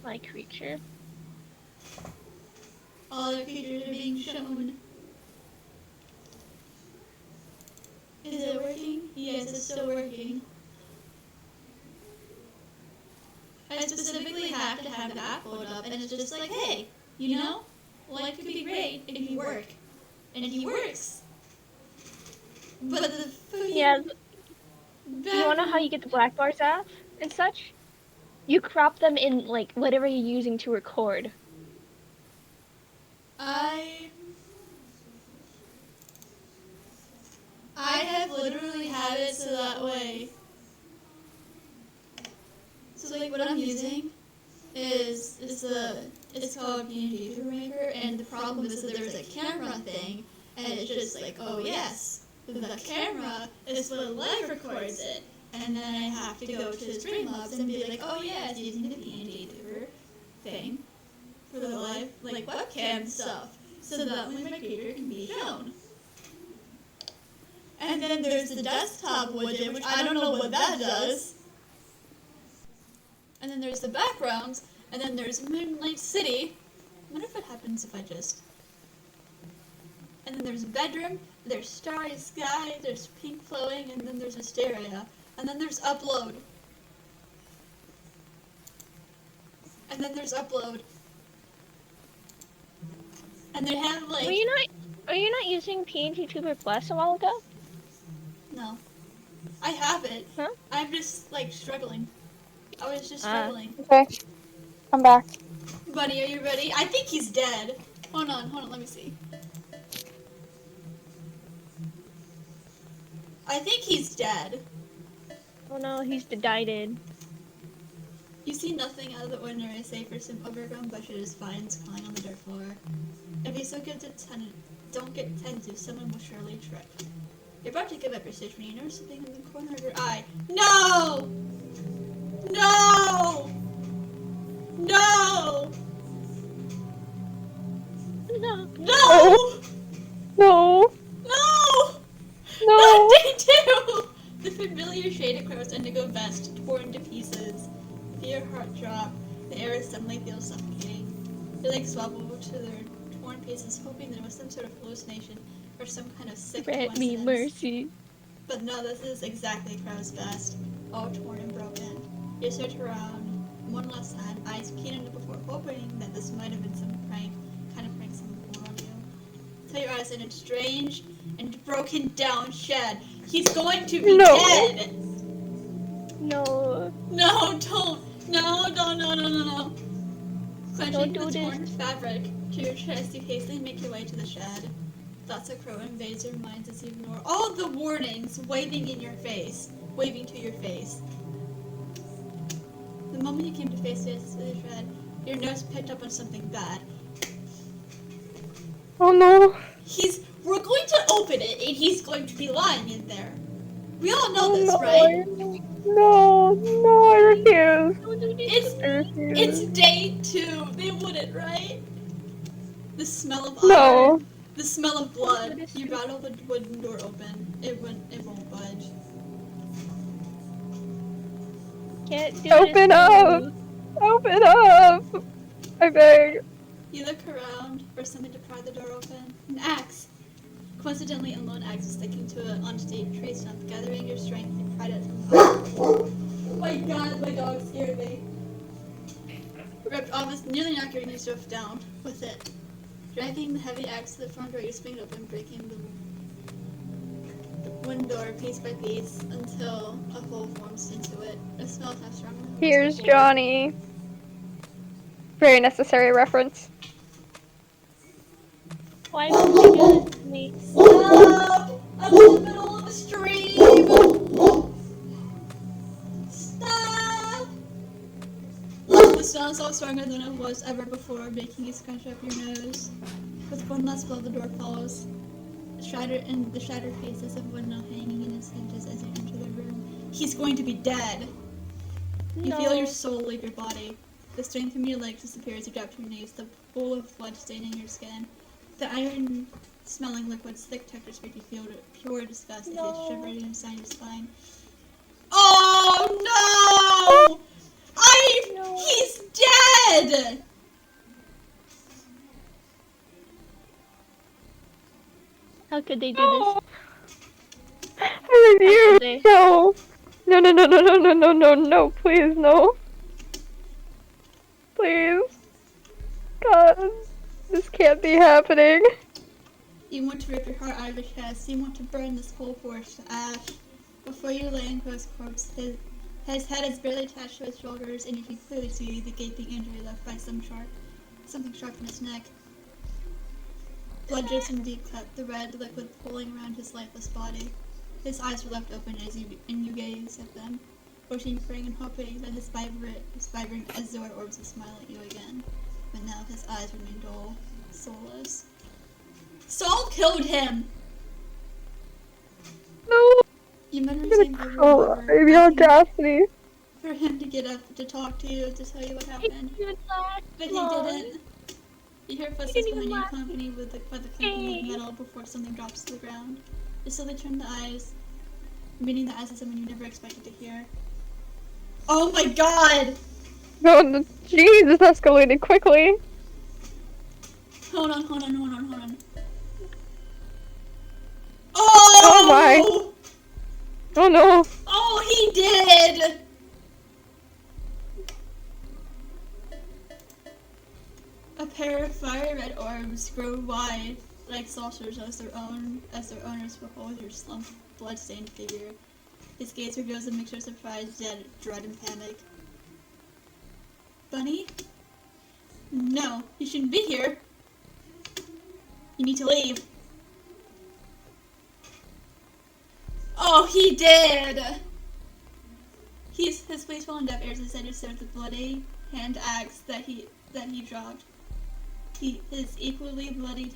My creature.
All the creatures are being shown. Is it working? Yes, it's still working. I specifically have to have the app load up, and it's just like, hey, you know, life could be great if you work. And if he works. But the
Yeah. Do you wanna know how you get the black bars off and such? You crop them in like whatever you're using to record.
I have literally had it so that way. So like what I'm using is it's called PNG Tuber Maker, and the problem is that there's a camera thing, and it's just like, oh yes, the camera is what live records it, and then I have to go to Streamlabs and be like, oh yeah, it's using the PNG Tuber thing for the live like webcam stuff, so that way my creature can be shown. And then there's the desktop widget, which I don't know what that does. And then there's the backgrounds, and then there's Moonlight City. I wonder if it happens if I just... And then there's bedroom, there's starry sky, there's pink flowing, and then there's Hysteria. And then there's upload. And then there's upload. And they have like...
Are you not using PNG Tuber Plus a while ago?
No. I have it.
Huh?
I'm just like struggling. I was just struggling.
Okay. I'm back.
Buddy, are you ready? I think he's dead. Hold on, let me see. I think he's dead.
Oh no, he's decided.
You see nothing out of the ordinary save for some overgrown bushes, vines crawling on the dirt floor. If you still don't get attentive, someone will surely trip. You're about to give up your search when you notice something in the corner of your eye. No! No! No!
No.
No!
No.
No!
No.
What did he do? The familiar shade of crow's indigo vest torn to pieces. Your heart drop. The air suddenly feels suffocating. Your legs swabble to their torn pieces, hoping there was some sort of hallucination or some kind of sick
Grant me
coincidence.
mercy.
But no, this is exactly crow's vest, all torn and broken. You search around one last time, eyes keen enough before hoping that this might have been some kind of prank someone pulled on you. until your eyes in a strange and broken down shed. He's going to be
No.
dead!
No.
No, don't! No. Clenching
Don't
the
do
torn
this.
fabric to your chest, you hastily make your way to the shed. Thoughts of Crow invades your minds as you ignore all the warnings waving in your face. Waving to your face. The moment you came to face the shed, your nose picked up on something bad.
Oh no.
We're going to open it and he's going to be lying in there. We all know this,
No,
right?
no, I refuse.
Don't do this.
I refuse.
It's day 2. They wouldn't, right? The smell of
No.
iron. The smell of blood.
Don't do this.
You rattle the wooden door open. It won't budge.
Can't do
Open
this.
up! Open up! I beg.
You look around for something to pry the door open. An axe. Coincidentally, a lone axe is sticking to an unsteady tree stump. Gathering your strength, you pried it from the Oh my god, my dog scared me. Ripped almost nearly knocking yourself down with it. Dragging the heavy axe to the front door, you swing it open, breaking the wooden door piece by piece until a hole forms into it. It smells half strong.
Here's Johnny. Very necessary reference.
Why won't you do this to me?
Stop! I'm in the middle of a stream! Stop! The smell is all stronger than it was ever before, making you scrunch up your nose. With one last blow, the door falls. The shattered faces of Windmill hanging in its hinges as you enter the room. He's going to be dead! You feel your soul leave your body. The strength from your legs disappears as you drop to your knees, the pool of blood staining your skin. The iron-smelling liquid's thick texture makes you feel pure disgust as it's shivering inside your spine. Oh no! He's dead!
How could they do this?
I refuse.
they?
No. No, please, no. Please. God, this can't be happening.
You want to rip your heart out of your chest. You want to burn this whole forest to ash. Before you lay in Crow's corpse, his head is barely attached to his shoulders, and you can clearly see the gaping injury left by something sharp in his neck. Blood drips from deep cut, the red liquid pooling around his lifeless body. His eyes were left open as you gaze at them, wishing, praying, and hoping that his vibrant azure orbs would smile at you again. But now his eyes remain dull, soulless. Saul killed him!
No.
You remember
I'm
saying
gonna
over and
cry.
over,
The audacity.
for him to get up to talk to you, to tell you what happened. But he didn't. You hear footsteps behind you, accompanied with the clanking of metal before something drops to the ground. You slowly turn the eyes, meeting the eyes of someone you never expected to hear. Oh my god!
No, jeez, this escalated quickly.
Hold on. Oh!
Oh my. Oh no.
Oh, he did! A pair of fire red orbs grow wide like saucers as their owners behold your slumped, blood-stained figure. His gaze reveals a mixture of surprise, dread, and panic. Bunny? No, you shouldn't be here. You need to leave. Oh, he did! His face fell in deaf ears as he stared at the bloody hand axe that he dropped. His equally bloody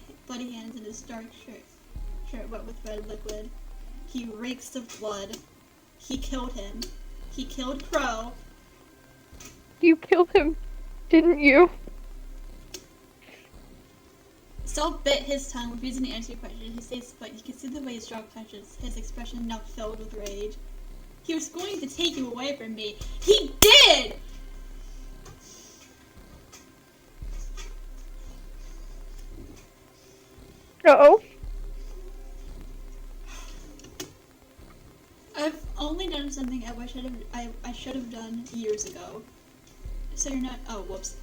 hands in his dark shirt wet with red liquid. He reeks of blood. He killed him. He killed Crow.
You killed him, didn't you?
Saul bit his tongue, refusing to answer your question. His face, but you can see the way his jaw clenches, his expression now filled with rage. He was going to take you away from me. He did!
Uh-oh.
I've only done something I wish I should have done years ago. So you're not. Oh, whoops.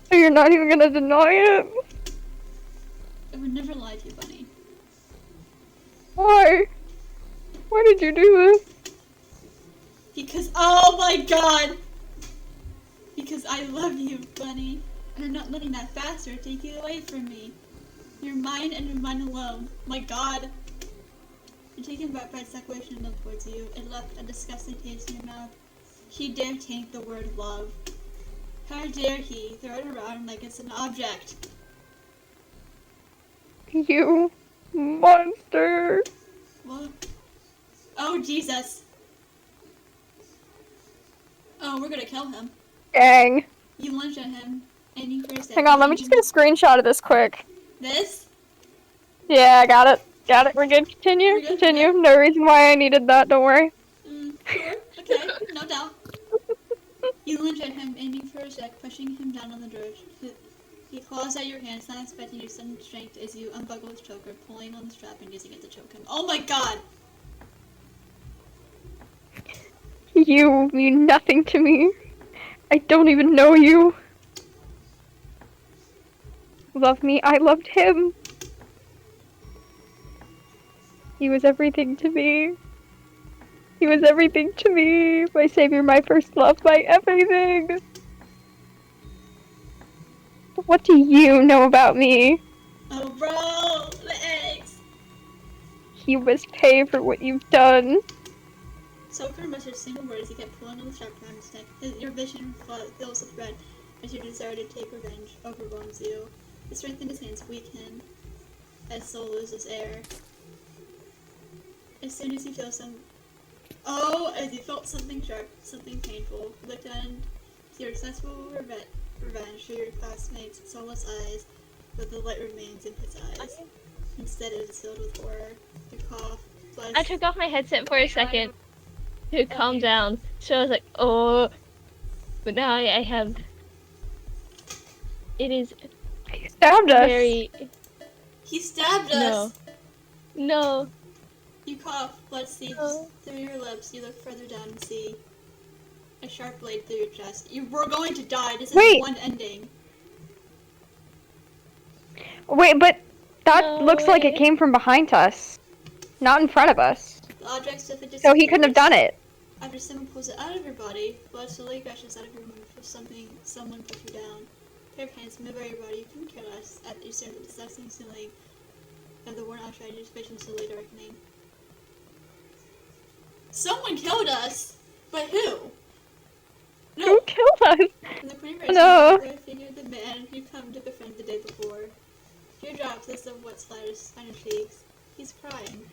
So you're not even gonna deny it?
We're would never lie to you, Bunny.
Why? Why did you do this?
Because, oh my god! Because I love you, Bunny. And I'm not letting that bastard take you away from me. You're mine and you're mine alone. My god. You're taking Brett's declaration of love towards you. It left a disgusting taste in your mouth. He dare taint the word love. How dare he throw it around like it's an object?
You monster.
What? Oh, Jesus. Oh, we're gonna kill him.
Dang.
You lunge at him, and you first.
Hang on, let me just get a screenshot of this quick.
This?
Yeah, I got it. Got it. We're good. Continue.
We're good,
Continue.
we're good.
No reason why I needed that. Don't worry.
Sure. Okay, no doubt. You lunge at him, aiming for his neck, pushing him down on the dirt. He claws at your hands, not expecting your sudden strength as you unbuckle his choker, pulling on the strap and using it to choke him. Oh my god!
You mean nothing to me. I don't even know you. Love me. I loved him. He was everything to me. He was everything to me. My savior, my first love, my everything. What do you know about me?
Oh bro! The eggs!
You must pay for what you've done.
Soaker muttered single words he kept pulling on the strap around his neck. Your vision fills with red as your desire to take revenge overwhelms you. The strength in his hands weaken as soul loses air. As soon as you feel as you felt something sharp, something painful, you looked down to your successful revenge for your classmates' soulless eyes, but the light remains in his eyes. Instead, it is filled with horror. You cough.
I took off my headset for a second to calm down, so I was like, oh, but now I have. It is
He stabbed us.
very.
He stabbed us!
No.
You cough, blood seeps through your lips. You look further down and see a sharp blade through your chest. You were going to die. This is one ending.
Wait, but that looks like it came from behind us, not in front of us.
The object swiftly disappears.
So he couldn't have done it.
After someone pulls it out of your body, blood slowly gushes out of your mouth if someone put you down. A pair of hands move over your body. You couldn't care less at you stare at the disgusting ceiling of the worn-out tragedies, vision slowly darkening. Someone killed us! But who? No!
Who killed us?
In the pretty
No.
the figure of the man you come to befriend the day before. Teardrops as of what splatters on your cheeks. He's crying.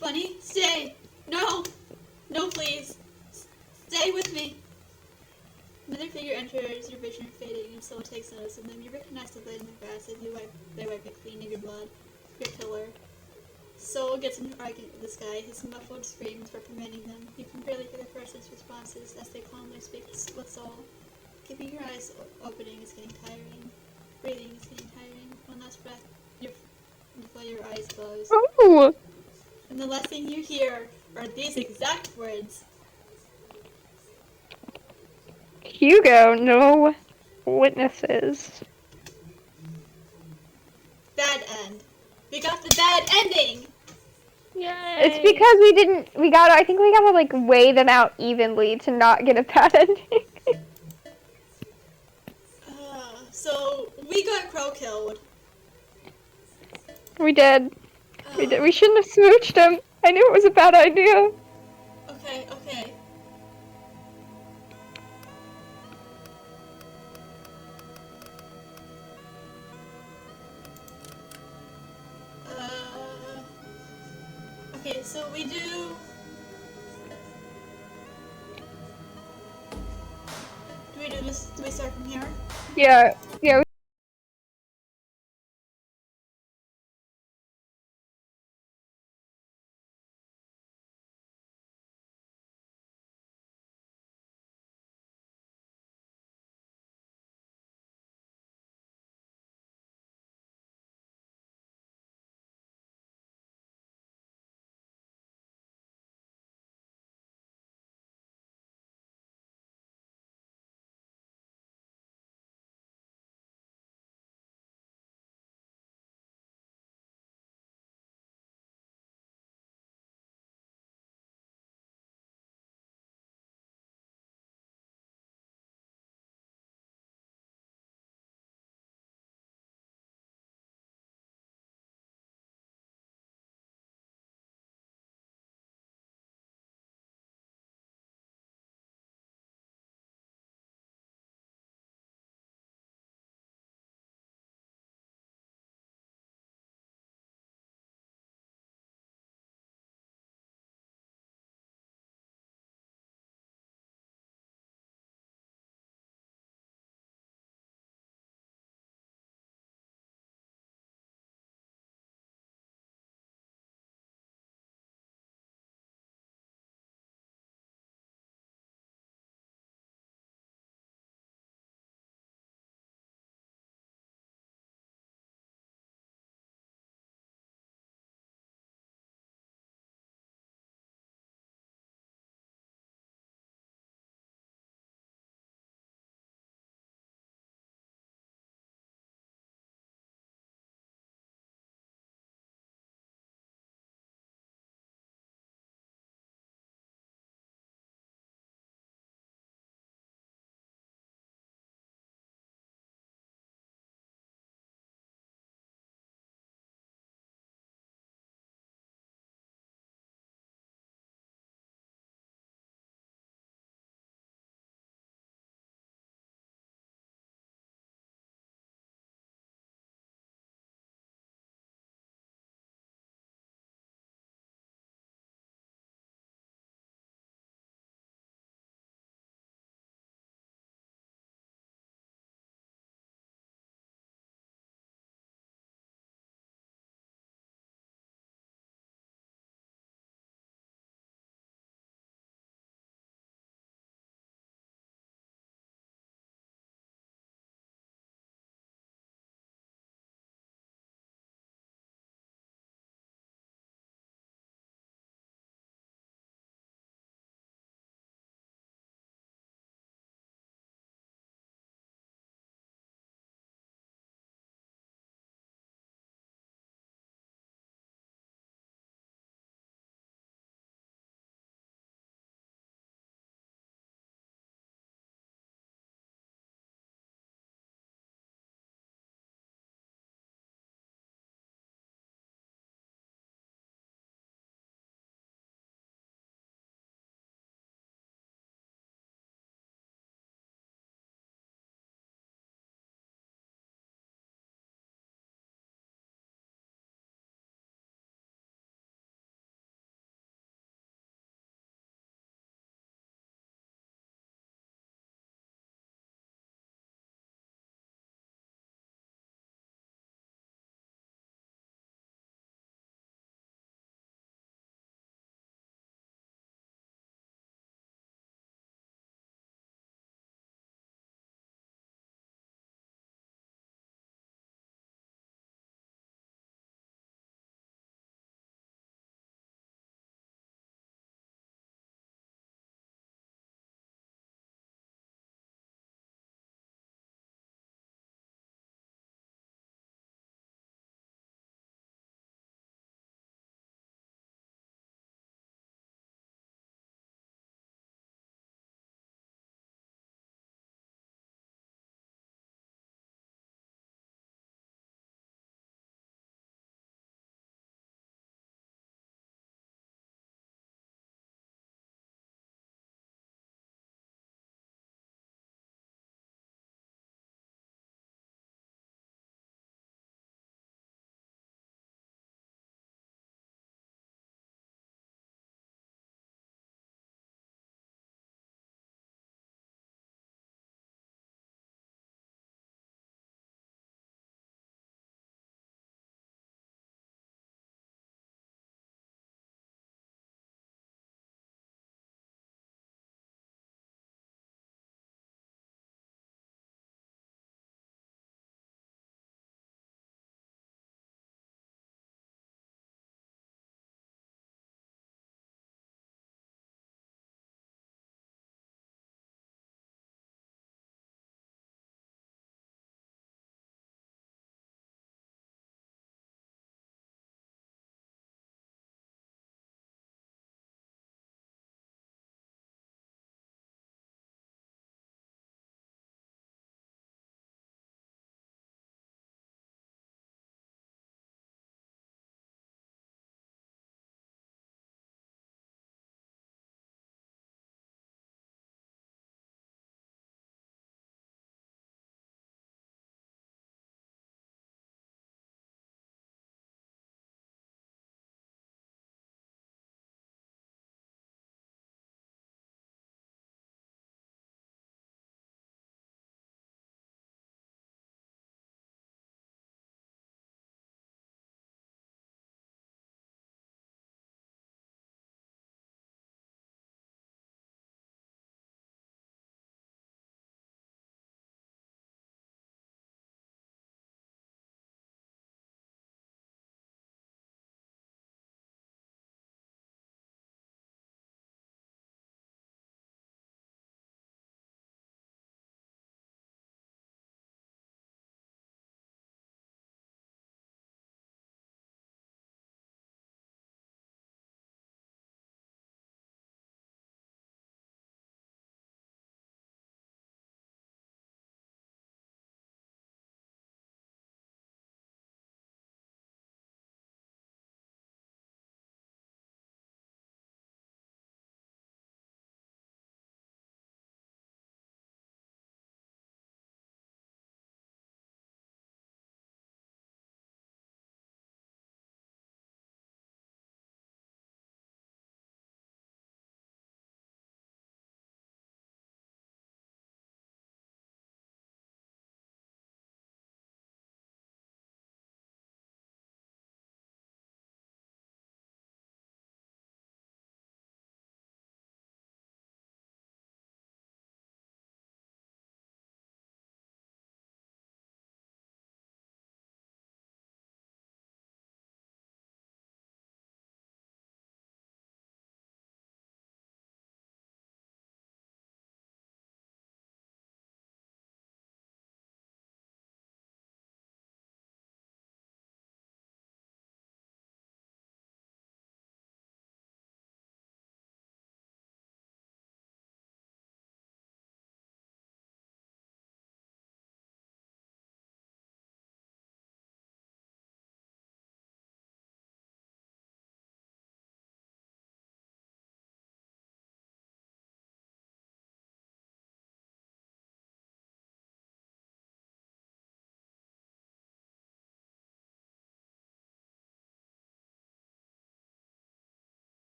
Bunny, stay! No! No, please! Stay with me! Another figure enters your vision, fading, and someone takes notice of them. You recognize the blade in the grass as they wipe it clean of your blood. Your killer. Soul gets into an argument with this guy, his muffled screams reprimanding them. You can barely hear the person's responses as they calmly speak with Soul. Keeping your eyes opening is getting tiring. Breathing is getting tiring. One last breath before your eyes close.
Ooh.
And the last thing you hear are these exact words.
Hugo, no witnesses.
Bad end. We got the bad ending!
Yay.
It's because I think we gotta like weigh them out evenly to not get a bad ending.
So, we got Crow killed.
We did. We shouldn't have smooched him. I knew it was a bad idea.
Okay. Okay, so we do... Do we start from here?
Yeah,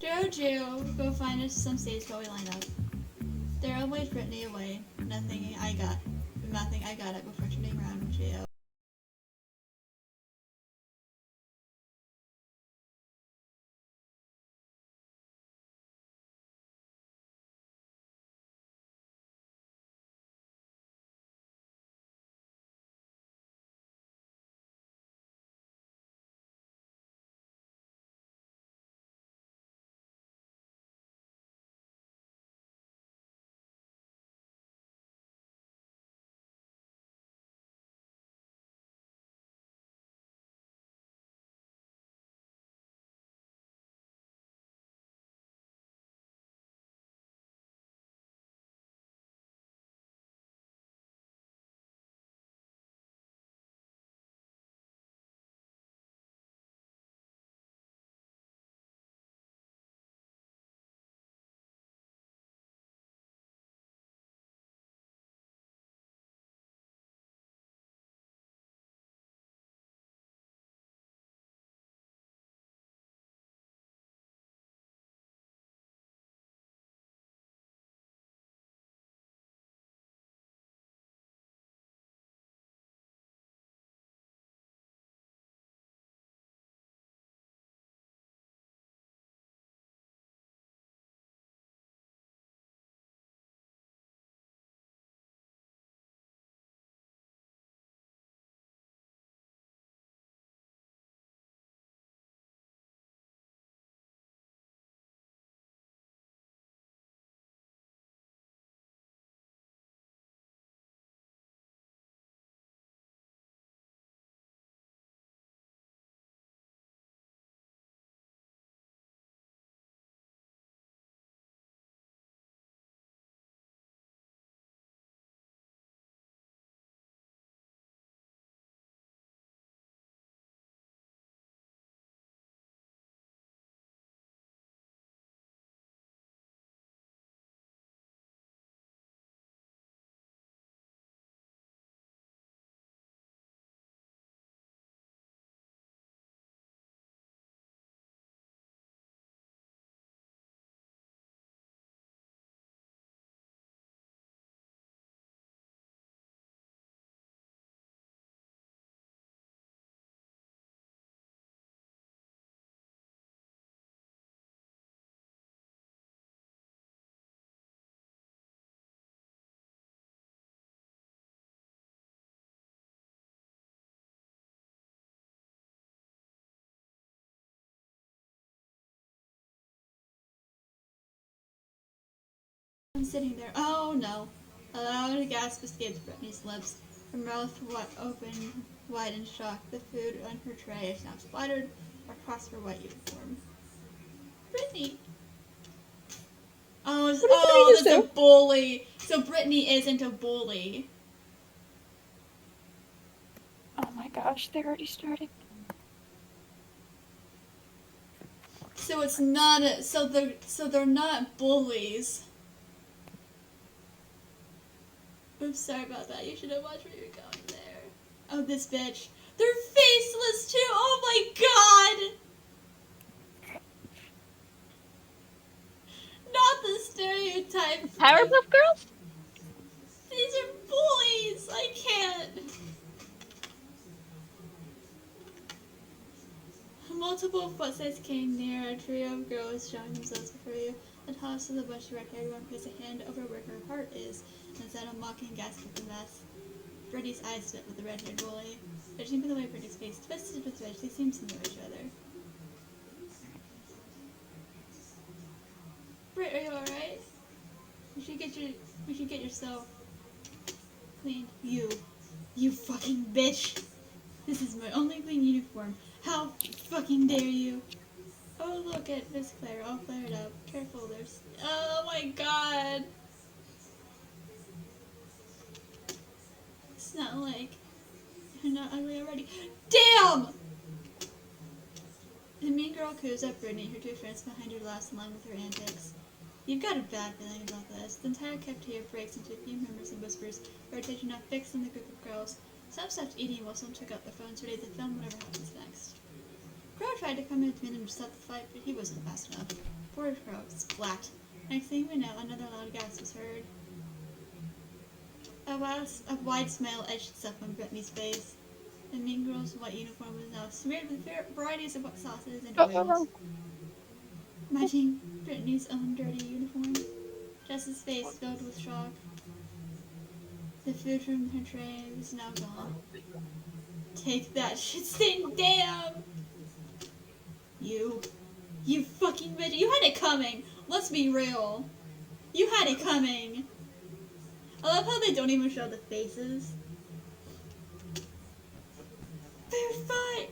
Jojo, go find us some seats while we line up. Daryl waved Brittany away. Nothing I got it before turning around with Gio. I'm sitting there. Oh no. A loud gasp escaped Brittany's lips. Her mouth opened wide in shock. The food on her tray is now splattered across her white uniform. Brittany!
What did Brittany just
that's
do?
a bully. So Brittany isn't a bully.
Oh my gosh, they're already starting.
So it's not so they're not bullies. Oops, sorry about that. You should have watched where you're going there. Oh, this bitch. They're faceless too. Oh my god. Not the stereotype.
Powerpuff Girls?
These are bullies. I can't. Multiple footsteps came near. A trio of girls showing themselves before you. The toss of the bush direct everyone place a hand over where her heart is, and said a mocking gasp of the mess. Freddie's eyes met with the red-haired bully. Judging by the way Freddie's face twisted with rage, they seemed to know each other. Britt, are you alright? We should get yourself cleaned. You fucking bitch! This is my only clean uniform. How fucking dare you? Oh, look at Miss Claire, all flared up. Careful, there's... Oh my god! It's not like... You're not ugly already. Damn! The mean girl coos up Brittany, her two friends behind her laughs along with her antics. You've got a bad feeling about this. The entire cafeteria breaks into a few murmurs and whispers, their attention now fixed on the group of girls. Some stopped eating while some took out their phones ready to film whatever happens next. Crow tried to come in and stop the fight, but he wasn't fast enough. Poor Crow splat. Next thing we know, another loud gasp was heard. A wide smile etched itself on Brittany's face. The mean girl's white uniform was now smeared with varieties of hot sauces and oils, matching Brittany's own dirty uniform. Jess's face filled with shock. The food from her tray was now gone. Take that shit-stained damn! You fucking bitch! You had it coming! Let's be real. You had it coming! I love how they don't even show the faces. Fair fight!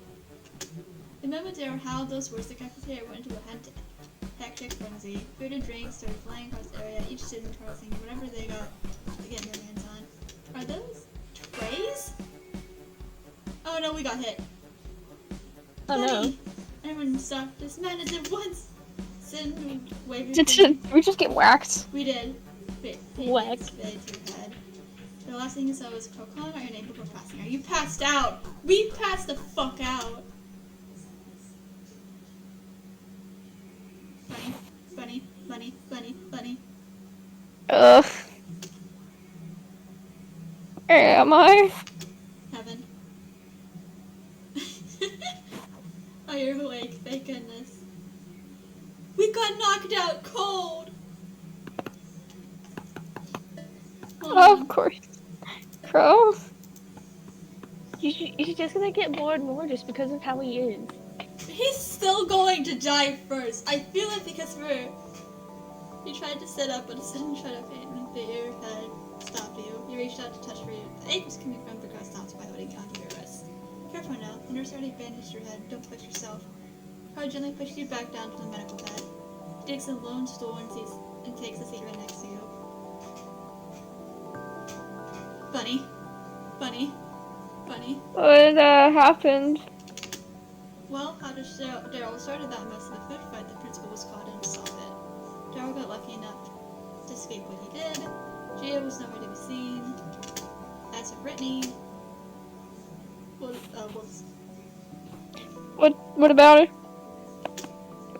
The moment Daryl howled those words, the cafeteria went into a hectic frenzy. Food and drinks started flying across the area, each student tossing whatever they got to get their hands on. Are those trays? Oh no, we got hit.
Oh no.
Everyone stopped this madness at once. Sin waved
Did we just get whacked?
We did.
Whack.
To your head. The last thing you saw was Crow calling out your name before passing out. You passed out! We passed the fuck out! Bunny, bunny, bunny, bunny, bunny.
Ugh. Where am I?
Heaven. Oh, you're awake, thank goodness. We got knocked out cold!
Of course. Crow?
He's just gonna get more and more just because of how he is.
He's still going to die first. I feel it because he tried to sit up, but a sudden shot of pain with the ear head stopped you. You reached out to touch for you. The ache was coming from the grass stopped by holding onto your wrist. Careful now. The nurse already bandaged your head. Don't push yourself. Crow gently pushed you back down to the medical bed. He takes a lone stool and takes a seat right next to you. Bunny. Bunny. Bunny.
What happened?
Well, how does Daryl started that mess in a food fight the principal was caught in to solve it. Daryl got lucky enough to escape what he did. Gia was nowhere to be seen. As for Brittany,
What about it?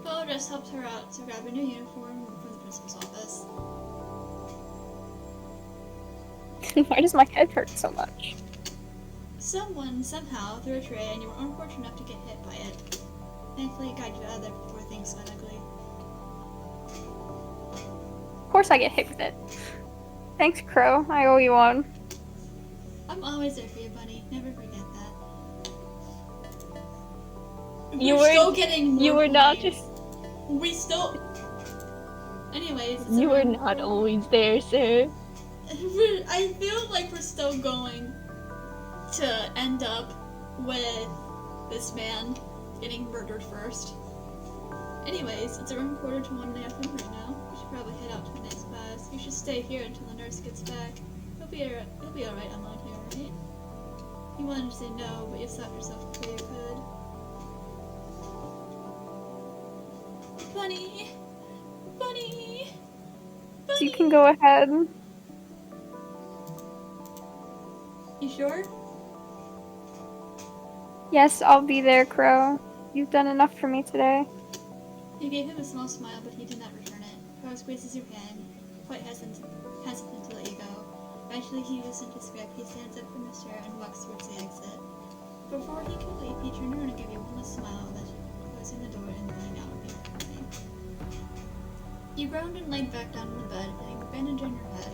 Bo just helped her out to grab a new uniform from the principal's office.
Why does my head hurt so much?
Someone, somehow, threw a tray and you were unfortunate enough to get hit by it. Thankfully, it got you out of there before things went ugly.
Of course I get hit with it. Thanks, Crow. I owe you one.
I'm always there for you, Bunny. Never forget that.
You
We're
were-
still getting more
You were not
points.
just.
We still... Anyways, it's
You were
around
not
4.
always there, sir.
I feel like we're still going to end up with this man getting murdered first. Anyways, it's around 1:45 in the afternoon right now. We should probably head out to the next class. You should stay here until the nurse gets back. He'll be alright alone here, right? You wanted to say no, but you stopped yourself before you could. Bunny! Bunny! Bunny!
You can go ahead.
You sure?
Yes, I'll be there, Crow. You've done enough for me today.
You gave him a small smile, but he did not return it. Crow squeezes your hand, quite hesitant to let you go. Eventually, he listens to script. He stands up from his chair and walks towards the exit. Before he could leave, he turned around and gave you one last smile that closing the door and running out of the apartment. You groaned and laid back down in the bed, feeling the bandage on your head.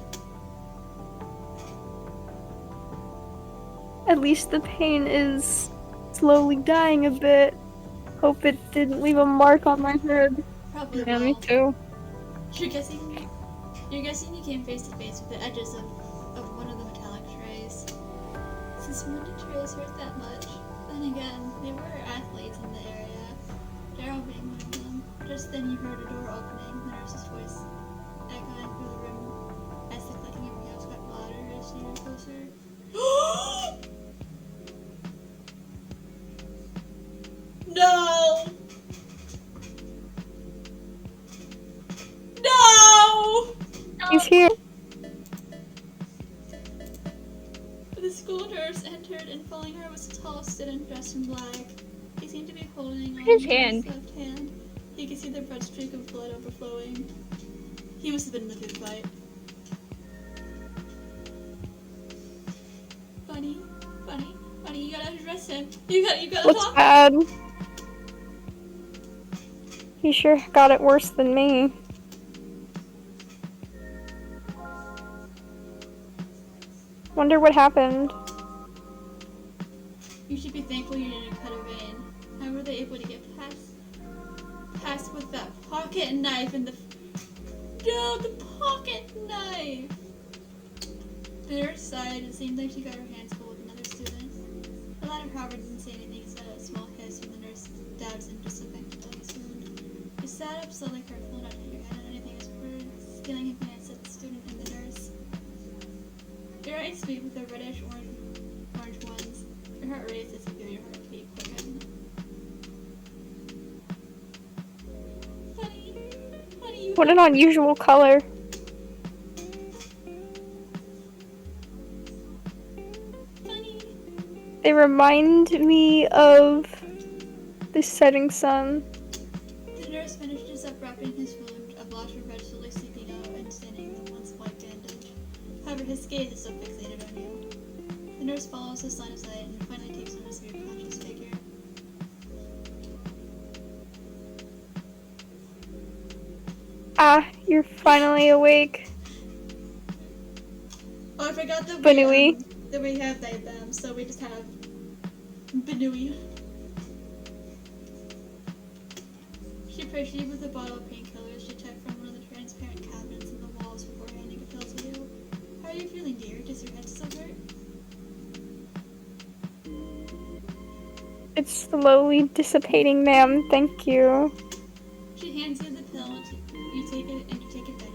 At least the pain is slowly dying a bit. Hope it didn't leave a mark on my head.
Probably
Yeah, me
will.
too.
You're guessing you came face to face with the edges of one of the metallic trays. Since when did trays hurt that much? Then again, they were athletes in the area, Daryl being one of them. Just then you heard a door opening, the nurse's voice echoing through the room as the clicking of your heels got louder as you drew closer. No! No!
He's here.
The school nurse entered, and following her was a tall student dressed in black. He seemed to be holding on
His
to
hand.
his left hand. He could see the red streak of blood overflowing. He must have been in the food fight. Bunny, you gotta address him. You gotta
What's
talk.
bad? He sure got it worse than me. Wonder what happened.
You should be thankful you didn't cut a vein. How were they able to get past with that pocket knife and the pocket knife? The nurse sighed. It seemed like she got her hands full with another student. The latter, however, didn't say anything except a small hiss when the nurse dabbed some disinfectant on his wound. She sat up slowly, careful not to hit her head on anything as her scaling a glance at the student and the nurse. Your eyes sweet with the reddish-orange ones. Your heart raced as you feel your heartbeat quicken. Funny, you...
What an unusual color.
Funny.
They remind me of the setting sun.
The nurse finishes up wrapping his wound, a blotch of red slowly seeping out and staining the once white bandage. However, his gaze is still fixated on you. The nurse follows his line of sight and finally takes notice of your conscious figure.
Ah, you're finally awake.
Oh, I forgot that we have them, so we just have Benui. She proceeded with a bottle of painkillers she took from one of the transparent cabinets in the walls before handing a pill to you. How are you feeling, dear? Does your head still hurt?
It's slowly dissipating, ma'am. Thank you.
She hands you the pill and you take it down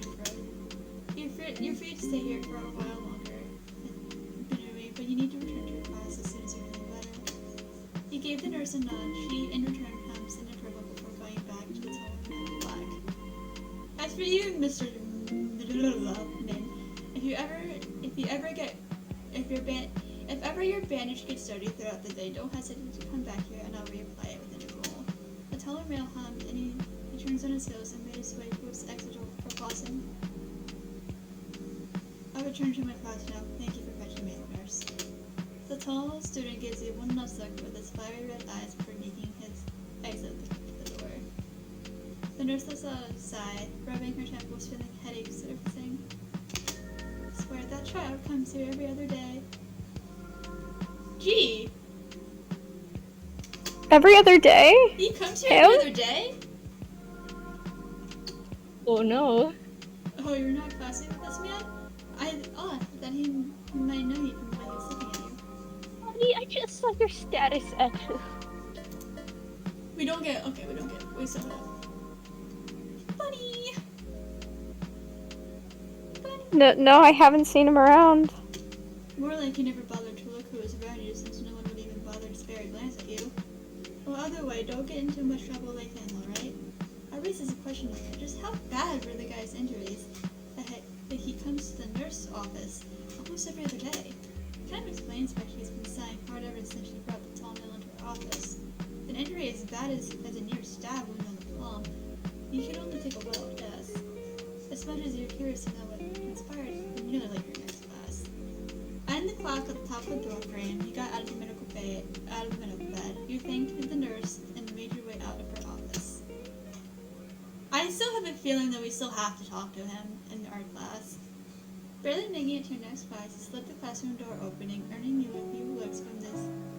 your throat. You're free to stay here for a while longer, Benui, but you need to return to your class as soon as you're feeling better. He gave the nurse a nod. She, in return, humps in interval before going back to the tall man in black. As for you, Mr. Min, if ever your bandage gets dirty throughout the day, don't hesitate to come back here and I'll reapply it with interval. The taller male hummed and he turns on his heels and made his way towards the exit door for flossing. I'll return to my class now. Thank you for fetching me, nurse. The tall student gives you one last look with his fiery red eyes before making his exit the door. The nurse lets out a sigh, rubbing her temples, feeling headaches surfacing. I swear that child comes here every other day. Gee!
Every other day?
He comes here every other day?
Oh no.
Oh, you're not classing with this man? I thought he might know you from the way he was looking at you.
Honey, I just saw your status actually.
We still have. Bunny!
No, I haven't seen him around.
More like you never bothered to look who was around you since no one would even bother to spare a glance at you. Well, either way, don't get into much trouble like him, alright? I raises a question here. Just how bad were the guy's injuries that he comes to the nurse's office almost every other day? It kind of explains why she's been sighing hard ever since she brought the tall male into her office. An injury as bad as a near stab wound on the palm, you should only take a well guess. As much as you're curious to know what transpired, then you're gonna like your next class. And the clock at the top of the door frame, you got out of the medical bed. You thanked the nurse and made your way out of her office. I still have a feeling that we still have to talk to him in art class. Barely making it to your next class, you slid the classroom door opening, earning you a few looks from the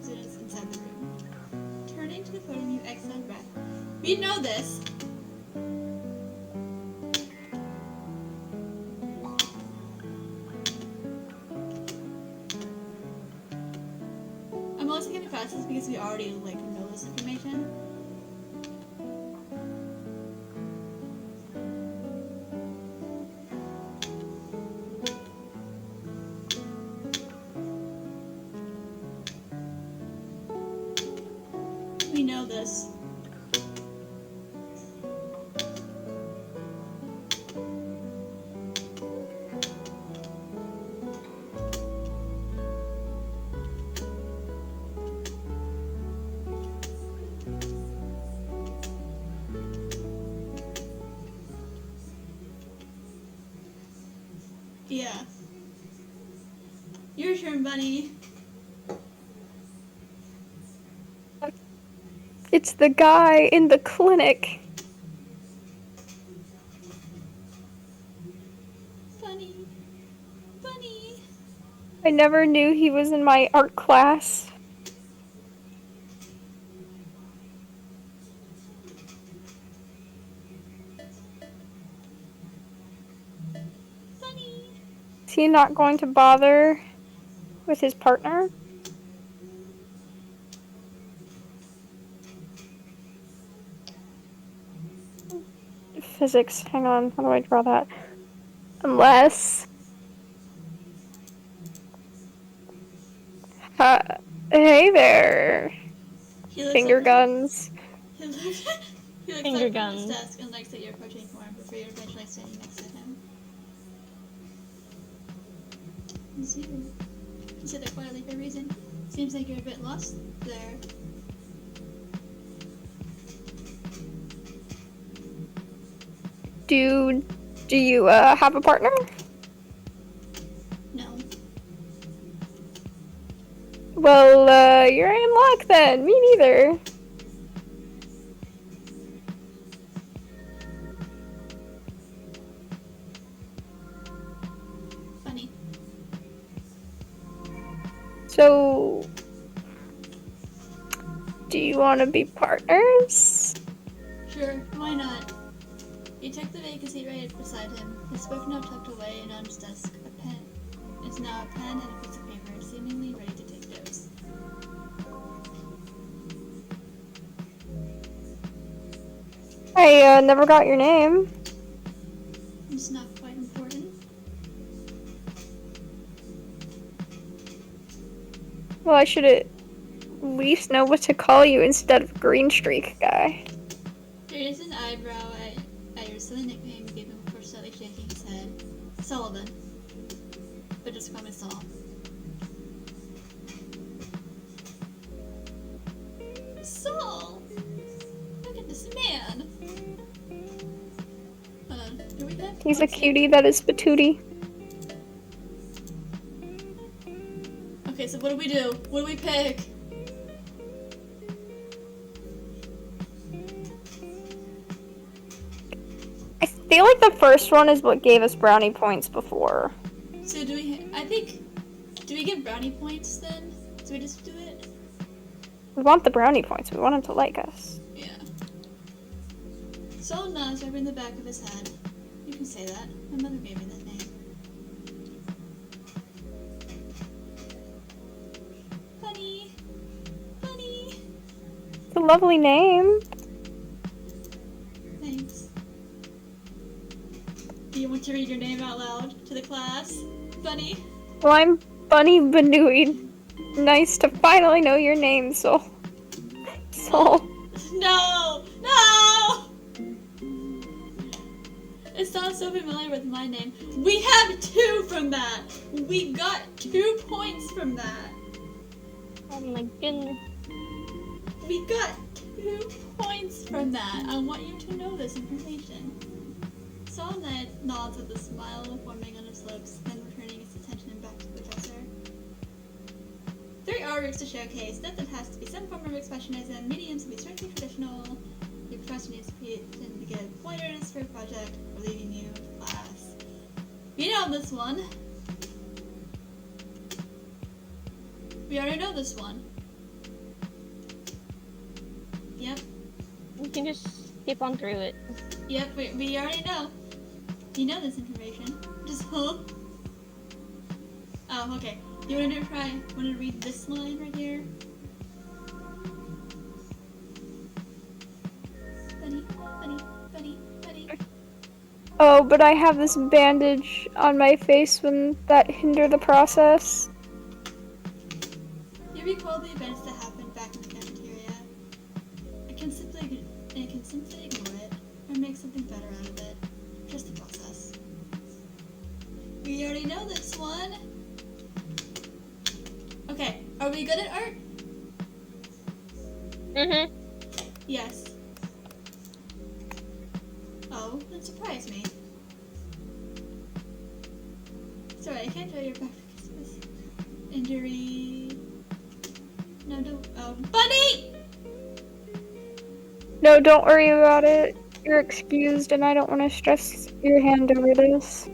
students inside the room. Turning to the podium, you exhaled breath. We know this! I'm also gonna pass this because we already know this information. We know this. Yeah. Your turn, Bunny.
It's the guy in the clinic.
Bunny. Bunny.
I never knew he was in my art class.
Bunny.
Is he not going to bother with his partner? Physics. Hang on. How do I draw that? Unless... hey there.
He looks
Finger
up
guns.
He looks, he looks
Finger
up from his
guns.
desk and looks at your approaching form before you're eventually standing next to him. It's you. You sit there quietly for a reason. Seems like you're a bit lost there.
Do you have a partner?
No.
Well, you're in luck then. Me neither.
Funny.
So, do you want to be partners?
Sure, why not? You took the vacant seat right beside him. His book note tucked away and on his desk. A pen. It's now a pen and a piece of paper, seemingly ready to take notes.
I never got your name.
It's not quite important.
Well, I should at least know what to call you instead of Green Streak guy.
There is an eyebrow at your silly nickname you gave him before slightly shaking his head. Sullivan. But just call me Saul. Saul! Look at this man! Do we have
He's a cutie that is patootie.
Okay, so what do we do? What do we pick?
I feel like the first one is what gave us brownie points before.
So do we, I think, do we get brownie points then? Do we just do it?
We want the brownie points. We want him to like us.
Yeah. Saul nods over in the back of his head. You can say that. My mother gave me that name. Bunny. Bunny.
It's a lovely name.
Thanks. Do you want to read your name out loud to the class? Bunny.
Well, I'm Bunny Banui. Nice to finally know your name, Soul. Soul.
No! No! It sounds so familiar with my name. We have 2 from that! We got 2 points from that!
Oh my goodness.
We got 2 points from that. I want you to know this information. Saul nods with a smile forming on his lips, then returning his attention back to the professor. 3 artworks to showcase. That has to be some form of expressionism. Mediums to be strictly traditional. Your professor needs to give pointers for a project or leaving you to class. We know this one. We already know this one. Yep.
You can just skip on through it.
Yep, we already know. You know this information. Just, huh? Oh, okay. You wanna wanna read this line right here? Bunny, bunny, bunny, bunny.
Oh, but I have this bandage on my face. Wouldn't that hinder the process?
You recall the events that happened back in the cafeteria. I can simply ignore it, or make something better out of it. Just the process. We already know this one. Okay, are we good at art?
Mm-hmm.
Yes. Oh, that surprised me. Sorry, I can't draw your back because of this injury. No, don't. Oh, Bunny!
No, don't worry about it. You're excused, and I don't want to stress your hand over this.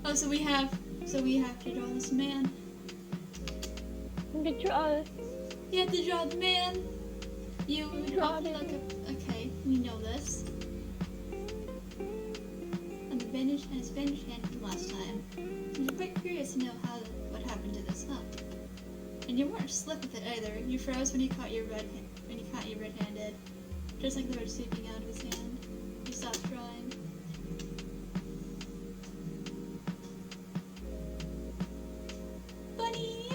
Oh, so we have to draw this man.
Good draw.
You have to draw the man. You
Draw
have to
it.
look up. Okay, we know this. And the bandage and his bandaged hand from last time. You're quite curious to know what happened to this, huh? And you weren't slick with it either. You froze when you caught you red-handed, just like they were sweeping out of his hand. You stopped drawing. Bunny.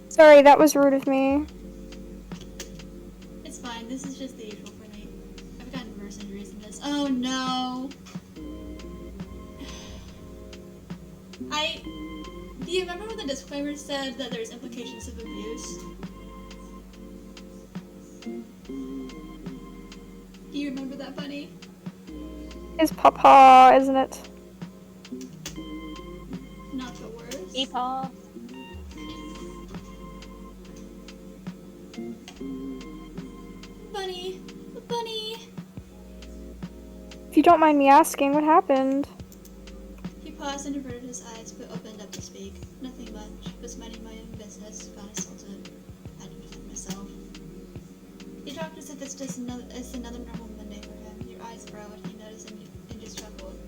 Sorry, that was rude of me.
It's fine. This is just the usual for me. I've gotten worse injuries than this. Oh no. Do you remember when the disclaimer said that there's implications of abuse? Do you remember that, Bunny?
It's Papa, isn't it?
Not the worst.
Hey, Paul.
Bunny! Bunny!
If you don't mind me asking, what happened?
He paused and averted his eyes, but opened up to speak. Nothing much. Was minding my own business. Got assaulted. Had to defend myself. He talked as if it's another normal Monday for him. Your eyes furrowed. He noticed and just chuckled.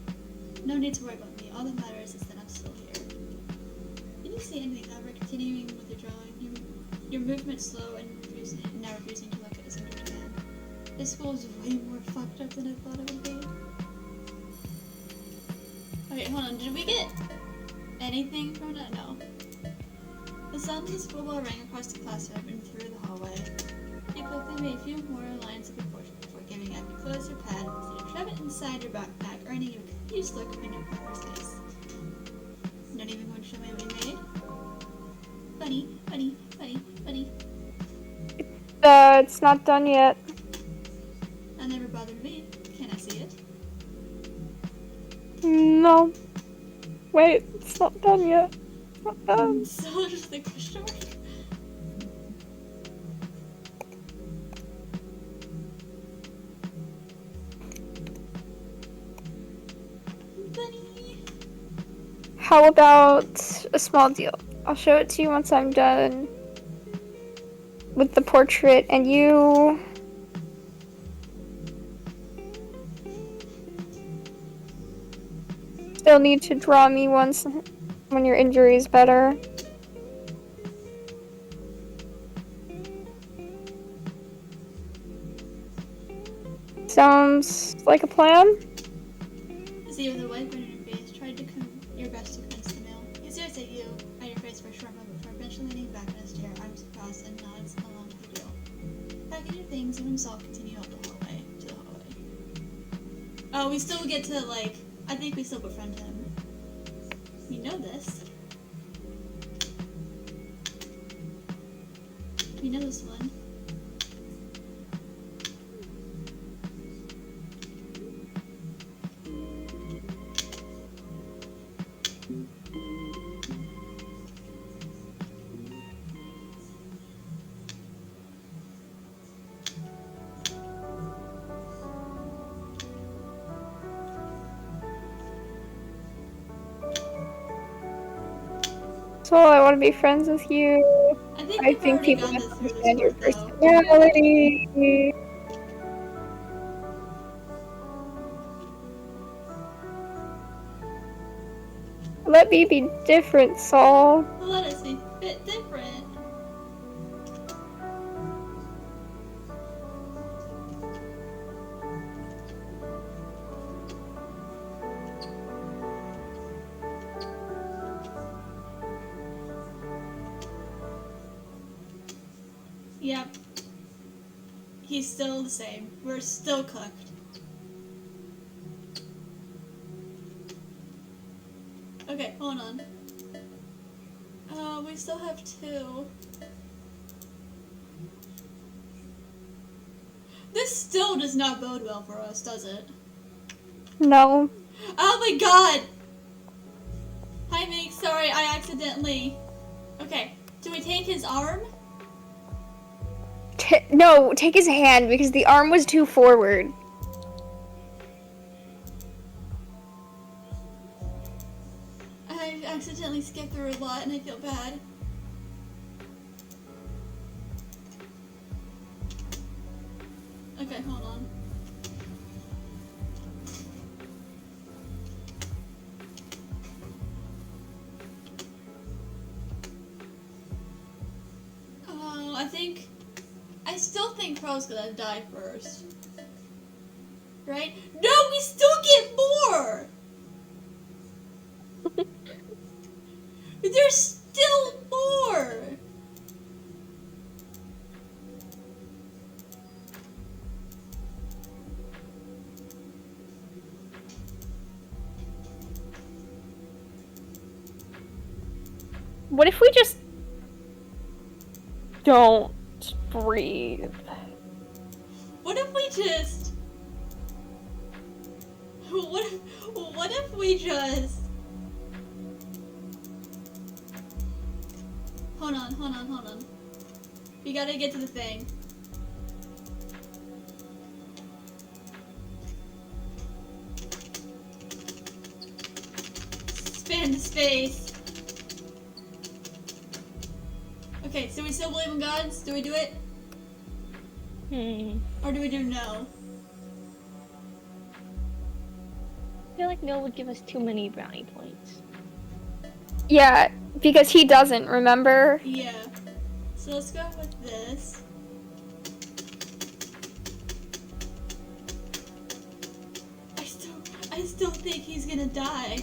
No need to worry about me. All that matters is that I'm still here. Did you see anything, however, continuing with your drawing? Your movement slow and now refusing to look at his injured hand. This school is way more fucked up than I thought it would be. Okay, hold on. Did we get anything from that? No. The sound of the school bell rang across the classroom and through the hallway. You quickly made a few more lines of proportion before giving up. You closed your pad and proceeded to shove it inside your backpack, earning a confused look on your partner's face. Not even going to show me what he made? Bunny, bunny, bunny, bunny.
It's not done yet.
That never bothered me. Can I see it?
No. Wait, it's not done yet. It's not done.
So just the question mark. Bunny.
How about a small deal? I'll show it to you once I'm done with the portrait, and you... still need to draw me once when your injury is better. Sounds like a plan?
Z with a white grin on your face tried to your best to convince the male. He stares at you, at your face for a short moment before eventually leaning back on his chair, arms crossed, and nods along to the deal. Packing your things, you and Saul continue up the hallway to the hallway. Oh, we still get to I think we still befriend him. We know this. We know this one.
So I want to be friends with you.
I think
I
we've
think
already
people
gone through this
understand your
part, though.
personality. Let me be different, Saul.
Let us be a bit different. Yep. He's still the same. We're still cooked. Okay, hold on. We still have 2. This still does not bode well for us, does it?
No.
Oh my god! Hi, Meg. Sorry, I accidentally. Okay, do we take his arm?
No, take his hand because the arm was too forward.
I accidentally skipped through a lot and I feel bad. Okay, hold on. Oh, I still think Crow's gonna die first. Right? No, we still get more! There's still more!
What if we just don't breathe?
What if we just... What if we just... Hold on. We gotta get to the thing. Spin the space. Okay, so we still believe in gods? Do we do it? Or do we do no?
I feel like no would give us too many brownie points.
Yeah, because he doesn't, remember?
Yeah. So let's go with this. I still think he's gonna die.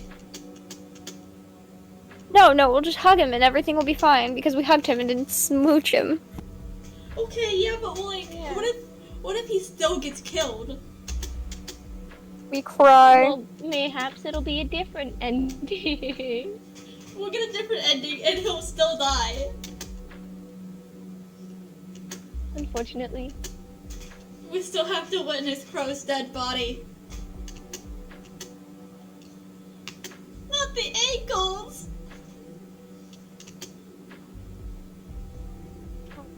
No, we'll just hug him and everything will be fine because we hugged him and didn't smooch him.
Okay, yeah, but like,
Yeah.
what if he still gets killed?
We cry.
Well, mayhaps it'll be a different ending.
We'll get a different ending and he'll still die.
Unfortunately.
We still have to witness Crow's dead body. Not the ankles!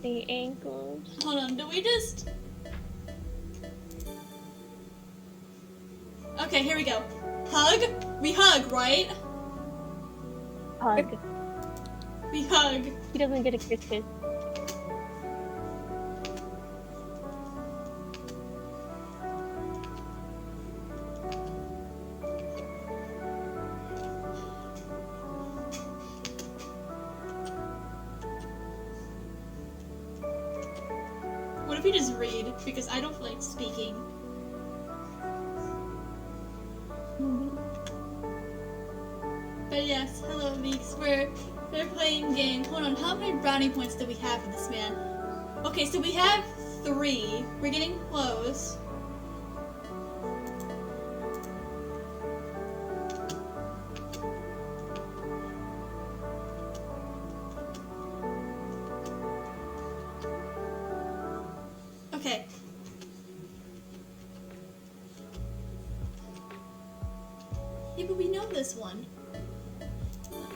The ankles.
Hold on, do we just... Okay, here we go. Hug? We hug, right?
Hug.
We hug.
He doesn't get a kiss.
What if we just read? Because I don't feel like speaking. But yes, hello Meeks. We're playing game. Hold on, how many brownie points do we have for this man? Okay, so we have 3. We're getting close. Okay. Yeah, but we know this one.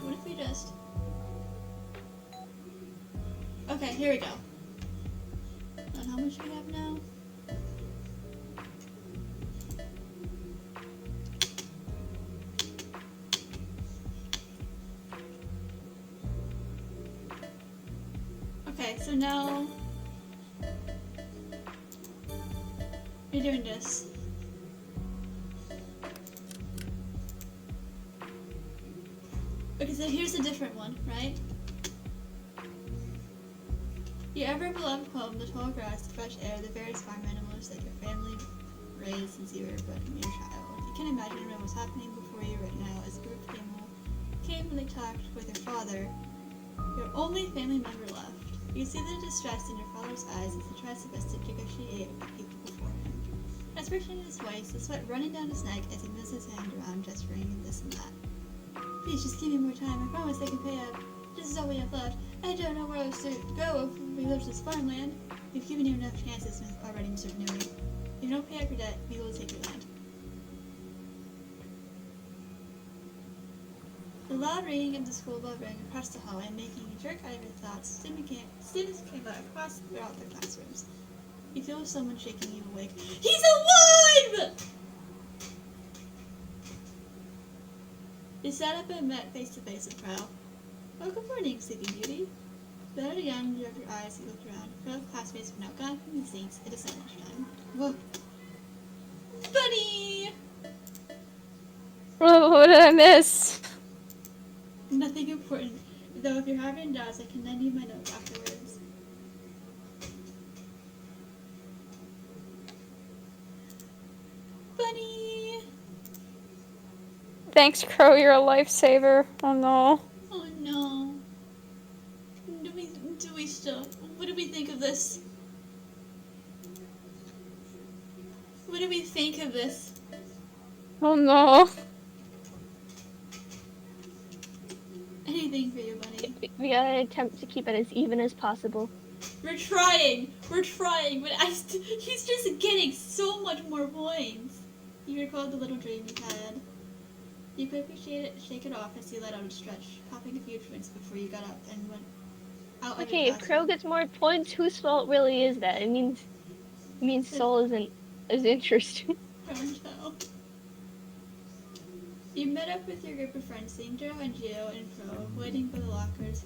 What if we just... Okay, here we go. And how much do we have now? Okay, so now... We're doing this. Okay, so here's a different one, right? Your ever-beloved home, the tall grass, the fresh air, the various farm animals that your family raised since you were but a mere child. You can imagine what was happening before you right now as a group of animals came and they talked with your father, your only family member left. You see the distress in your father's eyes as he tries his best to negotiate with the people before him. Desperation in his voice, the sweat running down his neck as he moves his hand around, gesturing and this and that. Please, just give me more time. I promise I can pay up. This is all we have left. I don't know where else to go if we lose this farmland. We've given you enough chances already, Mr. Newey. If you don't pay up your debt, we will take your land. loud ringing of the school bell rang across the hallway, making you jerk out of your thoughts. Students came out across throughout their classrooms. You feel someone shaking you awake. He's alive! You sat up and met face to face with Crow. Oh, good morning, Sleeping Beauty. Better again, you rubbed your eyes, you looked around. Crow's classmates were now gone from the seats. It is lunchtime. Whoa. Bunny!
What did I miss?
Nothing important. Though if you're having doubts, I can lend you my notes afterwards. Bunny!
Thanks, Crow, you're a lifesaver. Oh no.
Oh no. Do we still? What do we think of this? What do we think of this?
Oh no.
Anything for you, Bunny.
We gotta attempt to keep it as even as possible.
We're trying, but he's just getting so much more points. You recall the little dream you had. You quickly shake it off as you let out a stretch, coughing a few drinks before you got up and went out of
Okay,
your
if Crow
classroom.
gets more points, whose fault really is that? It means Soul isn't as interesting.
Oh no. You met up with your group of friends, Sandra and Gio and Pro, waiting for the lockers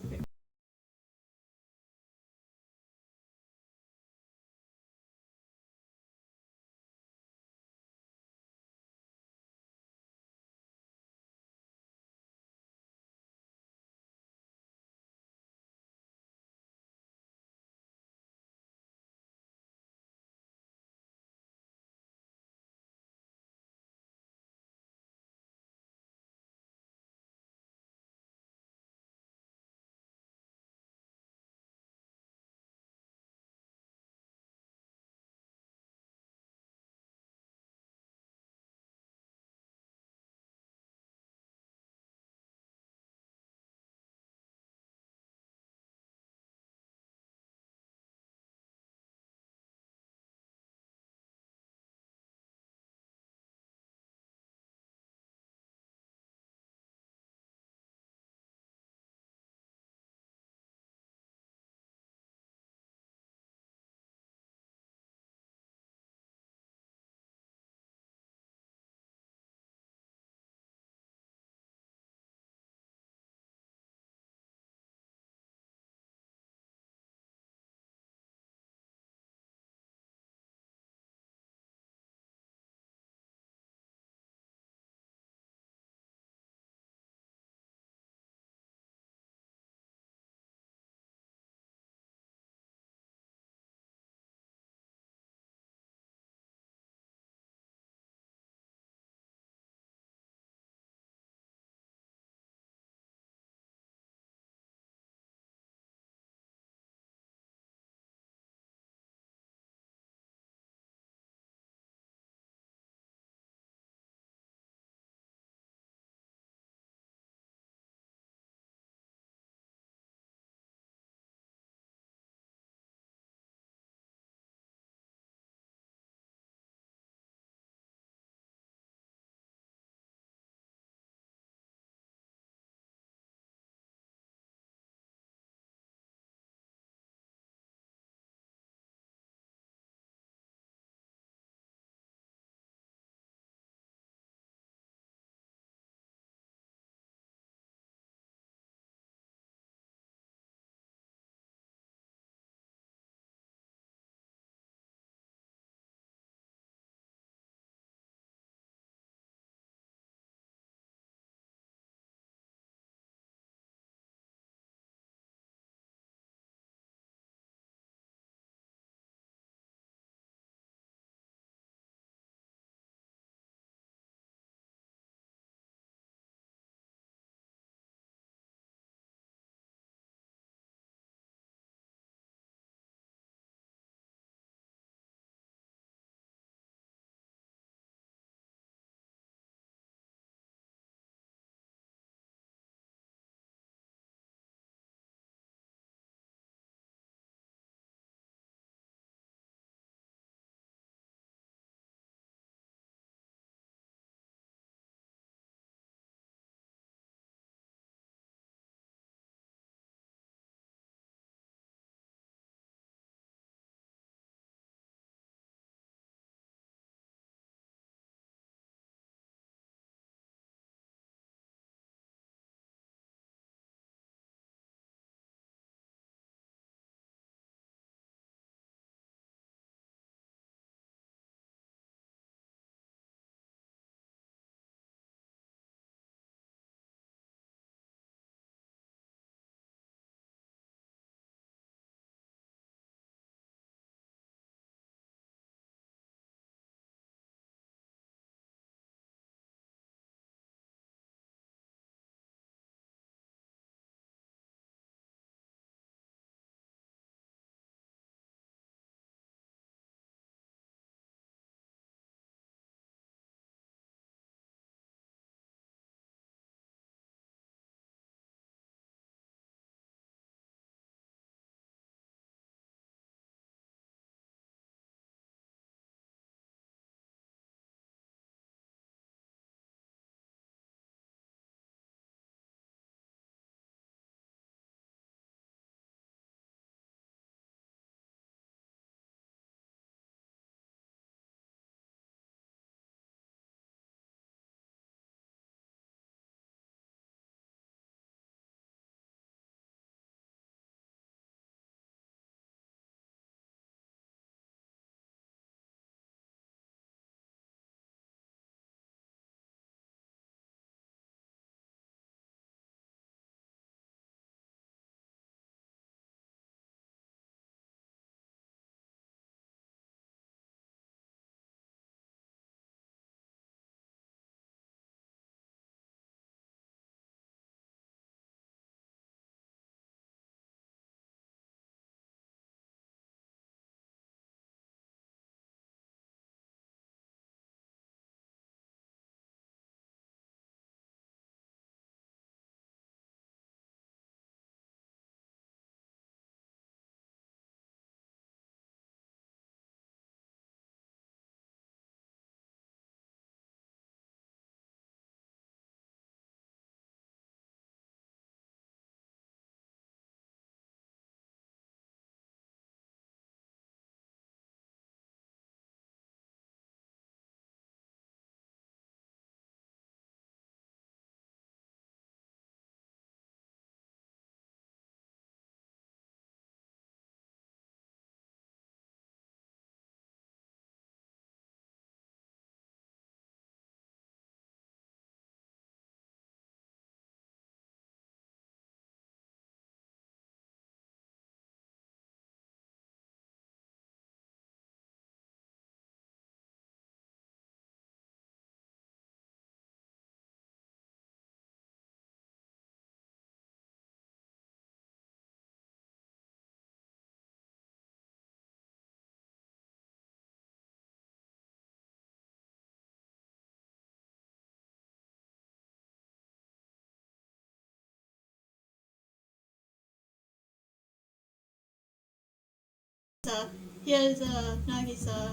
He has a Nagisa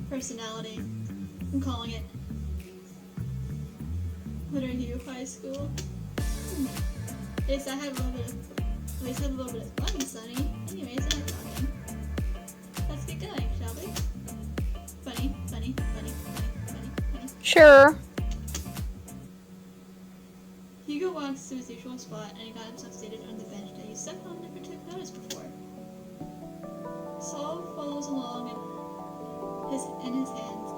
personality. I'm calling it. What are you, high school? At least I have a little bit of fun, Sonny. Anyways, I'm talking. Let's get going, shall we? Funny.
Sure.
Hugo walks to his usual spot and he got himself seated on the bench that he somehow never took notice before. Saul follows along and in his hands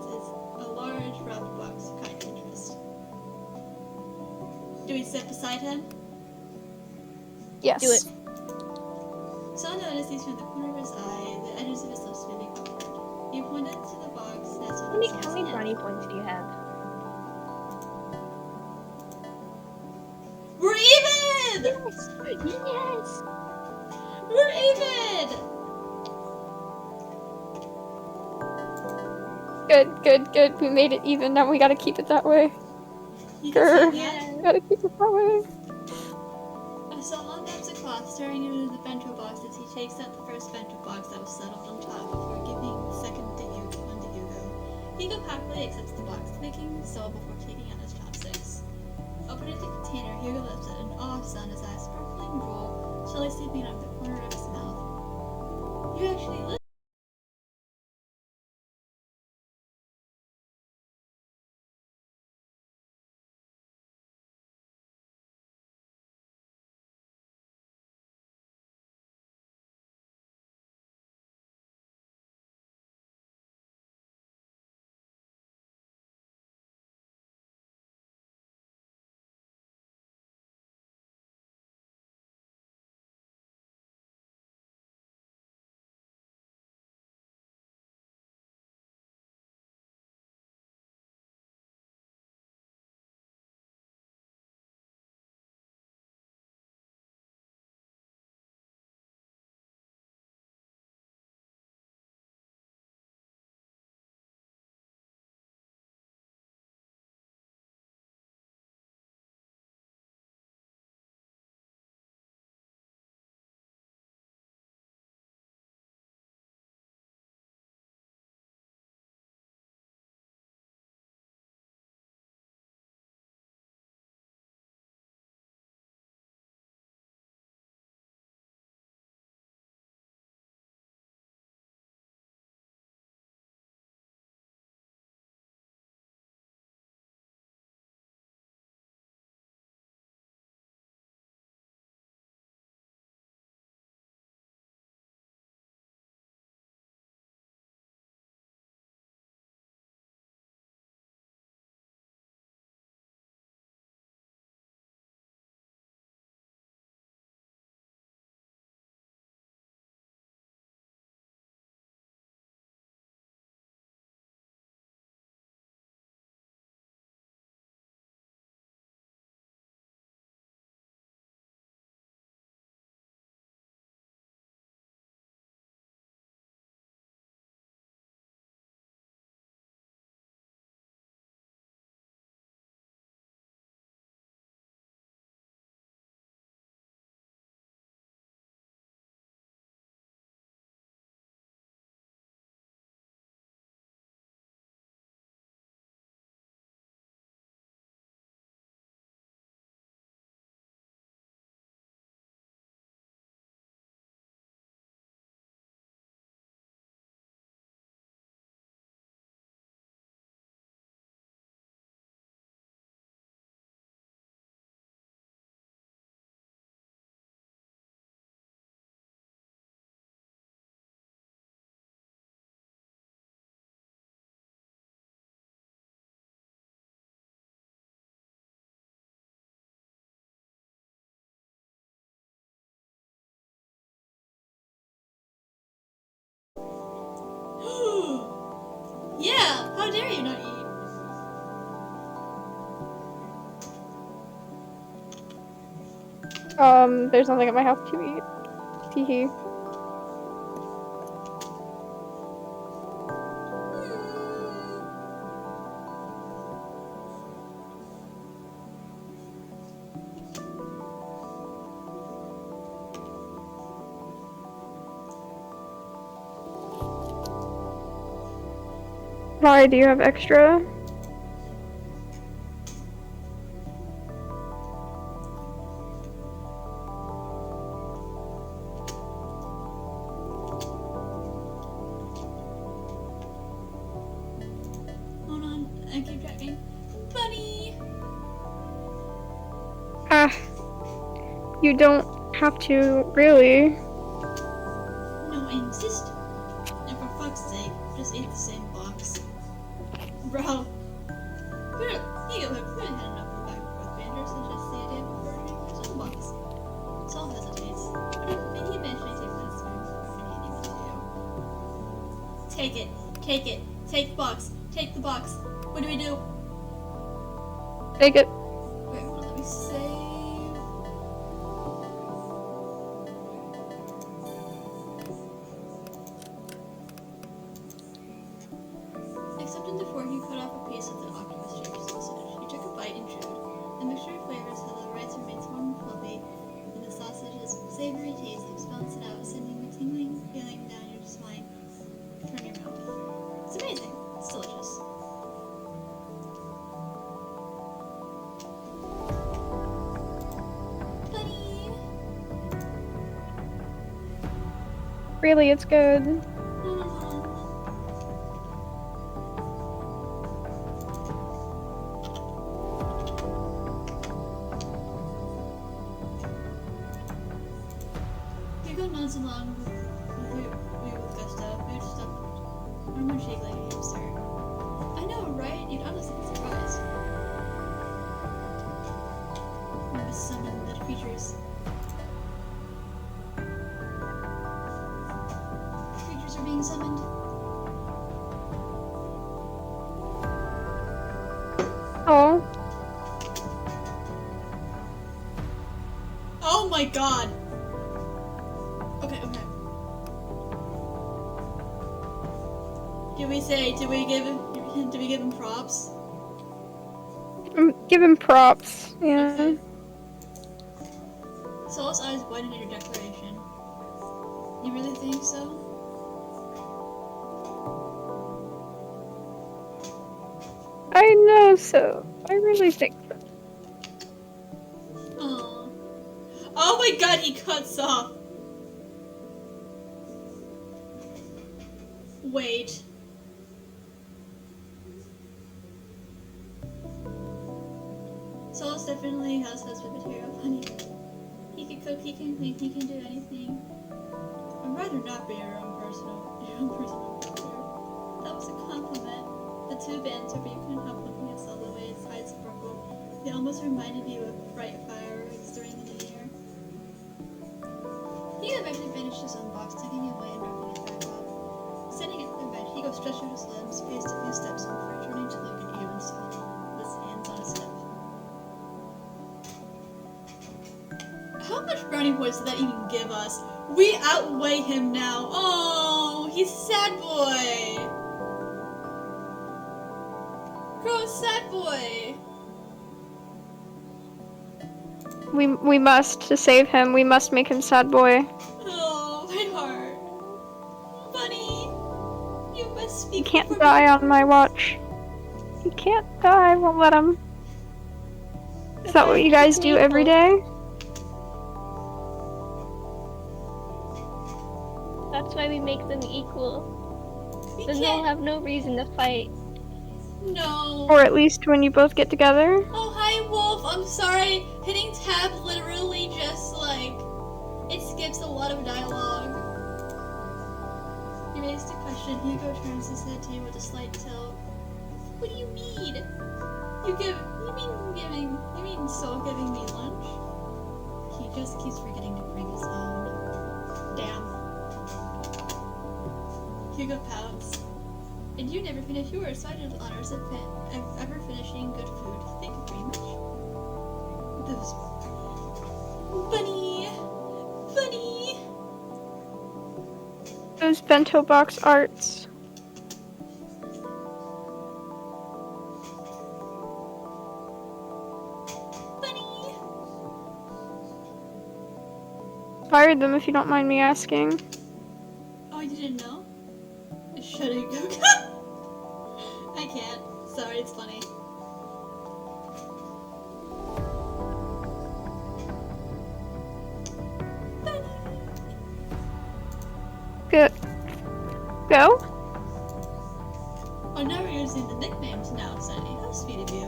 is a large wrapped box of kind interest. Do we sit beside him?
Yes.
Do it.
Saul notices from the corner of his eye the edges of his lips moving upward. He pointed to the box nestled in
How many brownie points do you have?
We're even!
Yes!
We're even!
Good. We made it even. Now we gotta keep it that way.
You
Grr.
can see that.
We gotta keep it that way.
Saul unwraps a cloth, staring into the bento box as he takes out the first bento box that was settled on top before giving the second to Hugo. Hugo happily accepts the box, thanking Saul before taking out his chopsticks. Opening the container, Hugo lets out an awe sound as that sparkling drool slowly seeping out of the corner of his mouth. You actually live. Yeah, how dare you not eat?
There's nothing at my house to eat. Teehee. Why do you have extra?
Hold on, I keep tracking. Bunny!
Ah, you don't have to, really.
No, I insist. And for fuck's sake, just ate the same box. Bro. Here you go, we haven't had enough of back and forth banter, so just the idea of ordering your own box. Saul hesitates. But he eventually takes that spoon before handing it to you. Take it. Take it. Take the box. Take the box. What do we do?
Take it.
Wait, hold on, let me save. Accepting the fork, you cut off a piece of the octopus-shaped sausage. You took a bite and chewed. The mixture of flavors had the right to remain warm and fluffy, and the sausage's savory taste helps balance it out, sending a tingling feeling down your spine from your mouth. It's amazing. It's delicious. Bunny!
Really, it's good.
Hugo nods along with gusto, food stuffed on one cheek like a hamster. I know, right? You'd honestly be surprised. We must summon the creatures. Creatures are being summoned.
Oh,
Oh my god! Okay. Did we give him props?
give him props. Yeah.
Okay. Saul's eyes widen at your declaration. You really think so?
I know so. I really think so.
Aww. Oh my god, he cuts off! Wait. Saul's definitely has husband material, honey. He can cook, he can clean, he can do anything. I'd rather not be your own personal cooker. That was a compliment. The two bands where you couldn't help looking at Saul the way his eyes sparkled. They almost reminded you of bright fireworks during the new year. He eventually finished his own box, tucking it away and wrapping it back up. Standing at the bench, he goes stretched out his limbs, paced a few steps before turning to look at you and Saul, with his hands on his hip. How much brownie points did that even give us? We outweigh him now. Oh, he's a sad boy. Gross sad boy.
We must, to save him, we must make him sad boy.
Oh, my heart. Bunny, you must speak.
He can't die on my watch. He can't die, I won't let him. Is that what you guys do every day?
That's why we make them equal.
We
Then they'll have no reason to fight.
No.
Or at least when you both get together?
Oh, hi, Wolf. I'm sorry. Hitting tab literally just, like, it skips a lot of dialogue. He raised a question. Hugo turns his head to you with a slight tilt. What do you mean? You mean Soul giving me lunch? He just keeps forgetting to bring his own. Damn. Hugo pouts. And you never finish yours, so I did the honors of ever finishing good food. Thank you very much. Those... Bunny!
Those bento box arts.
Bunny!
Fired them if you don't mind me asking.
Oh, you didn't know? Shut it, go. I can't. Sorry, it's funny.
Go?
Oh, now we're using the nicknames now, Sunny. How sweet of you.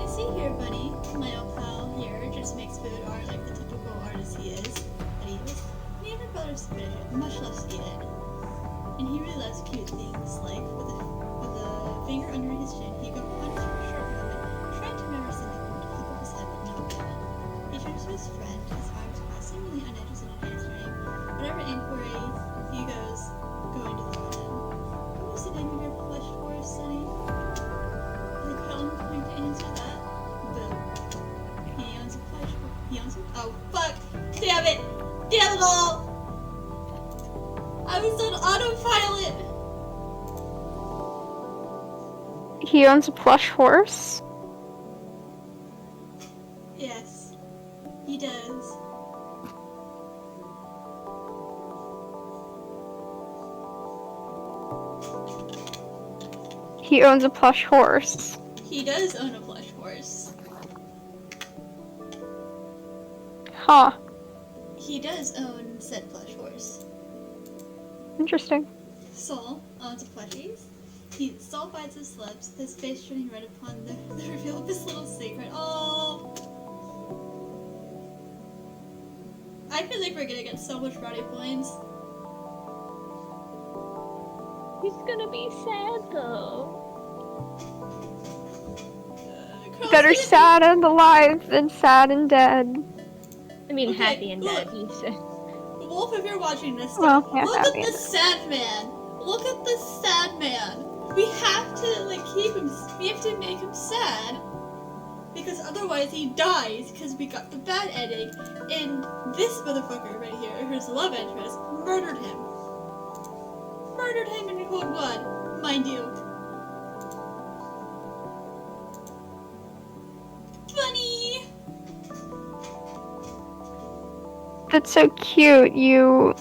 I see here, Bunny. My old pal here just makes food art like the typical artist he is. That he is. He never bothers to finish it, much less eat it. And he really loves cute things, like with a finger under his chin, he go punch for a short moment, trying to remember something from the top of his head, but no good. He turns to his friend, his arms crossed, seemingly uninterested in answering whatever inquiry he goes going to throw at him. What was the name of your plush horse, Sonny? The Crown going to answer that? Boo. He owns a plush horse. He owns a. Oh, fuck! Damn it! Damn it all! I was on autopilot!
He owns a plush horse?
Yes, he does.
He owns a plush horse.
He does own a plush horse.
Huh.
He does own said plush horse.
Interesting.
Saul owns a plushies. Saul bites his lips, his face turning red upon the reveal of his little secret. Oh! I feel like we're gonna get so much brownie points.
He's gonna be sad though.
Crow's
Better
gonna
sad and alive than sad and dead.
I mean,
Okay,
happy and dead.
look.
He said.
Wolf, if you're watching this,
Well, yeah,
look at
happy
the
and
sad man. Look at the sad man. We have to keep him. We have to make him sad, because otherwise he dies. Because we got the bad ending, and this motherfucker right here, his love interest, murdered him. Murdered him in cold blood, mind you. Funny.
That's so cute. You're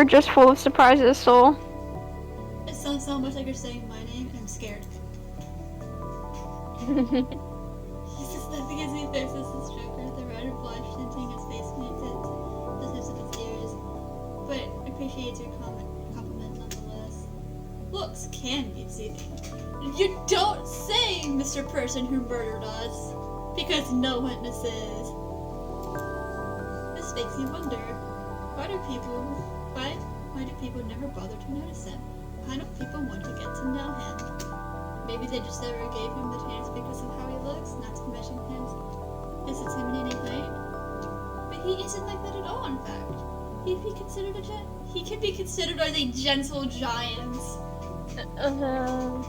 just full of surprises, Soul.
It sounds so much like you're saying my name, and I'm scared. He's just nothing as he faces his Joker, the red and blush tinting his face makes it the tips of his ears. But appreciates your compliment nonetheless. Looks can be deceiving. You don't say, Mr. Person who murdered us, because no witnesses. This makes you wonder, why do people never bother to notice him? Why don't people want to get to know him? Maybe they just never gave him the chance because of how he looks, not to mention his intimidating height. But he isn't like that at all, in fact. He could be considered as a gentle giant. Oh.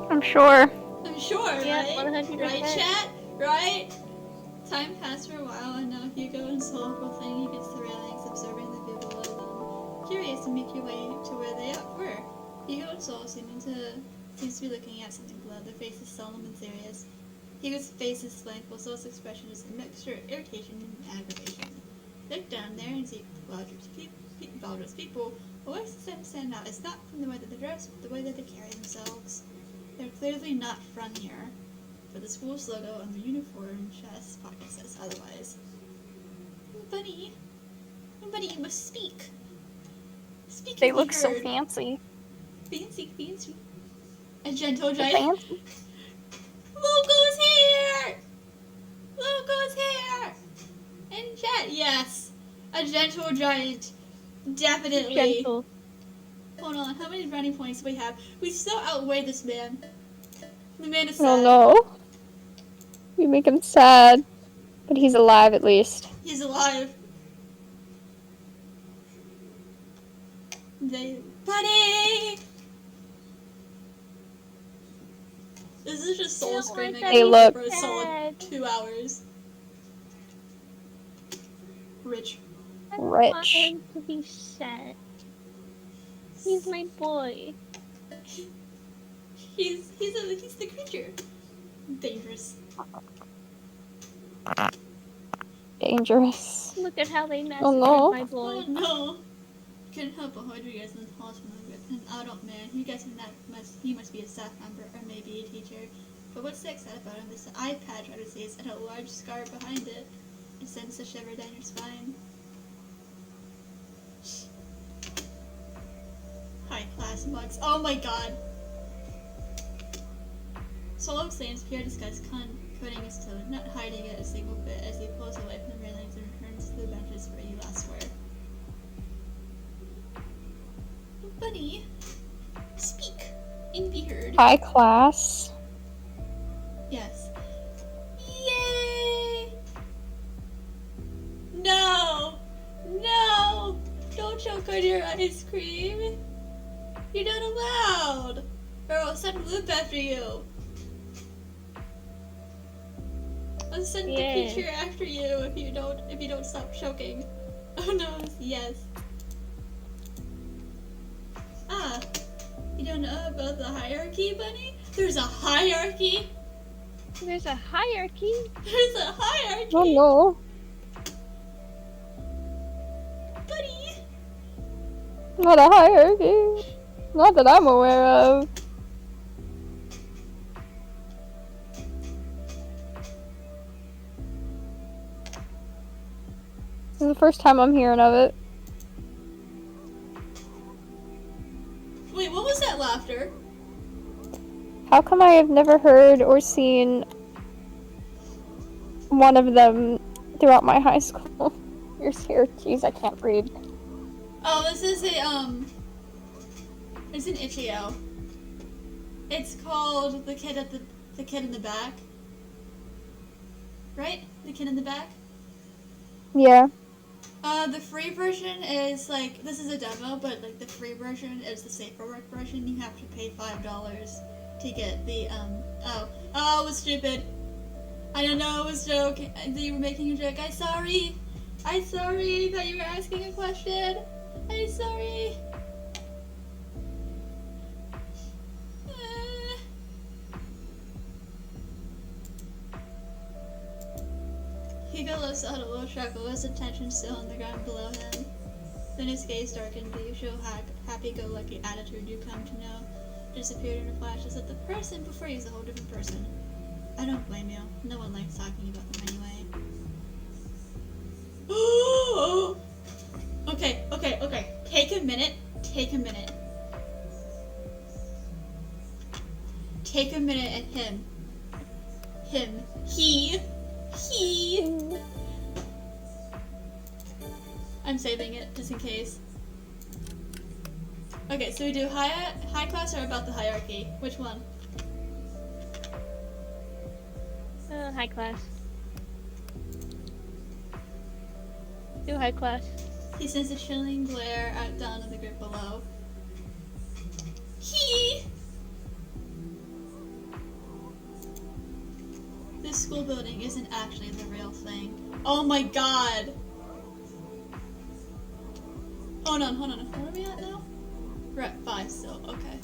I'm sure.
I'm sure,
Yeah,
right?
100%.
Right, chat? Right? Time passed for a while, and now Hugo and Soul were leaning against the railings, observing the view below them. Curious to make your way to where they were. Hugo and Soul seems to be looking at something below, their faces solemn and serious. Hugo's face is blank, while Soul's expression is a mixture of irritation and aggravation. Look down there and see Baldur's people. What makes them stand out is not from the way that they dress, but the way that they carry themselves. They're clearly not from here, but the school's logo on their uniform chest pocket says otherwise. Buddy, you must speak. Speak.
They
and be
look so
heard.
fancy.
Fancy. A gentle giant.
Fancy.
Logo's here! In chat, yes. A gentle giant. Definitely.
Gentle.
Hold on, how many brownie points do we have? We still outweigh this man. The man is sad.
Oh no. You make him sad. But he's alive at least.
He's alive. Buddy! This is just soul screaming
They look-
for a solid 2 hours. Rich.
I
Rich.
want him to be sad. He's my boy.
He's the creature. Dangerous.
dangerous.
Look at how they
Oh
massacred
no.
my
Oh
boy.
no! Couldn't help but hold you guys in the hospital with an adult man. You guys he must be a staff member or maybe a teacher. But what's so exciting about him? This eye patch on his face and a large scar behind it. It sends a shiver down your spine. High class mugs. Oh my god! Solo slams Pierre disgusts coating his toe, not hiding it a single bit as he pulls away from the railings and returns to the benches where you last were. Bunny, speak and be heard.
High class.
Yes. Yay! No! No! Don't choke on your ice cream! You're not allowed! Or I'll send Loop after you! I'll send the creature after you if you don't stop choking. Oh no, yes. Ah, you don't know about the hierarchy, Bunny? There's a hierarchy?
There's a hierarchy?
There's a hierarchy!
Oh no.
Bunny!
Not a hierarchy. Not that I'm aware of. This is the first time I'm hearing of it.
Wait, what was that laughter?
How come I have never heard or seen one of them throughout my high school? You're scared. Jeez, I can't read.
Oh, this is it's an Itch.io. It's called The Kid in the Back. Right? The Kid in the Back?
Yeah.
The free version is like, this is a demo, but like the free version is the safer work version. You have to pay $5 to get the, oh, it was stupid. I don't know, it was a joke. You were making a joke. I'm sorry. I thought you were asking a question. I'm sorry. Hugo lifts out a little chuckle, his attention still on the ground below him. Then his gaze darkened, the usual happy-go-lucky attitude you come to know disappeared in a flash as if the person before you is a whole different person. I don't blame you. No one likes talking about them anyway. Okay. Take a minute. Take a minute at him. He. I'm saving it just in case. Okay, so we do high class or about the hierarchy? Which one?
High class. Do high class.
He sends a chilling glare out down in the grid below. This school building isn't actually the real thing. Oh my god! Hold on. Where are we at now? We're at 5 still, okay.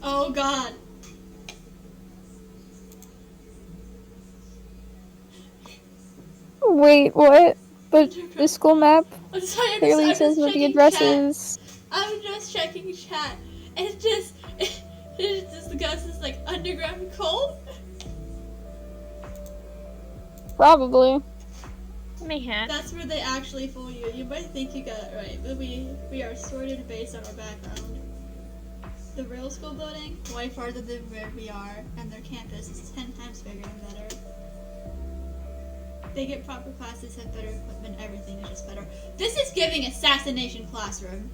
Oh god!
Wait, what? But the school map
I'm sorry,
clearly
I'm
says
just
what the
checking
address
chat.
is.
I'm just checking chat. It just the ghost is like underground coal.
Probably.
Mayhap.
That's where they actually fool you. You might think you got it right, but we are sorted based on our background. The real school building, way farther than where we are, and their campus is 10 times bigger and better. They get proper classes, have better equipment, everything is just better. This is giving assassination classroom.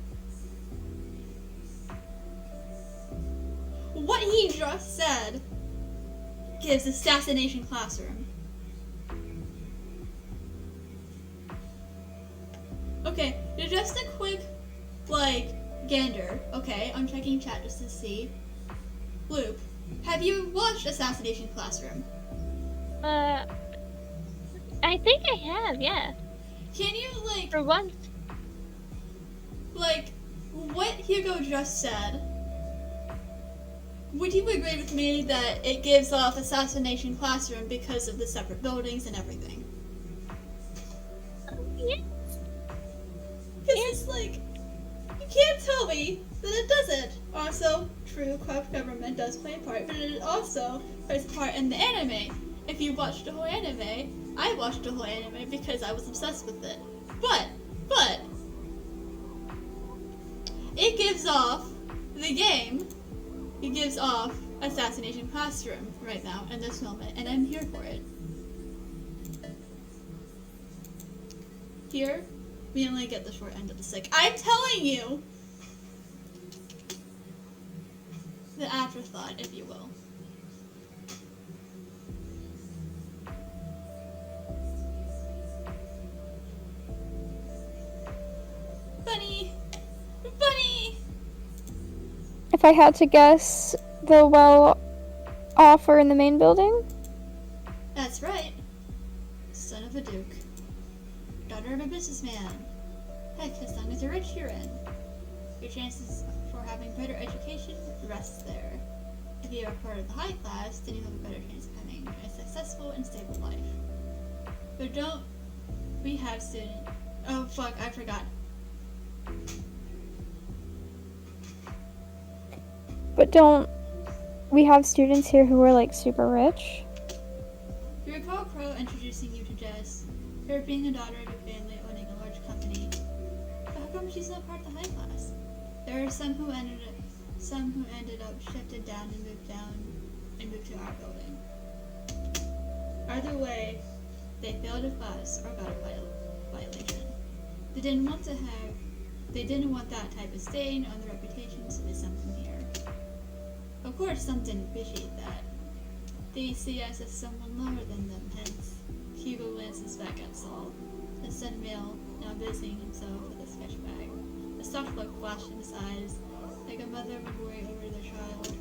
What he just said gives assassination classroom. Okay, just a quick, gander. Okay, I'm checking chat just to see. Loop, have you watched Assassination Classroom?
I think I have, yeah.
Can you,
For once.
what Hugo just said, would you agree with me that it gives off Assassination Classroom because of the separate buildings and everything?
Yeah.
Because it's like, you can't tell me that it doesn't. Also, true, corrupt government does play a part, but it also plays a part in the anime. If you watched the whole anime, I watched the whole anime because I was obsessed with it. But, it gives off, the game, it gives off Assassination Classroom right now in this moment, and I'm here for it. Here, we only get the short end of the stick. I'm telling you! The afterthought, if you will. Bunny! Bunny!
If I had to guess, the well off are in the main building?
That's right. Son of a duke. Daughter of a businessman. Heck, as long as you're rich, you're in. Your chances for having better education rests there. If you are part of the high class, then you have a better chance of having a successful and stable life. But don't we have students... Oh fuck, I forgot.
But don't we have students here who are like super rich?
You recall Crow introducing you to Jess, her being a daughter of a family owning a large company. But how come she's not part of the high class? There are some who ended up shifted down and moved to our building. Either way, they failed a class or got a violation. They didn't want that type of stain on their reputation, so they sent them here. Of course, some didn't appreciate that. They see us as someone lower than them, hence, Hugo glances back at Saul, the said male now busying himself with a sketch bag. A soft look flashed in his eyes, like a mother would worry over their child.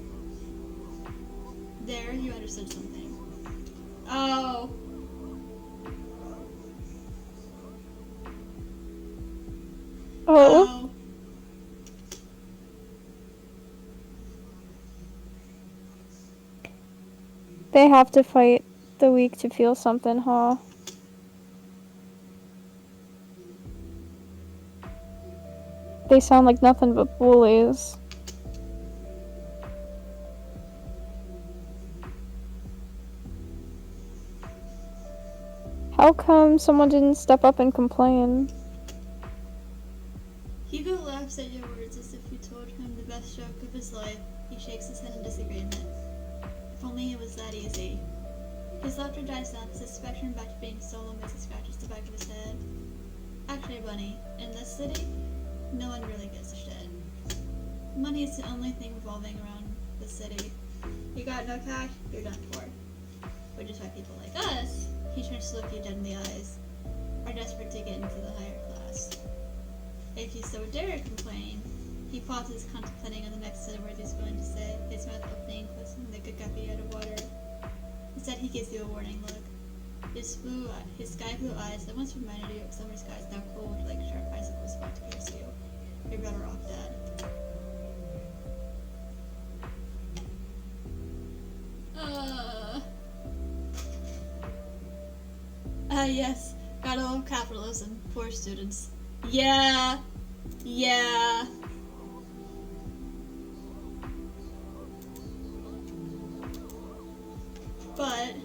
There, you understood something. Oh.
Oh. They have to fight the weak to feel something, huh? They sound like nothing but bullies. How come someone didn't step up and complain?
Hugo laughs at your words as if you told him the best joke of his life. He shakes his head in disagreement. If only it was that easy. His laughter dies down as his spectrum back to being solo as he scratches the back of his head. Actually, Bunny, in this city, no one really gives a shit. Money is the only thing revolving around the city. You got no cash, you're done for. Which is why people like us, he turns to look you dead in the eyes, are desperate to get into the higher class. If you so dare complain, he pauses, contemplating on the next set of words he's going to say, his mouth opening, twisting like a guppy out of water. Instead, he gives you a warning look. His sky blue eyes that once reminded you of summer skies now cold like sharp icicles about to pierce you. You're better off dead. Yes. Gotta love capitalism. Poor students. Yeah. Yeah. But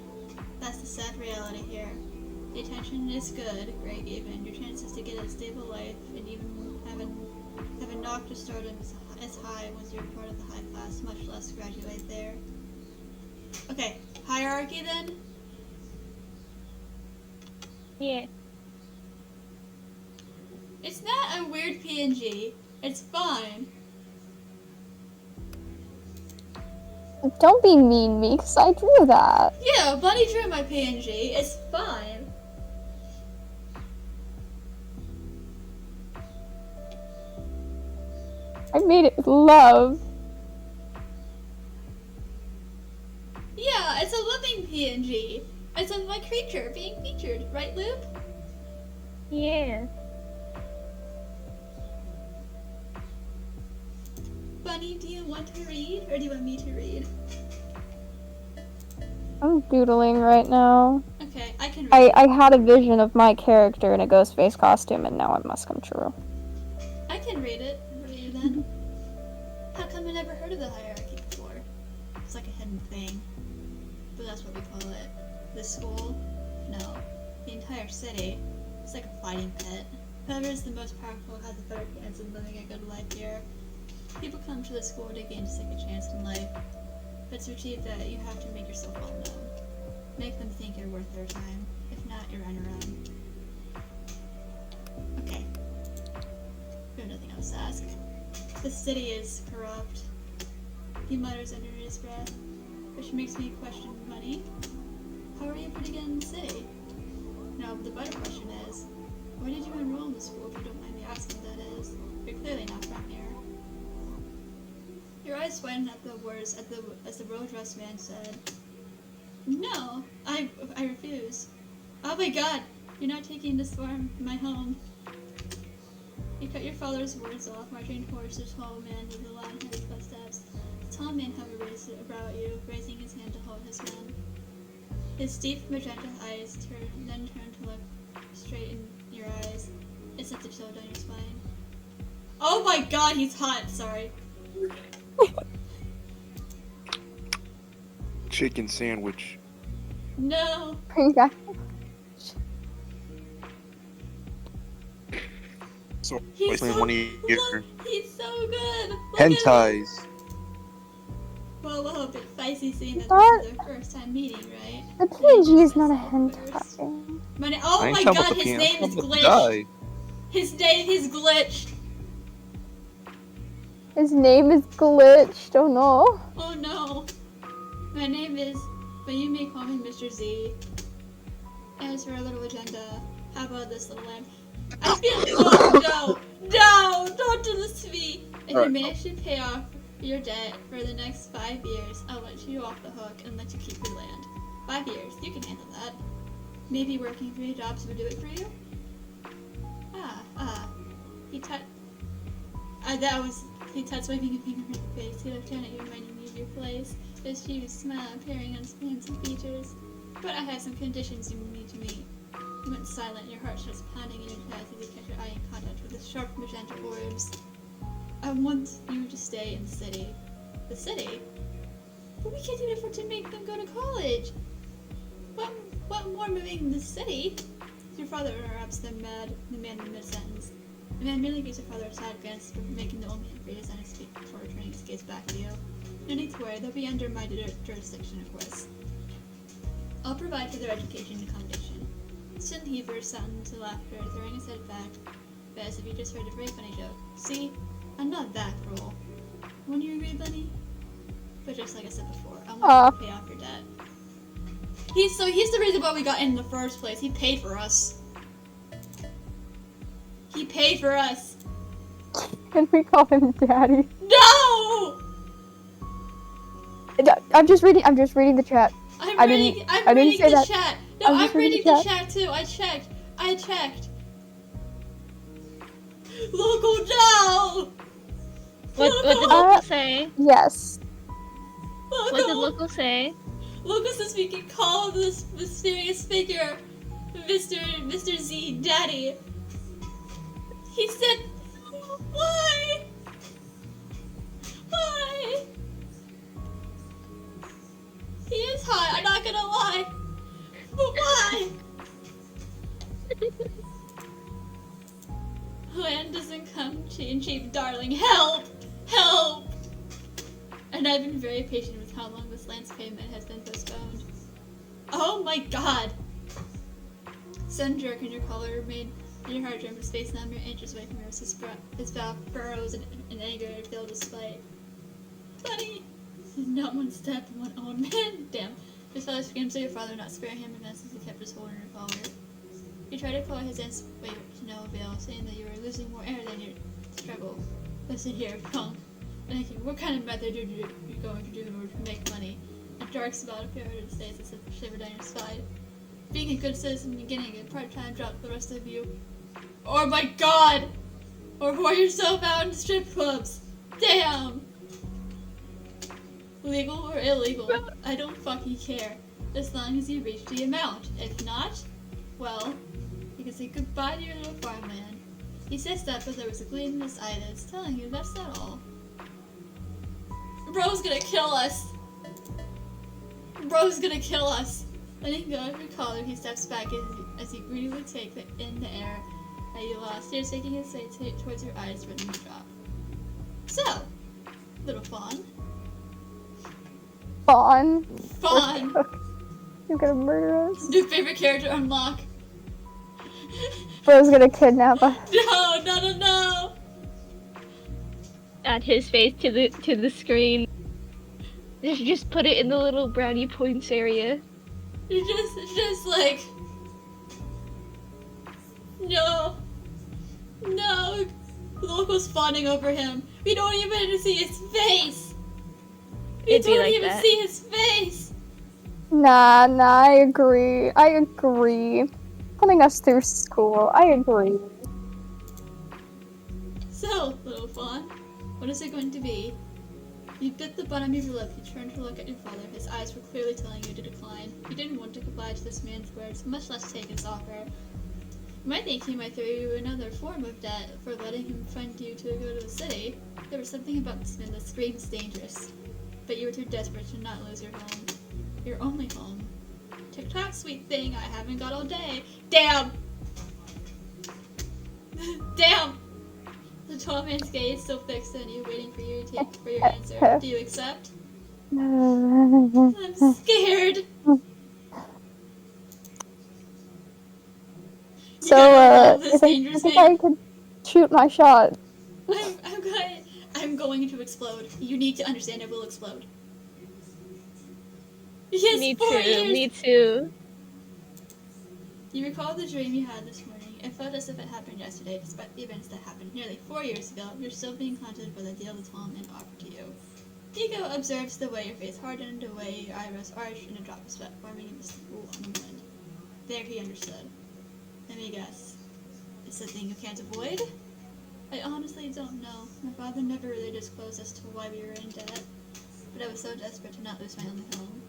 that's the sad reality here. The attention is good, great even. Your chances to get a stable life and even have a knock to stardom is high once you're part of the high class, much less graduate there. Okay, hierarchy then?
Yeah.
It's not a weird PNG. It's fine.
Don't be mean me, because I drew that.
Yeah, Bunny drew my PNG. It's fine.
I made it with love.
Yeah, it's a loving PNG. It's of my creature being featured, right, Loop?
Yeah.
Bunny Bunny, do you want to read, or do you want me to read?
I'm doodling right now.
Okay, I can read.
I had a vision of my character in a ghost face costume, and now it must come true.
I can read it for you then. How come I never heard of the hierarchy before? It's like a hidden thing. But that's what we call it. The school? No. The entire city. It's like a fighting pit. Whoever is the most powerful has a better chance of living a good life here. People come to the school to gain a second chance in life. But to achieve that, you have to make yourself well known. Make them think you're worth their time. If not, you're on your own. Okay. We have nothing else to ask. The city is corrupt. He mutters under his breath, which makes me question money. How are you able to get in the city? No, but the better question is, why did you enroll in the school if you don't mind me asking, that is? You're clearly not from here. Your eyes widened at the words as the well-dressed man said, No, I refuse. Oh my god, you're not taking this farm, my home. You cut your father's words off, marching towards the tall man with the long, heavy footsteps. The tall man hovered about you, raising his hand to hold his gun. His deep magenta eyes then turned to look straight in your eyes. It sent a chill down your spine. Oh my god, he's hot, sorry.
Chicken sandwich.
No.
Yeah.
So
He's
playing
so,
one of your
look, he's so good. Look at him.
hentais.
Well, we'll hope it's spicy seeing that
What?
this is their first time meeting, right?
The PNG is not a
Myself
hentai.
Oh
I ain't
my
talking
god,
about the
his
penis,
name
I'm
is
talking about the
glitched.
guy.
His name is glitched.
His name is glitched. Oh no.
Oh no. My name is, but you may call me Mr. Z. As for our little agenda, how about this little lamp? I feel, oh no, don't do this to me. If you
Alright.
manage to pay off your debt for the next 5 years, I'll let you off the hook and let you keep your land. 5 years, you can handle that. Maybe working 3 jobs would do it for you? He touched waving a finger in her face. He looked down at you, reminding you of your place. His huge smile appearing on his handsome features. But I have some conditions you need to meet. You went silent, your heart starts pounding in your chest as you catch your eye in contact with his sharp magenta orbs. I want you to stay in the city. The city? But we can't even afford to make them go to college. What more moving than the city? Your father interrupts the man in mid-sentence. The man merely gives your father a side glance before making the old man freeze on his feet before turning his gaze back to you. No need to worry, they'll be under my jurisdiction, of course. I'll provide for their education and accommodation. Sin Heaver sat into laughter, throwing his head back, but as if he just heard a very funny joke. See? I'm not that cruel. Won't you agree, Bunny? But just like I said before, I want you to pay off your debt. He's the reason why we got in the first place. He paid for us. He paid for us.
Can we call him Daddy?
No!
I'm just reading the chat.
I'm reading the chat. No,
I'm
I'm
just reading
reading
the
the chat too. I checked. Local Joe!
What did Local say?
Yes.
What did Local say?
Local says we can call this mysterious figure Mr. Z Daddy. He said, why? Why? He is hot, I'm not gonna lie. But why? Land doesn't come cheap, darling. Help! Help! And I've been very patient with how long this land's payment has been postponed. Oh my god! Sudden jerk in your collar made your heart jump, his face numb, your inches away from yours, his brow furrows in anger and filled display. Buddy! Not one step, one old man. Damn. His father screams at your father not spare him, and as he kept his hold on your collar. You tried to call his answer to no avail, saying that you were losing more air than your struggle. Listen here, punk. Thinking, what kind of method are you going to do in order to make money? A dark smile appeared on his face as if shivered down your spine. Being a good citizen beginning a part-time job for the rest of you. Oh my god! Or whore yourself out in strip clubs! Damn! Legal or illegal, I don't fucking care. As long as you reach the amount. If not, well, you can say goodbye to your little farmland. He says that, but there was a gleam in his eye that's telling you that's not all. Bro's gonna kill us! Bro's gonna kill us! Letting go of your collar, he steps back as he greedily takes in the air that you lost. Tears taking his way towards your eyes, ready to drop. So, little fawn.
Fawn.
Fawn!
You're gonna murder us.
New favorite character unlock.
Bro's gonna kidnap us.
No!
Add his face to the screen. Just put it in the little brownie points area.
Just like... No. The local's fawning over him. We don't even get to see his face. We
It'd be
don't
like
even
that.
see his face.
Nah, I agree. Putting us through school, I agree.
So, little fawn, what is it going to be? You bit the bottom of your lip. You turned to look at your father. His eyes were clearly telling you to decline. You didn't want to comply to this man's words, much less take his offer. You might think he might throw you another form of debt for letting him fund you to go to the city. There was something about this man that screams dangerous. But you were too desperate to not lose your home. Your only home. Tick-tock, sweet thing, I haven't got all day. Damn! Damn! The tall man's gaze still fixed on you, waiting for you for your answer. Do you accept? I'm scared!
So,
this
you
dangerous
think
man.
I could shoot my shot?
I'm going to explode. You need to understand I will explode. Yes,
Me
4
too.
years!
Me too.
You recall the dream you had this morning. It felt as if it happened yesterday, despite the events that happened nearly 4 years ago. You're still being haunted by the deal the tall man offered to you. Ego observes the way your face hardened, the way your eyebrows arched, and a drop of sweat forming in the pool on the wind. There he understood. Let me guess. It's a thing you can't avoid? I honestly don't know. My father never really disclosed as to why we were in debt, but I was so desperate to not lose my only home.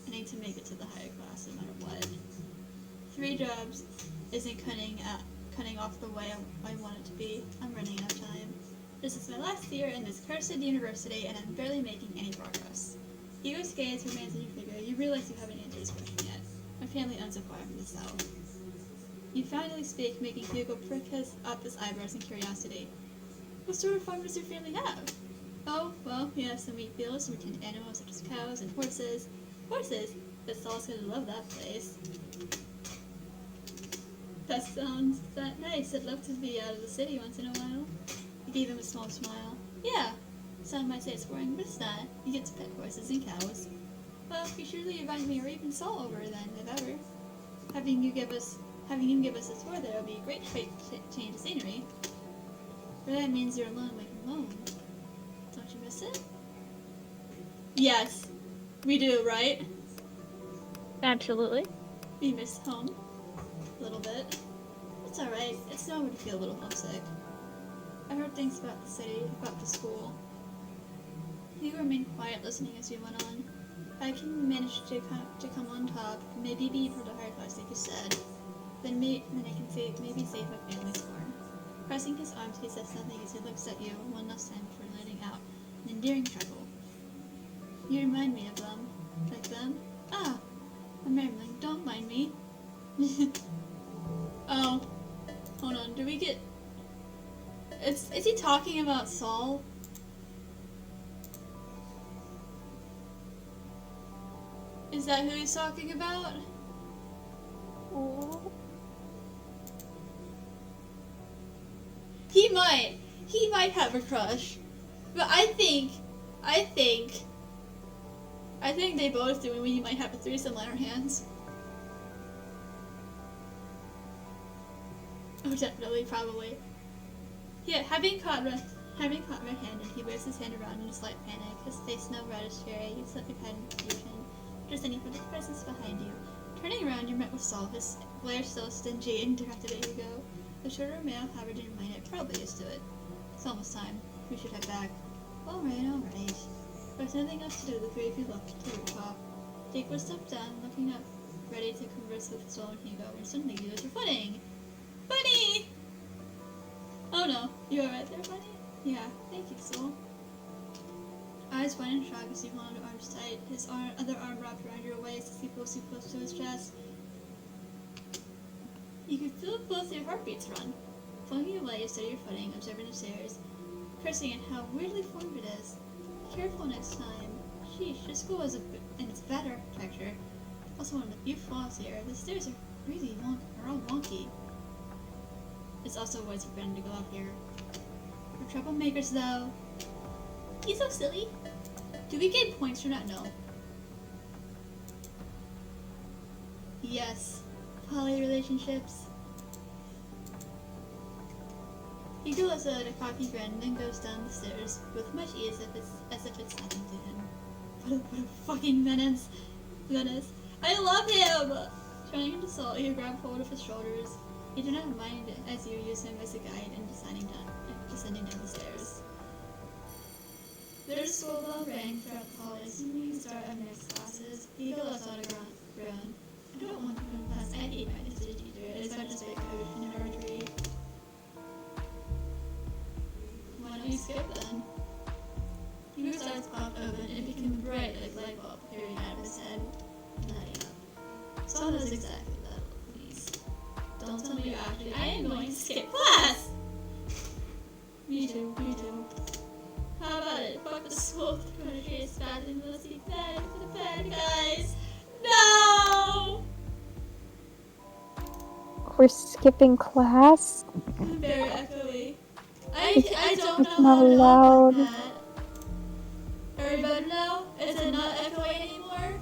I need to make it to the higher class no matter what. 3 jobs isn't cutting off the way I want it to be. I'm running out of time. This is my last year in this cursed university, and I'm barely making any progress. Ego's gaze remains on your figure. You realize you haven't answered this question yet. My family owns a farm in the south. You finally speak, making Hugo prick up his eyebrows in curiosity. What sort of farm does your family have? Oh, well, we have some wheat fields, some retained animals such as cows and horses. Horses? But Saul's gonna love that place. That sounds that nice. I'd love to be out of the city once in a while. He gave him a small smile. Yeah, some might say it's boring, but it's not. You get to pet horses and cows. Well, you surely invite me or even Saul over then, if ever. Having you give us a tour there would be a great change of scenery. But that means you're alone away from home. Don't you miss it? Yes, we do, right?
Absolutely.
We miss home. A little bit. It's alright. It's normal to feel a little homesick. I heard things about the city, about the school. You remained quiet, listening as you went on. I can manage to come on top, maybe be part of the higher class, like you said. Then I can maybe save my family's farm. Pressing his arms, he says something as he looks at you one last time before letting out an endearing chuckle. You remind me of them. Like them? Ah, I'm rambling. Don't mind me. Oh, hold on. Do we get? Is he talking about Saul? Is that who he's talking about? He might have a crush, but I think they both do, and we might have a threesome on our hands. Oh, definitely, probably. Yeah, having caught red handed, he waves his hand around in a slight panic, his face no reddish cherry, his lip head in confusion, just any for the presence behind you. Turning around, you're met with Saul, his glare still stingy and directed at Hugo. The shorter male, however, didn't mind it, probably used to it. It's almost time. We should head back. Alright. There's nothing else to do. The three of you left to the rooftop. Take one step down, looking up, ready to converse with Soul and Hugo, and suddenly you lose your footing. Bunny! Oh no, you alright there, Bunny? Yeah, thank you, Soul. Eyes wide and shocked as you hold your arms tight, his other arm wrapped around your waist as he pulls you close to his chest. You can feel both your heartbeats run. Flinging away, you steady your footing, observing the stairs, cursing at how weirdly formed it is. Be careful next time. Sheesh, this school is in its bad architecture. Also one of the few flaws here. The stairs are really all wonky. It's also wise for Brennan to go up here. We're troublemakers, though. He's so silly. Do we get points for that? No. Yes. Poly relationships. Hugo lets out a cocky grin and then goes down the stairs with much ease as if it's nothing to him. What a fucking menace. I love him! Turning to Soul, you grab hold of his shoulders. You do not mind as you use him as a guide in descending down the stairs. There's a school bell rang throughout the hallways, and the start of next classes. Hugo lets out a groan. I don't want to go to class. I hate my history teacher. It's such a straight coach and a hard to read. Why don't you skip then? Hugo's eyes popped open and became bright like a light bulb peering out of his head, lighting up. Saul knows exactly that, please. Don't tell me I am going to skip class! Me too. How about it? Fuck the school. We're gonna create a spaz and let's be bad for the bad guys. No!
We're skipping class?
Very echoey. I don't know
It's not
how to
allowed.
upload that. Everybody know? Is it not echoey anymore?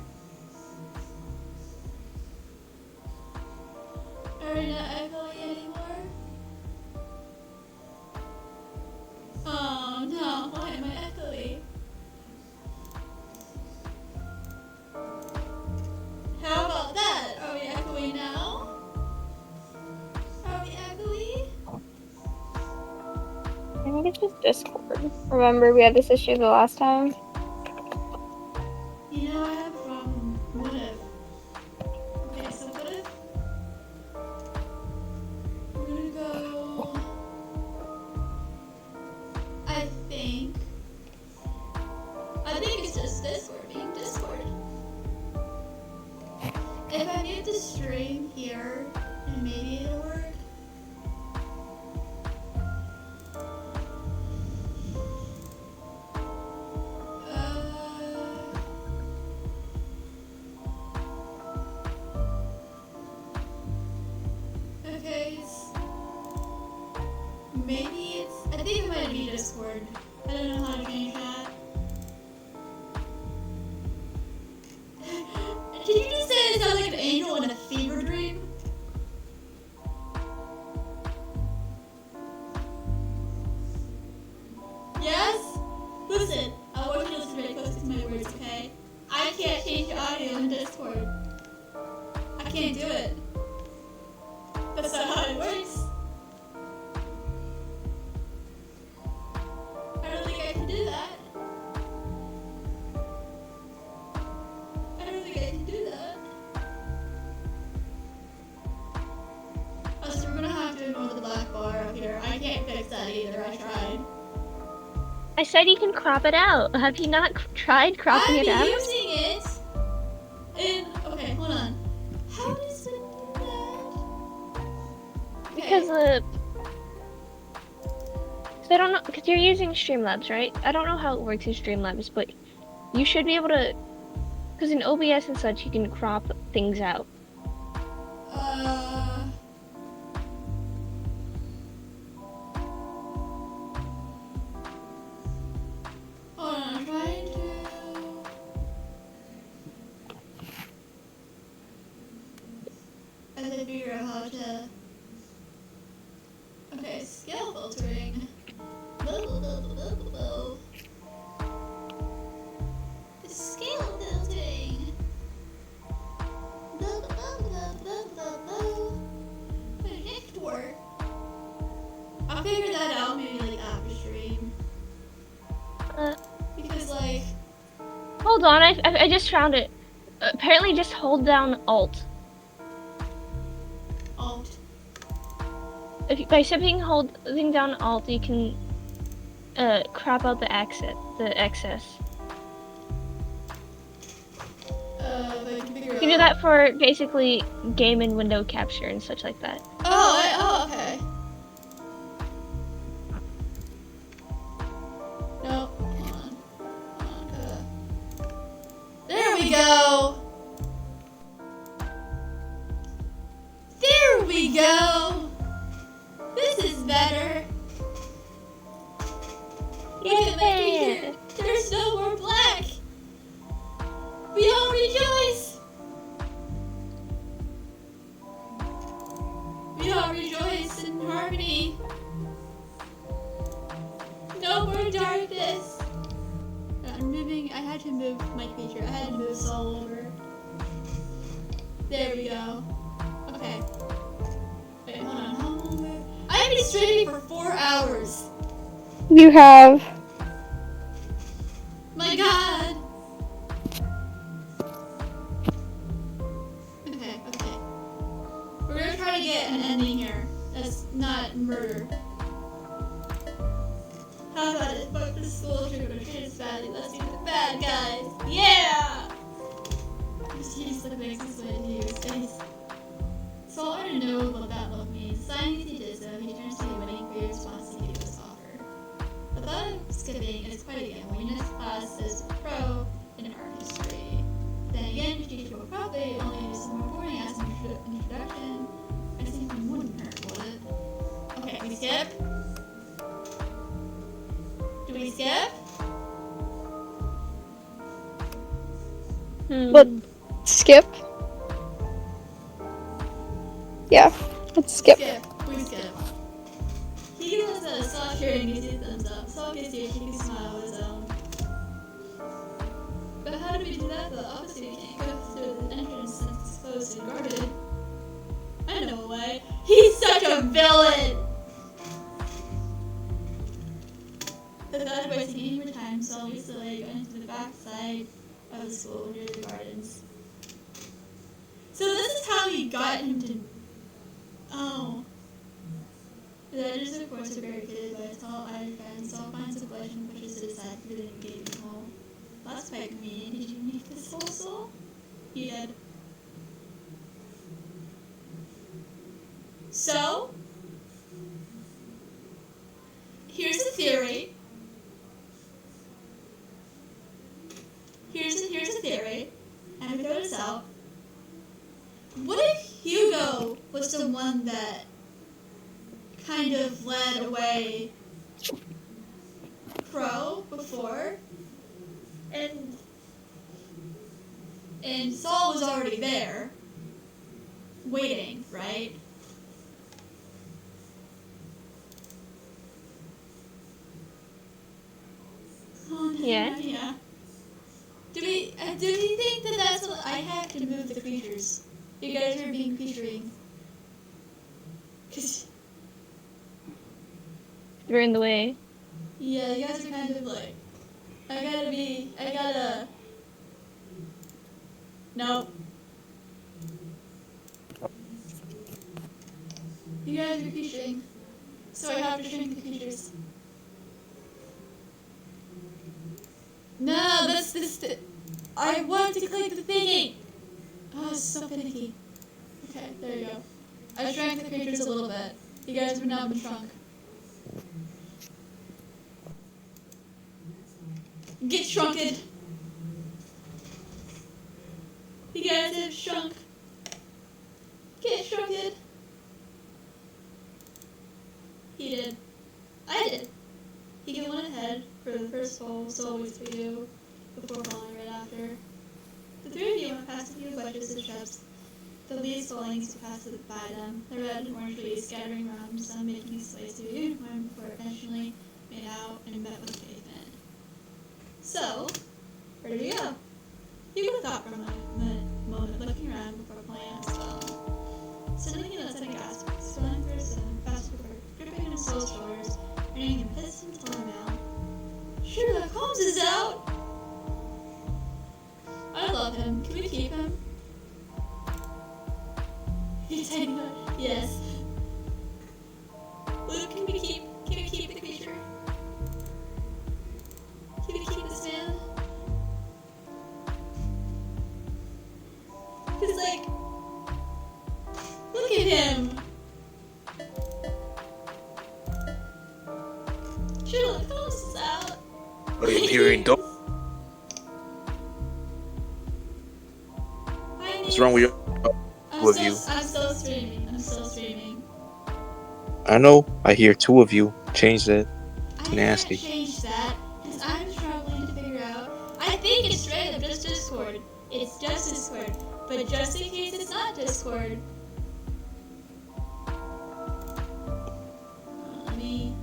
Are we not echoey anymore? Oh no, why am I echoey? How about that? Are we echoey now? Are we echoey?
I think it's just Discord. Remember, we had this issue the last time?
You know, I have a problem. What if? Okay, so what if? We're gonna go. I think it's just Discord being Discord. If I mute the stream here, and maybe it'll work. Okay, maybe it's. I think it might be Discord. I don't know how to change that. Did you just say it sounds like an angel in a fever dream? Yes? Listen, I want you to listen very closely to my words, okay? I can't change the audio in Discord. I can't do it. That's not how it works. I don't think I can do that. I don't think I can do that. Also, we're gonna have to ignore the black bar up here. I can't fix that either. I tried.
I said you can crop it out. Have you not tried cropping it out?
I'm using it. Okay, hold on. How does it do that? Okay.
Because I don't know, because you're using Streamlabs, right? I don't know how it works in Streamlabs, but you should be able to, because in OBS and such, you can crop things out.
Hold on, I'm trying to. I have to figure out how to. Okay, scale filtering. Scale filtering. Connector. I'll figure that out maybe like after stream. Because like
hold on, I just found it. Apparently, just hold down Alt.
Alt.
By holding down Alt, you can crop out the excess.
But I can figure
You can do that for basically game and window capture and such like that.
Oh, okay. No, hold on. There we go. There we go. This is better. Look at my feature. There's no more black. We all rejoice. We all rejoice in harmony. No more darkness. I'm moving. I had to move my feature. I had to move Saul over. There we go. Okay. Wait, hold on. How long? I've been streaming for 4 hours.
You have.
My God. Okay. We're gonna try to get an ending here. That's not murder. How about it? Fuck the school trooper, treat us badly. Let's be the bad guys. Yeah! He's like makes his way to his face. So I want to know what that look means. Signing he did so, he turns to you waiting for your response to this offer. The thought of skipping is quite a gamble. Your next class is pro in art history. Then again, your teacher will probably only do some reporting as an introduction. I think it wouldn't hurt, would it? Okay, we skip. Do we skip?
But skip. Yeah, let's skip.
We skip. He gives us a soft hearing, he sees thumbs up. Saul gives you a cheeky smile of his own. But how do we do that though? Obviously we can't go through the entrance since it's closed and guarded. I know a way. He's such a villain! Without wasting any more time, Saul leads the way going to the back side of the school near the gardens. So this is how he got him to... Oh. The edges of course are barricaded by a tall iron fence. Saul finds a bush and pushes to the side through the gaping hole. That's quite convenient. Did you make this hole, Saul? He did. So, here's a theory. Here's a theory. And we throw this out. What if Hugo was the one that kind of led away Crow before? And Saul was already there, waiting, right? Oh,
Yeah.
Yeah. Do we think that that's what I have to move the creatures? You guys are being featuring.
You're in the way.
Yeah, you guys are kind of like, I gotta. Nope. You guys are featuring, so I have to shrink the features. No, that's this. I want to click the thingy. Oh, it's so finicky. Okay, there you go. I shrank the creatures a little bit. You guys have now been shrunk. Get shrunked. You guys have shrunk. Get shrunken. He did. I did. He went ahead for the first hole, so always for you, before falling right after. The three of you went past a few bushes and shrubs, the leaves falling as you passed by them, the red and orange leaves scattering around, some making its way to your uniform before eventually made out and met with pavement. So, where do we go? You could have thought for a moment, looking around before playing on his phone. Suddenly he lets out a gasp, scrolling through his phone, fast forward, gripping on his soul shoulders, earning a piston taller mouth. Sherlock Holmes is out! love him. Can we keep him? He's tiny one. Yes. Luke, can we keep the creature? Can we keep this man? Cause like, look at him. Should've closed this out.
I'm hearing dope. What's wrong with you? Two of you.
I'm still streaming.
I know. I hear two of you. Change that.
I
Nasty.
can't change that because I'm struggling to figure out. I think it's straight up just Discord. It's just Discord. But just in case it's not Discord. Let me.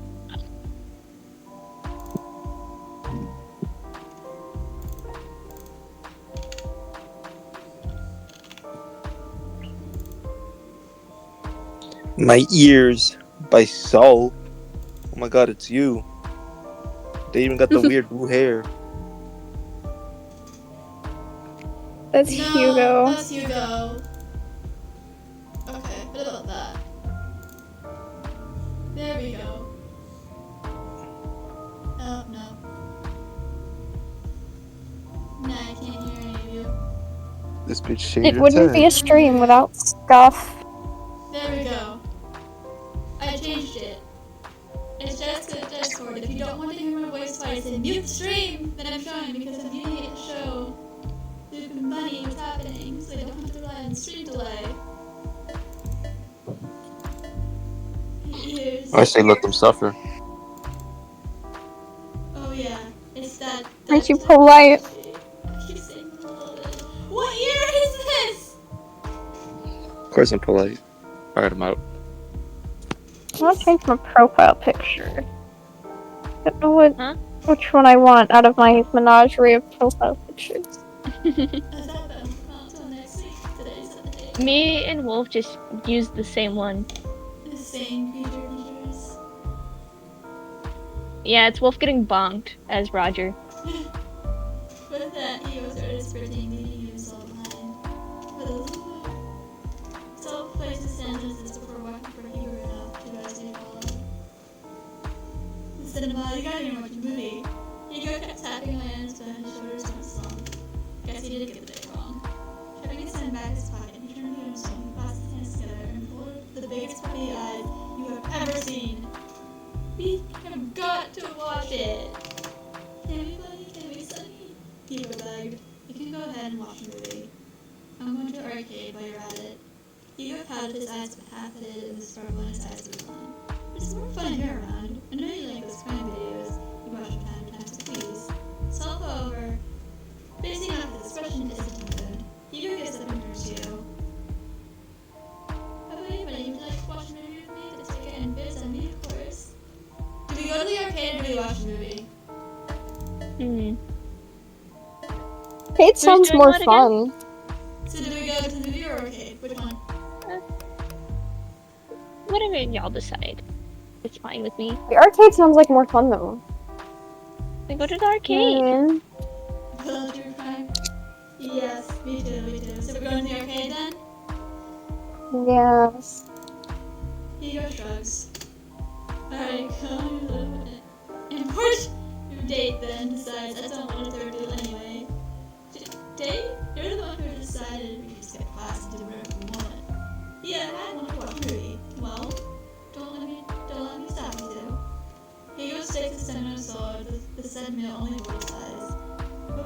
My ears by Soul. Oh my god, it's you. They even got the weird blue hair.
That's
No,
Hugo.
that's Hugo. Okay, what about that? There we go. Oh, no. Nah, I can't hear any of you.
This bitch shaved
It
her
wouldn't be a
head.
stream without stuff.
There we go. I changed it. It's just a Discord. If you don't want to hear my voice twice, then mute the stream that I'm showing because I'm muting it to show Luke and Bunny what's happening so they don't have to rely on stream delay. Ears.
I say let them suffer.
Oh yeah, it's that.
Aren't you polite?
I keep saying a little bit. What year is this?
Of course I'm polite. Alright, I'm out.
I want to change my profile picture. I don't know which one I want out of my menagerie of profile pictures.
Has that been until next week? Today's the day.
Me and Wolf just used the same one.
The same creature features.
Yeah, it's Wolf getting bonked as Roger.
With that, he was already sprinting, leaving you so behind. But so place the sentences before walking for hero enough to guys to follow. The cinema, you gotta even watch a movie. Hugo kept tapping my hands, but his shoulders went slump. Guess he did get the day wrong. Shoving his hand back in his pocket, he turned to himself, he clasped his hands together, and pulled the biggest puppy eyes you have ever seen. We have got to watch it. Can we, buddy? Can we, Sunny? Hugo begged. You can go ahead and watch the movie. I'm going to the arcade while you're at it. Hugo pouted his eyes half hid and the sparkle in his eyes was gone. There's more fun here around. I know you like those crime videos you watch from time to time, so please. Solve over. Facing off his expression isn't good. Hugo gets up and turns to you. Have anybody you'd like to watch a movie with me? The ticket and bids on me, of course. Do we go to the arcade or do we watch a movie?
It sounds
doing
more
what again?
fun.
So do we go to the movie or arcade? Which one?
Whatever y'all decide. It's fine with me.
The arcade sounds like more fun though.
We go to the arcade.
Mm.
Well, true crime? Yes, me too. So we're going to the arcade then?
Yes.
Hugo shrugs. Alright, come on. And push your date then decides I don't want a third wheel anyway. Date? You're the one who decided we could skip class and do whatever we want. Yeah, I want to watch a movie. Well, don't let me stop you two. Hugo stakes the center sword, the said meal only bowl size. But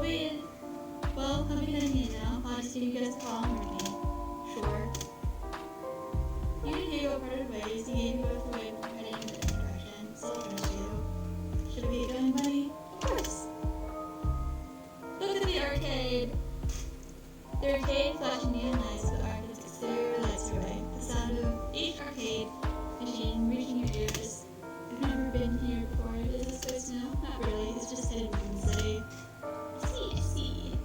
well, I'm beginning it now. I'll just give you guys a call and with me. Sure. You and Hugo parted ways. He gave you both a wave and headed in a different direction. Still turns to you. Should we get going, buddy? Of course. Look at the arcade. The arcade flashing neon lights with arcades exterior lights away. The sound of each arcade machine reaching your ears. I've never been here before. Is this place new? Not really. It's just hidden from the city. I see.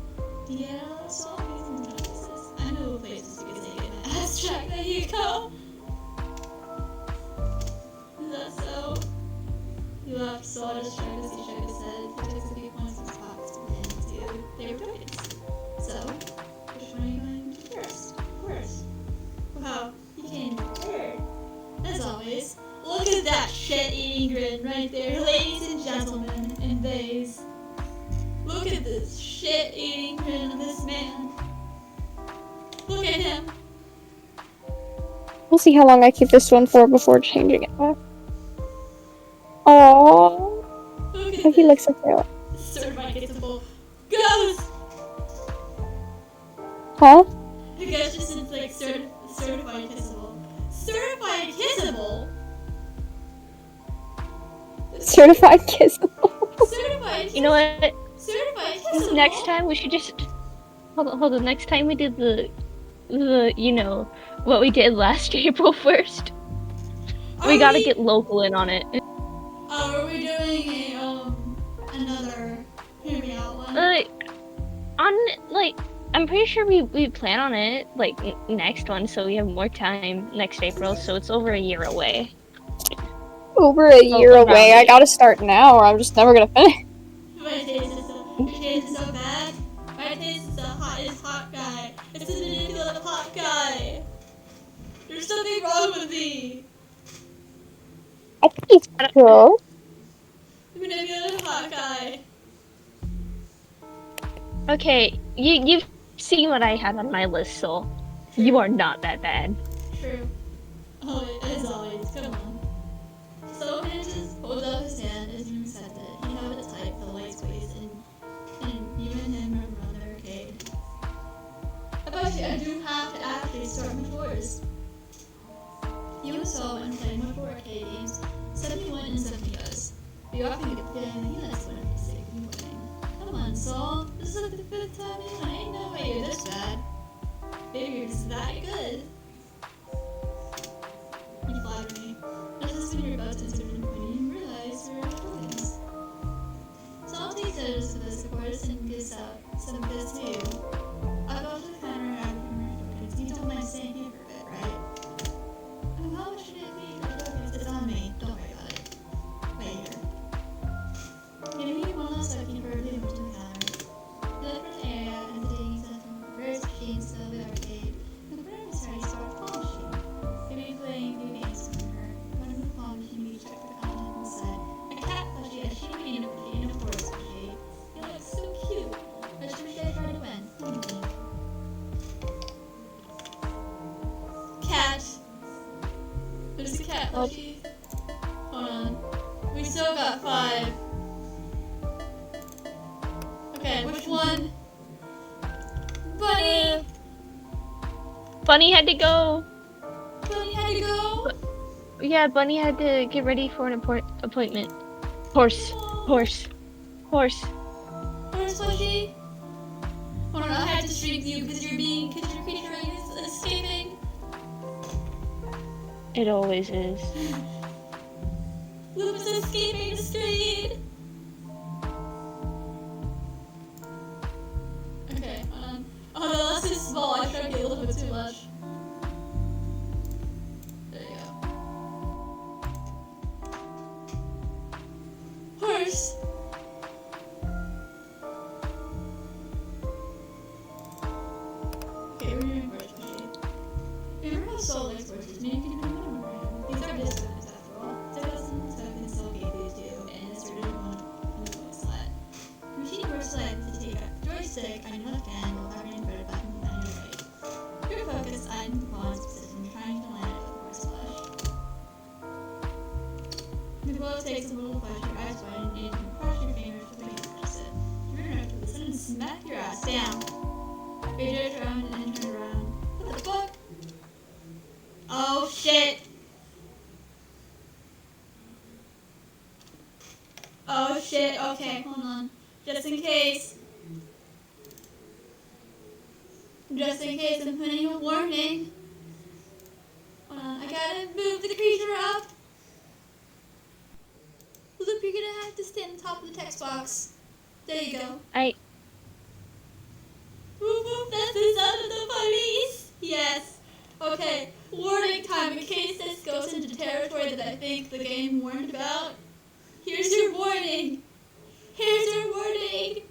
Do you get a lot of songs and places? I know places because they get my ass track. There you go. Is that so? He laughed so hard as shook his head. He took the few points in his pockets to put in his. They were tokens. So, grin right there, ladies and gentlemen and theys. Look at this shit-eating grin of this man. Look at him.
We'll see how long I keep this one for before changing it back. Aww.
Look at
He
this.
looks so cute.
Certified kissable. Ghost!
Huh?
I guess this is like certified kissable. Certified kissable?
Certified kissable.
Certified
You know what?
Certified kissable?
Next time we should just hold on. Next time we did the you know what we did last April 1st. We gotta get local in on it.
Are we doing another hear me out one?
I'm pretty sure we plan on it like next one, so we have more time next April. So it's over a year away.
Over a year away. I gotta start now, or I'm just never gonna finish.
My taste is so bad. My taste is the hottest hot guy. It's a manipulative hot guy. There's something wrong with me.
I think he's cool.
Manipulative hot guy.
Okay, you've seen what I had on my list, so you are not that bad.
True. Oh, as always, come on. So Francis holds up his hand as you said that he held it tight for the light squeeze and you and him run around the arcade. Actually, I do have to actually start my tours. You and Saul went and played multiple arcade games, 71 and 70 us. We often get the feeling that that's one of these things winning. Come on, Saul. This is like the 5th time in. I ain't no way you're this bad. Maybe you're just that good. You flatter me. Just as when you're about to insert an opinion, you realize you're out of feelings. Saul takes notice of this, of course, and gives out some of this too. I'll go to the counter and grab your tokens. You don't mind staying here for a bit, right? Oh, how much should it be for tokens? It's on me. Don't worry about it. Wait here. Give me one last second for everything to the counter. You look for the area and the digging center, various machines to the arcade. The brand is ready to start a claw machine. Maybe playing new games with her. When in the claw machine, you check the content inside. A cat plushie, a sheep peanut plushie, and a horse plushie. You look so cute. Let's just try to win. Cat. There's a cat plushie. Hold on. We still got 5. Okay, which one? Bunny!
Bunny had to go.
Bunny had to go?
Yeah, Bunny had to get ready for an appointment. Horse.
Horse plushie? Hold on, I had to shrink you because your creature is escaping.
It always is.
Loop is escaping the street. Okay, hold on. Oh, the last is small. I shrunk it a little bit too much. There you go. Horse. Okay, we're doing horse plushie. Remember how Soul likes horses? Maybe you can remember him. These are discounts after all. 2007 Soul gave these to you, and inserted one in the book slot. Machine horse select to take a joystick on your left hand while hovering the red button on your right. You're focused on the ball's position, trying to land it with a horse splash. The ball takes a little flash, your eyes wide, and you can cross your fingers to make it catch it. Turn around to the sun and smack your ass down. Radiate around and then turn around. What the fuck? Oh shit! Oh shit, okay, hold on. Just in case. Just in case, I'm putting a warning. Hold on, I gotta move the creature up. Look, you're gonna have to stand on top of the text box. There you go. Woof woof, that's the sound of the police! Yes. Okay, warning time in case this goes into territory that I think the game warned about. Here's your warning. Here's your warning.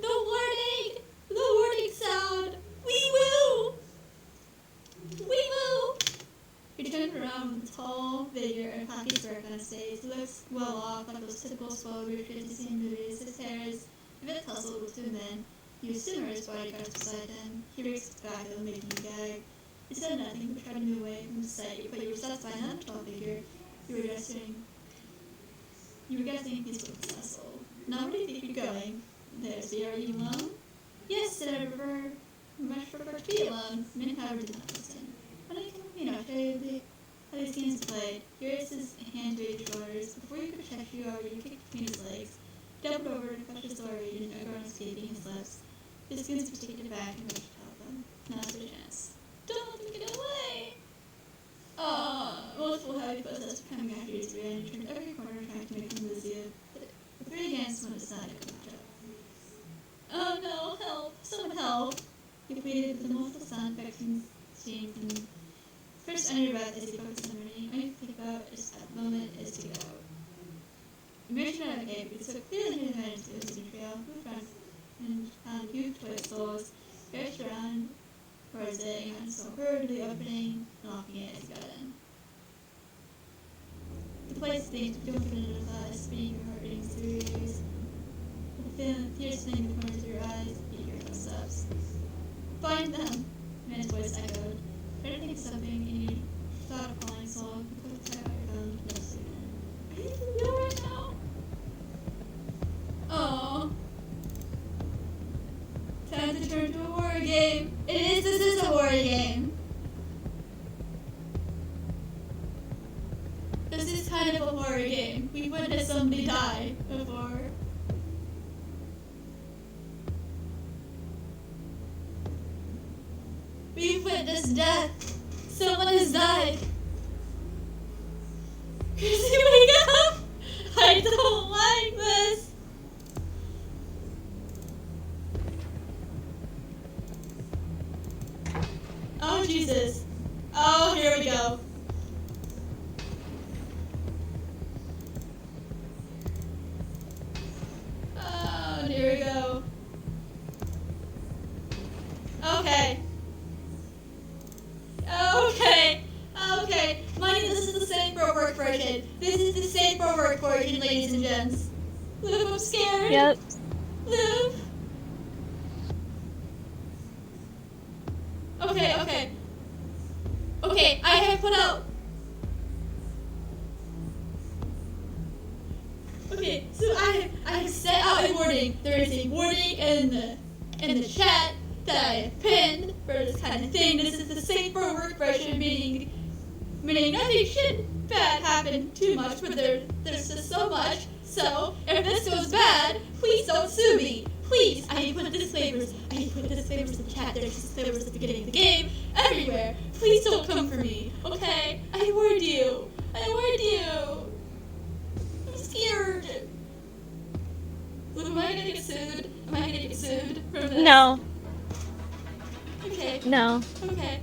The warning. The warning sound. Wee woo. Wee woo. He turned around with a tall figure and hockey sweater United States. He looks well off, like those typical spoiled rich kids you see in movies. His hair is a bit tousled with two men. You assume his bodyguards beside him. He reeks back at them, making you gag. He said nothing, but tried to move away from the sight, but you were satisfied not to tall figure. You were guessing he's successful. Now where do you think you're going? There's the are you alone? Yes, said I much prefer to be alone. Min, however, did not listen. Why don't you come with me now? Show you how these games played. He raised his hand to his shoulders. Before you could protect you over, you kicked between his legs. He doubled over and clutched his lower region, a groan escaping his lips. His skins were taken aback and rushed to help him. Now's your chance. Don't let me get away! Multiple heavy footsteps were coming after his rear, and he turned every corner trying to make him lose you. The three against one decided to come out. Oh no, help! Someone help! He pleaded with a multiple sound affecting steam from first under your breath as he focused on running. All you can think about at the moment is to get out. You managed to navigate, but so clearly knew head into the hidden trail, moved around and found huge toadstools, raced around towards it, and so hurriedly opening and locking it as he got in. The place stinks, but you don't fit into the thought, spinning your heart racing through your ears. The tears filling the corners of your eyes, you hear footsteps. Find them! The man's voice echoed. Try to think of something, and you thought of falling soul. You put the tag out your phone, no signal. Are you even real right now? Oh. Time to turn to a horror game. This is a horror game. This is kind of a horror game. We've witnessed somebody die before. We've witnessed death. Someone has died. Chrissy, wake up! I don't like this. Oh, Jesus. Oh, here we go. Oh, here we go. Okay. Okay. Mind you, this is the safe for work version. This is the safe for work version, ladies and gents. Luke, I'm scared.
Yep.
Luke. Okay, I have put out. Okay, so I have set out a warning. There is a warning in the chat that I have pinned for this kind of thing. This is the safe for work version, meaning nothing should bad happen too much, but there's just so much. So if this goes bad, please don't sue me. Please, I put disclaimers. I put disclaimers in the chat. There's disclaimers at the beginning of the game, everywhere. Please don't come for me, okay? I warned you. I'm scared. Look, am I gonna get sued? Am I gonna get sued for this?
No.
Okay.
No.
Okay.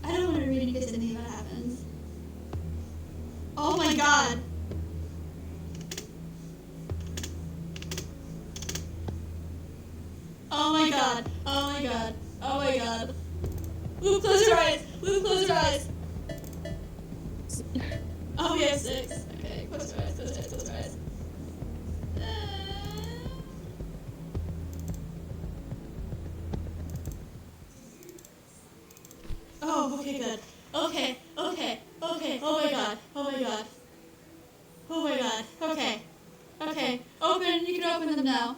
I don't want to read because anything that happens. Oh my god. Oh my god. Luke, close your eyes. Oh, we have 6. Okay, close your eyes. Oh, okay, good. Okay. Oh my god. Okay. Open. You can open them now.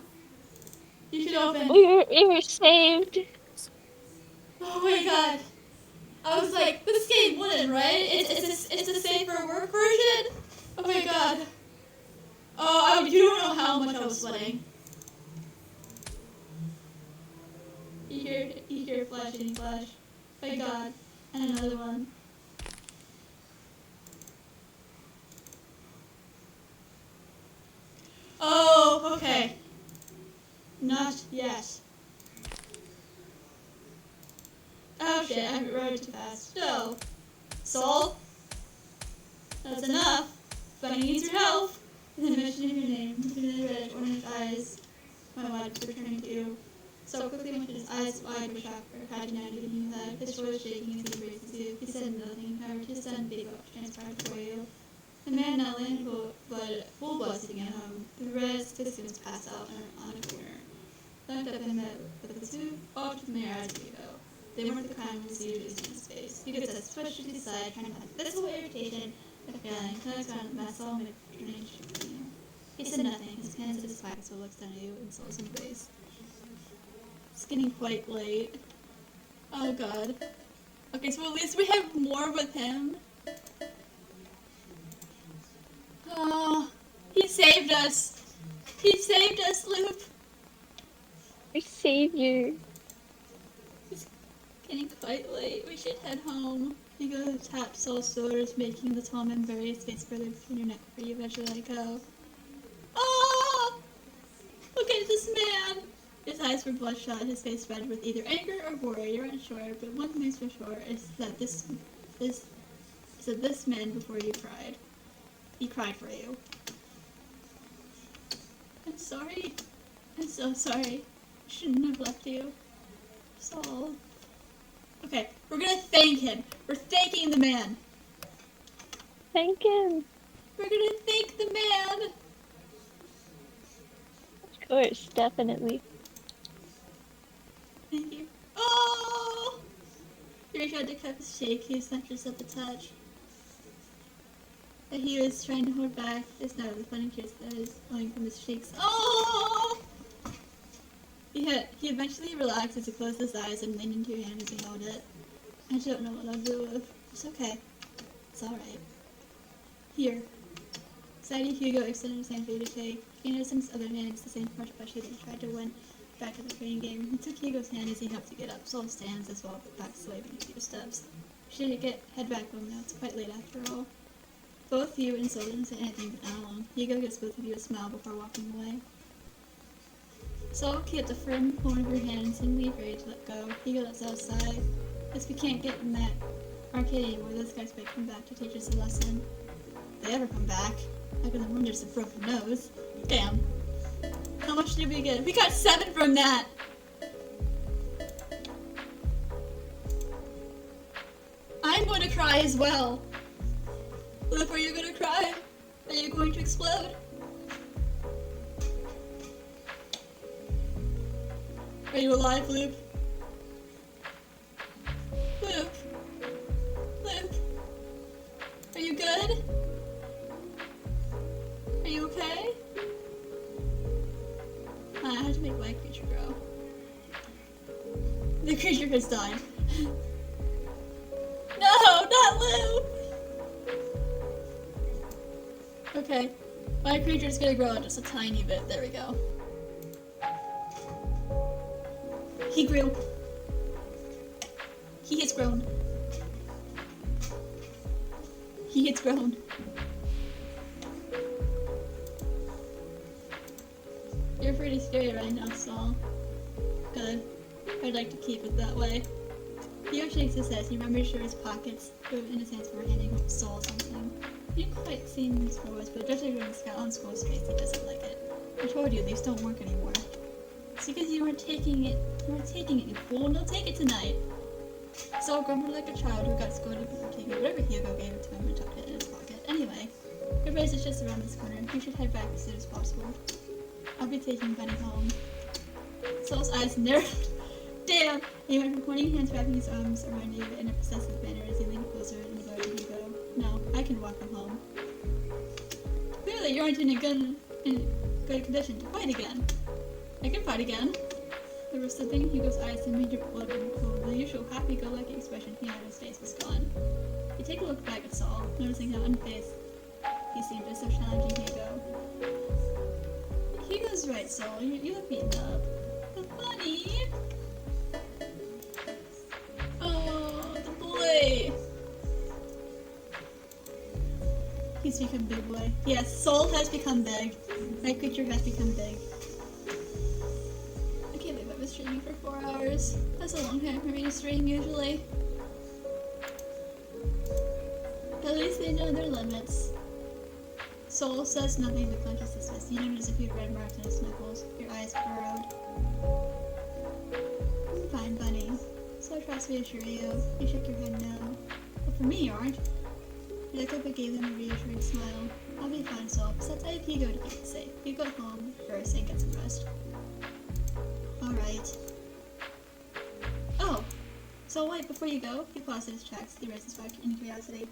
You should open.
You're saved.
Oh my god. I was like, this game wouldn't, right? It's a safer work version? Oh my god. Oh, you don't know how much I was sweating. You hear flashing flash. Oh my god. And another one. Oh, okay. Not yet. Oh shit, I wrote too fast. So, Soul? That's enough. But I need your help. And then mentioning your name, looking at the red orange eyes. My wife is returning to you. So quickly went his eyes wide with shock for how humanity he knew that. His shoulders shaking as he embraced you. He said nothing, however, his son big up transpired before you. The man now lay in full blood sitting at home. The rest his students passed out on a corner. Looked up and met with the two all to the mirror as we go. They weren't the kind ones you usually see in his face. You could just push to the side, trying to hide visible irritation, a feeling, tugs on the muscle, and make He said nothing, his hands in his pockets while looked down at you and Soul's embrace. It's getting quite late. Oh god. Okay, so at least we have more with him. Oh, he saved us. He saved us, Loop.
Our savior.
It's getting quite late. We should head home. You go to tap Soul's shoulders, making the tall man bury his face further between your neck for you eventually let go. Oh! Look at this man! His eyes were bloodshot, his face red with either anger or worry, you're unsure, but one thing's for sure is that this man before you cried. He cried for you. I'm sorry. I'm so sorry. I shouldn't have left you. Saul. Okay, we're gonna thank him. We're thanking the man.
Thank him.
We're gonna thank the man.
Of course, definitely.
Thank you. Oh! You reach out to cup his shake. He snapped yourself a touch. That he was trying to hold back is now the funny tears that is flowing from his cheeks. Oh! He eventually relaxed as he closed his eyes and leaned into your hand as he held it. I don't know what I'll do with. It's okay. It's alright. Here. Sadie Hugo extended his hand for you to take. He noticed in his other hand it's the same harsh pressure that he tried to win back to the training game. He took Hugo's hand as he helped you get up. Soul stands as well, but backs away a few steps. You should head back home now. It's quite late after all. Both you and Soul didn't say anything but not long. Hugo gives both of you a smile before walking away. Soul kept a firm hold of your hand and seemed ready to let go. Hugo lets out a sigh. Guess we can't get in that arcade anymore. Those guys might come back to teach us a lesson. If they ever come back. How can the one just a broken nose? Damn. How much did we get? We got 7 from that! I'm going to cry as well. Look, are you going to cry? Are you going to explode? Are you alive, Loop? Loop? Loop? Are you good? Are you okay? I have to make my creature grow. The creature has died. No, not Loop! Okay, my creature's gonna grow just a tiny bit. There we go. He grew. He has grown. He has grown. You're pretty scary right now, Saul. Good. I'd like to keep it that way. Theo shakes his head. He remembers his pockets in his hands before handing Saul something. He didn't quite seem his voice, but just like Scout on school's face, he doesn't like it. I told you, these don't work anymore. It's because you weren't taking it. You weren't taking it, you fool. No, take it tonight. Saul grumbled like a child who got scolded for taking whatever Hugo gave it to him and tucked it in his pocket. Anyway, your base is just around this corner. You should head back as soon as possible. I'll be taking Bunny home. Saul's eyes narrowed. Damn! He went from pointing hands, wrapping his arms around you in a possessive manner as he leaned closer and regarded Hugo. No, I can walk him home. Clearly, you aren't in good condition to fight again. I can fight again. There was something in Hugo's eyes that made your blood run cold. The usual happy-go-lucky expression he had on his face was gone. You take a look back at Saul, noticing how unfazed he seemed as so challenging Hugo. Hugo's right, Saul. You look beaten up. But Bunny! Oh, the boy! He's become big boy. Yes, Soul has become big. My creature has become big. I can't believe I've been streaming for 4 hours. That's a long time for me to stream usually. At least they know their limits. Soul says nothing but clenches his fist. You notice a few red marks on his knuckles. Your eyes furrowed. tries to reassure you. You shake your head no. But for me, you aren't. You look up and gave them a reassuring smile. I'll be fine, Sol. Besides, I have Hugo to keep it safe. You go home first and get some rest. Alright. Oh! So wait, before you go, he pauses his tracks. He raises back in curiosity.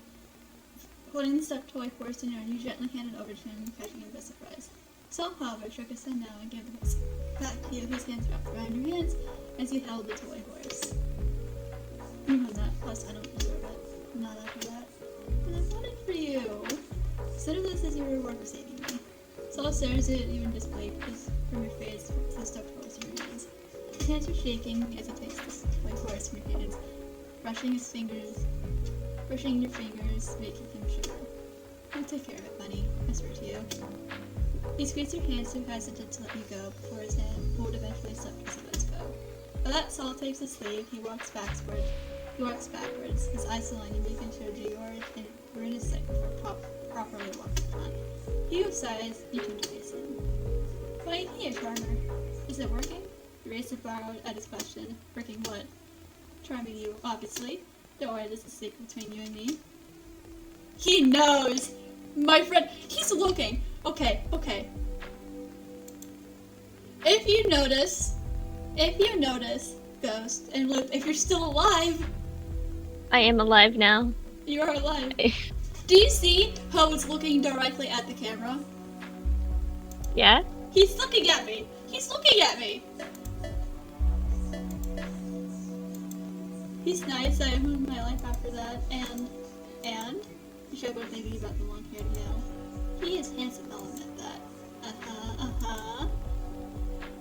Holding the stuffed toy horse in your arm, you gently hand it over to him, catching him by surprise. Sol, however, shook his head now and gave the horse back to you, his hands wrapped around your hands as you held the toy horse. You know that, plus I don't deserve it. Not after that. But I wanted for you. Consider this as your reward for saving me. Sol stares at you in disbelief from your face with the stuffed horse in your hands. His hands are shaking as he takes the toy horse from your hands, brushing your fingers, making him shiver. I'll take care of it, bunny. I swear to you. He squeezes your hand, too hesitant to let you go before his hand would eventually slip as he lets go. But that Sol takes his sleeve, he walks backwards, his eyes aligning, making sure you're in his sight before properly walking on. Hugo sighs, you turn to face him. Why, here, Charmer. Is it working? You raised a brow at his question. Working what? Charming you, obviously. Don't worry, this is a secret between you and me. He knows! My friend, he's looking! Okay. If you notice, Ghost, and look, if you're still alive...
I am alive now.
You are alive. Do you see how it's looking directly at the camera?
Yeah?
He's looking at me! He's nice, I moved my life after that, and? You should have thinking about the long-haired male. He is handsome, I'll admit that.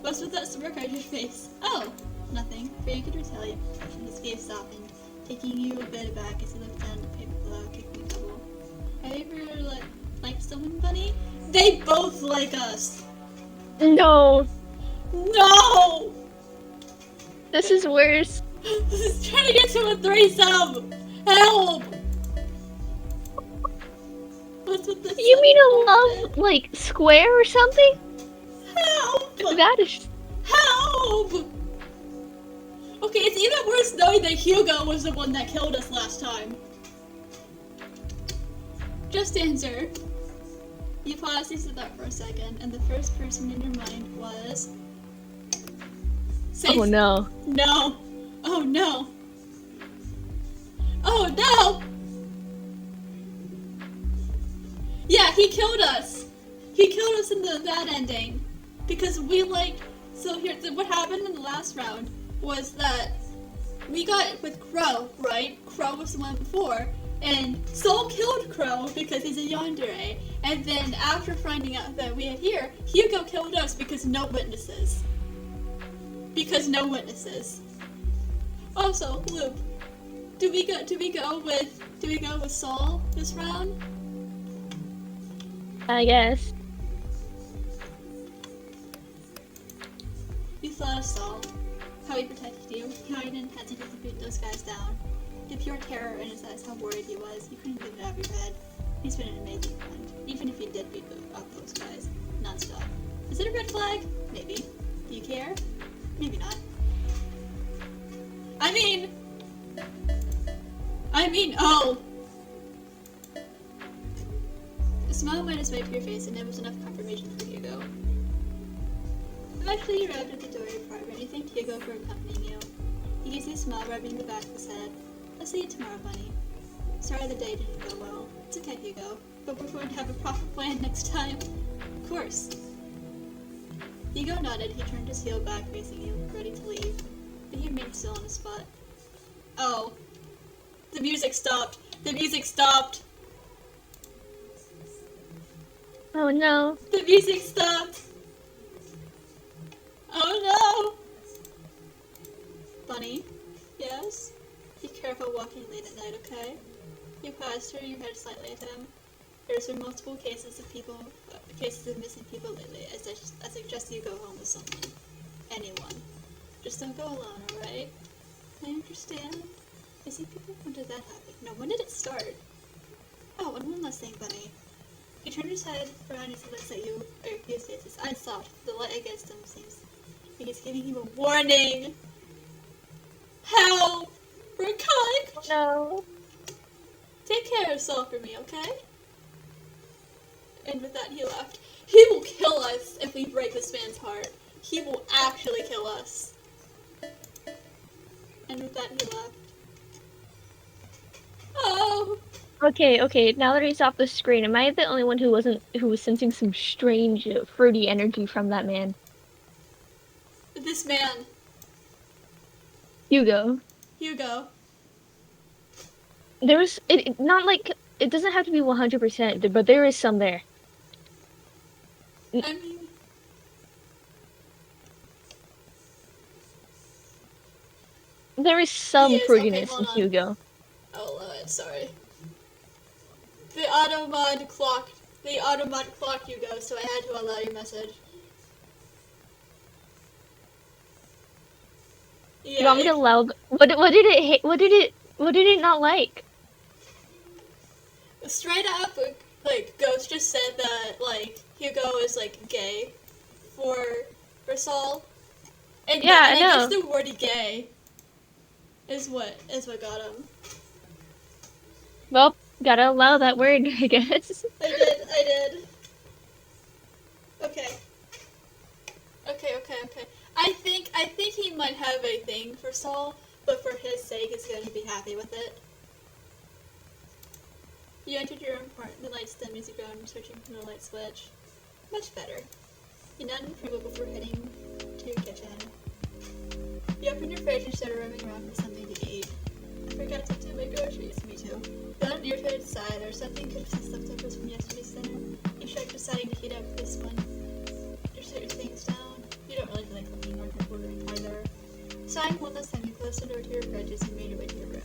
What's with that smirk on your face? Oh, nothing. For you could retaliate, his face softened, taking you a bit aback as he looked down the paper below, kicking the double. Have you ever liked someone, Bunny? They both like us!
No!
No!
This is worse.
This is trying to get to a threesome! Help! What's with this?
You mean a love, like, square or something?
Help!
That is...
Help! Okay, it's even worse knowing that Hugo was the one that killed us last time. Just answer. You paused, you said that for a second, and the first person in your mind was...
Oh no.
No. Oh no. Oh no! Yeah, he killed us! He killed us in that ending. Because we so here, what happened in the last round was that we got with Crow, right? Crow was the one before, and Sol killed Crow because he's a yandere, and then after finding out that we had here, Hugo killed us because no witnesses. Also, Luke, do we go with Sol this round?
I guess.
You thought of Sol, how he protected you, how he didn't hesitate to beat those guys down. The pure terror in his eyes, how worried he was. You couldn't get it out of your head. He's been an amazing friend, even if you did beat up those guys non-stop. Is it a red flag? Maybe. Do you care? Maybe not. I mean, oh! A smile might have swiped your face, and it was enough confirmation for Hugo. Eventually, you arrived at the door of your apartment. You thanked Hugo for accompanying you. He gives you a smile, rubbing the back of his head. I'll see you tomorrow, Bunny. Sorry the day didn't go well. It's okay, Hugo. But we're going to have a proper plan next time. Of course. Hugo nodded. He turned his heel back, facing you, ready to leave. But he remained still on the spot. Oh. The music stopped.
Oh no.
The music stopped. Oh no. Bunny? Yes? Be careful walking late at night, okay? You paused, turning your head slightly at him. There's been multiple cases of missing people lately. I suggest you go home with someone. Anyone. Just don't go alone, alright? I understand. I see people. When did that happen? No, when did it start? Oh, and one last thing, Bunny. He turned his head around and looks at you, his face, his eyes soft. The light against him seems like he's giving you a warning. Help!
no.
Take care of Saul for me, okay? And with that, he left. He will kill us if we break this man's heart. He will actually kill us. And with that, he left. Oh!
Okay, now that he's off the screen, am I the only one who was sensing some strange fruity energy from that man?
This man,
Hugo.
Hugo.
There was not like it doesn't have to be 100%, but there is some there.
I mean,
There is some
He is.
fruitiness
Okay,
in
hold on.
Hugo.
oh Lord, sorry. The auto mod clocked Hugo, so I had to allow your message. Yeah,
You want me to allow? What did it hate? What did it not like?
straight up, like, Ghost just said that, like, Hugo is, like, gay for Saul. And
Yeah,
and
I know.
guess the word gay is what got him.
Well, gotta allow that word, I guess.
I did. Okay. I think he might have a thing for Saul, but for his sake, he's going to be happy with it. You entered your own part, the lights dim as you go and searching for the light switch. Much better. You now need to before heading to your kitchen. You open your fridge and start roaming around for something to eat. I forgot to do my groceries, me too. You on your to decide or something could consist leftovers from yesterday's dinner. You start deciding to heat up this one. You set your things down. You don't really feel like cooking or ordering either. Sighing one last time, you close the door to your fridge as you made your way to your room.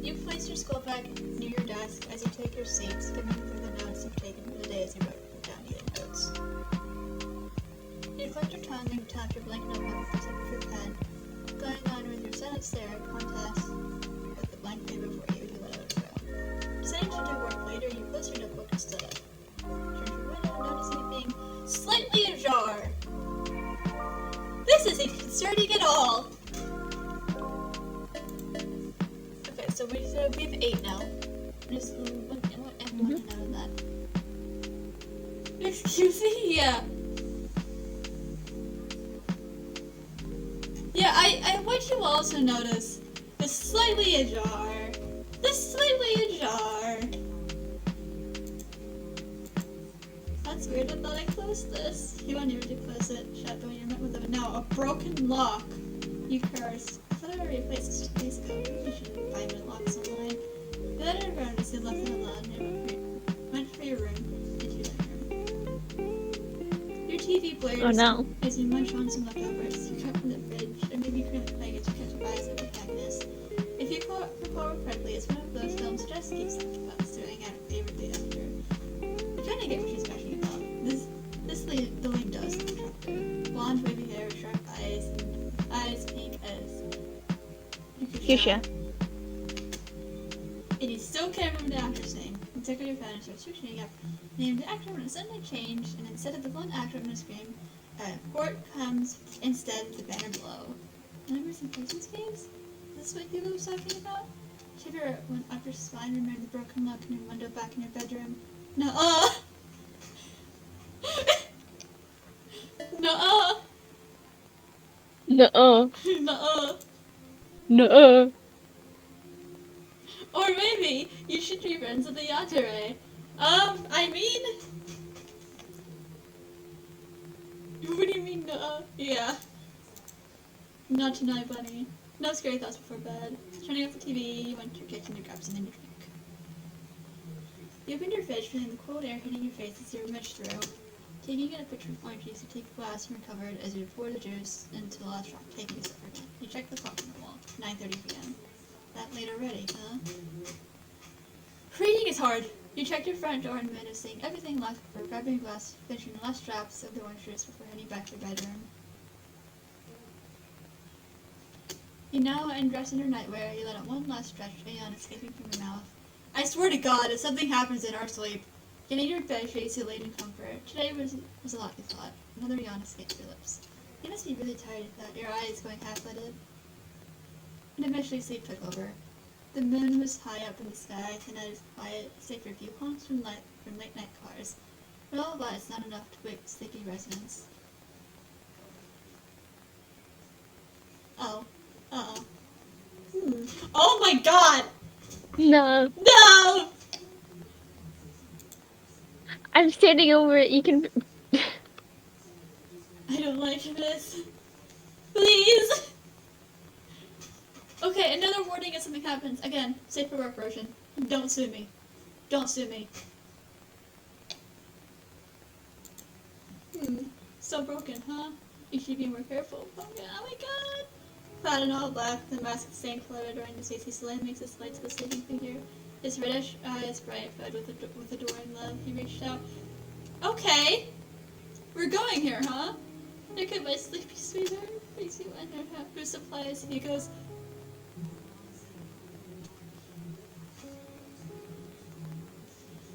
You place your school bag near your desk as you take your seat, skimming through the notes you've taken for the day as you wrote down needed notes. You collect your tongue and tap your blank notebook with the tip of your pen, going on with your sentence there contest with the blank paper before you let it go. Deciding to do work later, you close your notebook and stood up. Turn to your window, noticing it being slightly ajar. This isn't concerning at all. Okay, so we have 8 now. Just what everyone to know that. Excuse me? Yeah. Yeah, I want you all to notice the slightly ajar. The slightly ajar. That's weird, I thought I closed this. You wanted to close it, shut the way you're met with a now a broken lock. You cursed. I thought I replaced this 2 days ago. You should have 5-minute locks online. You let it around as you left it alone and went for your room into your living room. Your TV blares
Oh no.
as you munch on some leftovers. You cut from the fridge, and maybe you couldn't play it to catch your eyes at the protagonist. If you recall correctly, it's one of those films Jess keeps thinking about staring at favorite day after. You kind of get what she's gushing about. The lead does look attractive. Blonde, wavy hair, sharp eyes, and eyes pink as
Fuchsia.
And you still can't remember the actor's name. You took out your phone and started searching up. Named the actor when it suddenly changed, and instead of the blonde actor on the screen, port comes instead the banner below. Numbers and places games? Is this what Hugo was talking about? Shiver went up your spine, remembered the broken lock in your window back in your bedroom. Nuh-uh! Nuh-uh!
Nuh-uh.
Nuh-uh!
Nuh-uh.
Or maybe you should be friends with the Yatare. I mean... What do you mean, yeah. Not tonight, bunny. No scary thoughts before bed. Turning off the TV, you went to your kitchen to grab something to drink. You opened your fridge, feeling the cold air hitting your face as you rummaged through. Taking out a picture of orange juice, you take a glass and recovered as you pour the juice into the last drop, taking a sip for it. You check the clock on the wall. 9:30 p.m. That late already, huh? Reading is hard. You checked your front door and noticing everything left before grabbing a glass, finishing the last drops of the orange juice before heading back to your bedroom. You now undress in your nightwear. You let out one last stretch, a yawn escaping from your mouth. I swear to God, if something happens in our sleep, getting your bed sheets you laid in comfort. Today was a lot, you thought. Another yawn escaped your lips. You must be really tired, you thought, your eyes going half-lidded. and eventually sleep took over. The moon was high up in the sky, tonight is quiet, save for a few honks from late night cars. But all but it's not enough to wake sleepy residents. Oh. Uh-oh. Oh my god!
No.
No!
I'm standing over it. You can.
I don't like this. Please! Okay, another warning if something happens. Again, safe for work version. Don't sue me. Don't sue me. So broken, huh? You should be more careful. Oh my god! Clad in all black, the mask stained color adorning his face, he slowly makes his way to the sleeping figure. His reddish eyes bright, fed with adoring love. He reached out. Okay! We're going here, huh? Look at my sleepy sweetheart. Makes you wonder who supplies. He goes,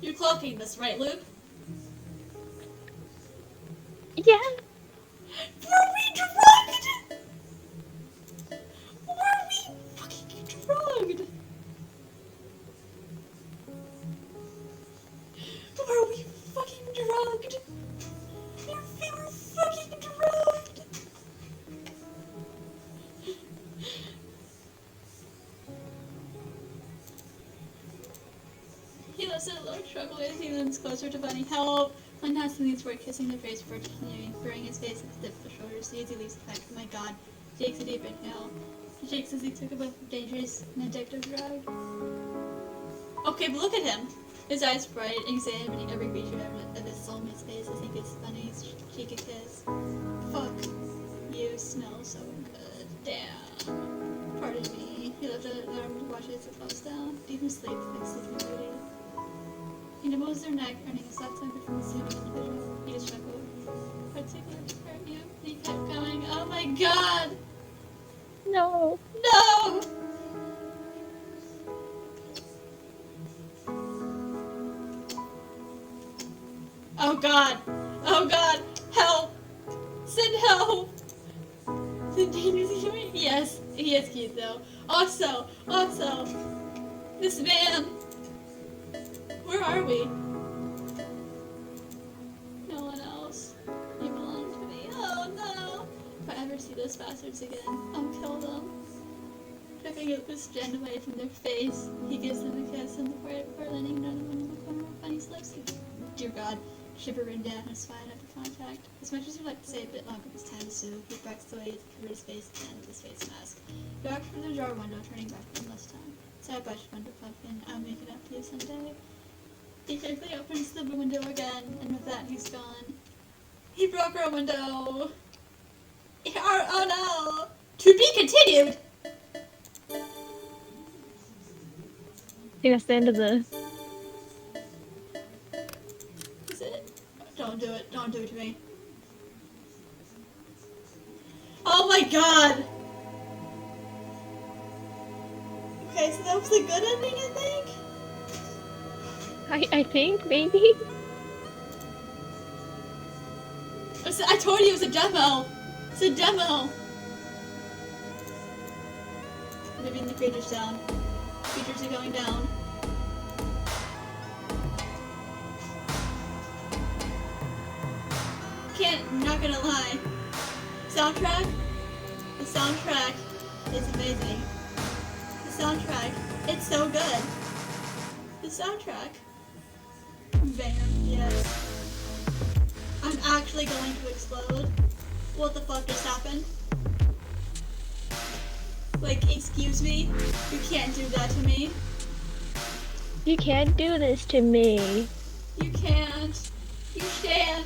you're clocking this, right, Luke?
Yeah.
Were we drugged? Were we fucking drugged? Were we fucking drugged? We were fucking drugged. He lets a low struggle as he leans closer to finding help. Unnasty leans forward, kissing their face before continuing, burying his face at the tip of the shoulder. See as he leaves the pack. Oh my god. He takes a deep inhale. He shakes as he took a dangerous and addictive drug. Okay, but look at him. His eyes bright, examining every feature of his soulmate's face as he gives Bunny's cheek a kiss. Fuck. You smell so good. Damn. Pardon me. He lifted an arm and watched it close down. Deep in sleep, sleeping beauty. He nibbles their neck, earning a soft temper from the soothing individual. He just chuckled. Particularly hurt you. He kept going. Oh my god!
No.
No! Oh god! Oh god! Help! Send help! Yes, he is cute though. Also, this man. Where are we? No one else. You belong to me. Oh no! If I ever see those bastards again, I'll kill them. Tucking his chin away from their face, he gives them a kiss and before landing another one in the corner of Bunny's lips. Dear God, shiver ran down his spine after contact. As much as he'd like to stay a bit longer this time, Sue, he backs away to cover his face again with his face mask. He walked through the jar window, turning back one last time. Sad by window pumpkin, I'll make it up to you someday. He quickly opens the window again, and with that, he's gone. He broke our window. Oh no! To be continued!
I think that's the end of the.
Is it? Don't do it. Don't do it to me. Oh my god! Okay, so that was a good ending, I think?
I think maybe.
I told you it was a demo! It's a demo! Moving the creatures down. Creatures are going down. I'm not gonna lie. Soundtrack? The soundtrack is amazing. The soundtrack, it's so good. The soundtrack. Bam, yes. I'm actually going to explode. What the fuck just happened? Like, excuse me? You can't do that to me.
You can't do this to me.
You can't. You shan't.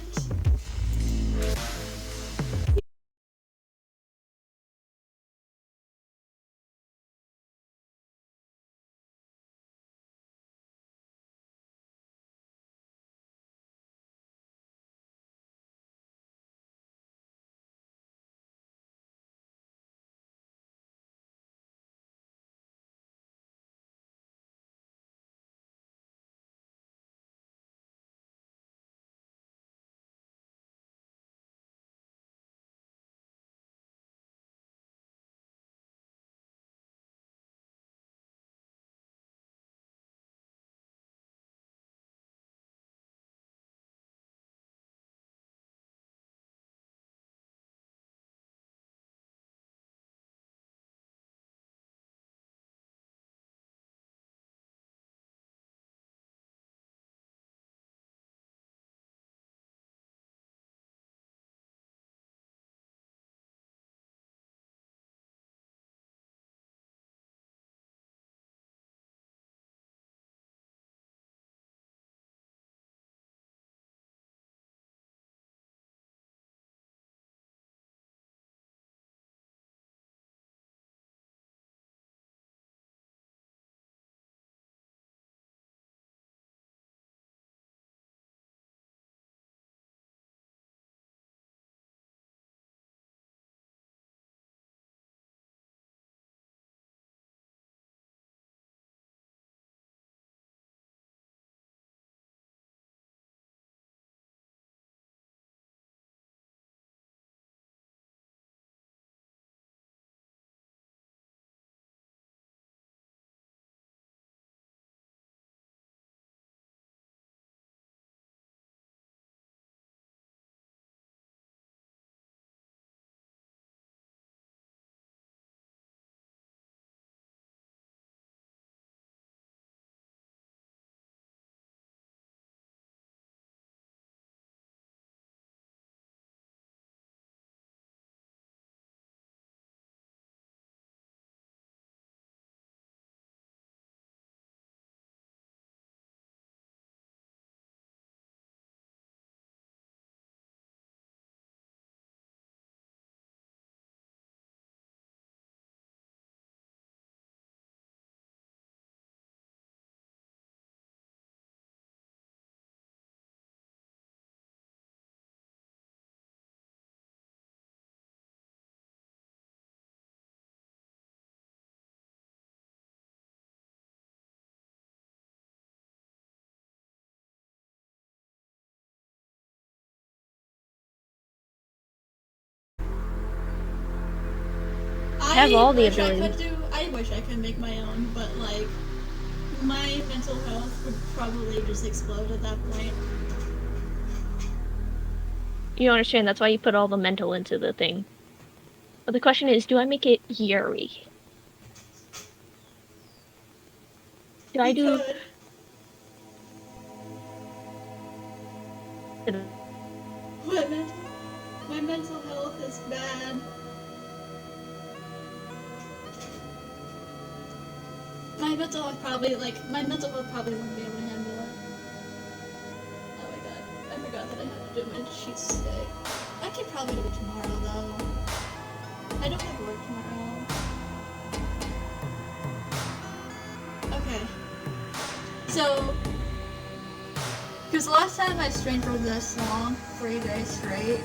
have all the
wish
abilities.
I wish I could make my own, but like, my mental health would probably just explode at that point.
You understand, that's why you put all the mental into the thing. But the question is, do I make it Yuri? Do I
You
do...
could. My mental health is bad. My mental health probably wouldn't be able to handle it. Oh my god, I forgot that I have to do my cheats today. I could probably do it tomorrow though. I don't have work tomorrow. Okay. So, because the last time I streamed for this long, 3 days straight,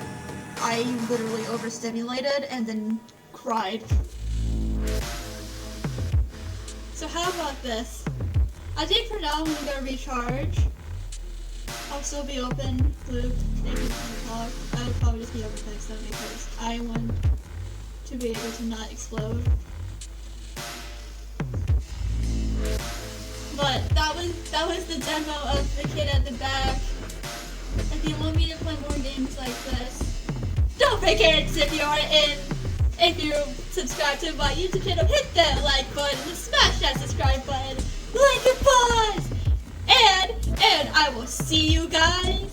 I literally overstimulated and then cried. So how about this? I think for now I'm gonna go recharge. I'll still be open, Luke. Thank you for the talk. I would probably just be over text though because I want to be able to not explode. But that was the demo of the kid at the back. If you want me to play more games like this, don't forget if you subscribe to my YouTube channel, hit that like button, smash that subscribe button, like it buzz, and I will see you guys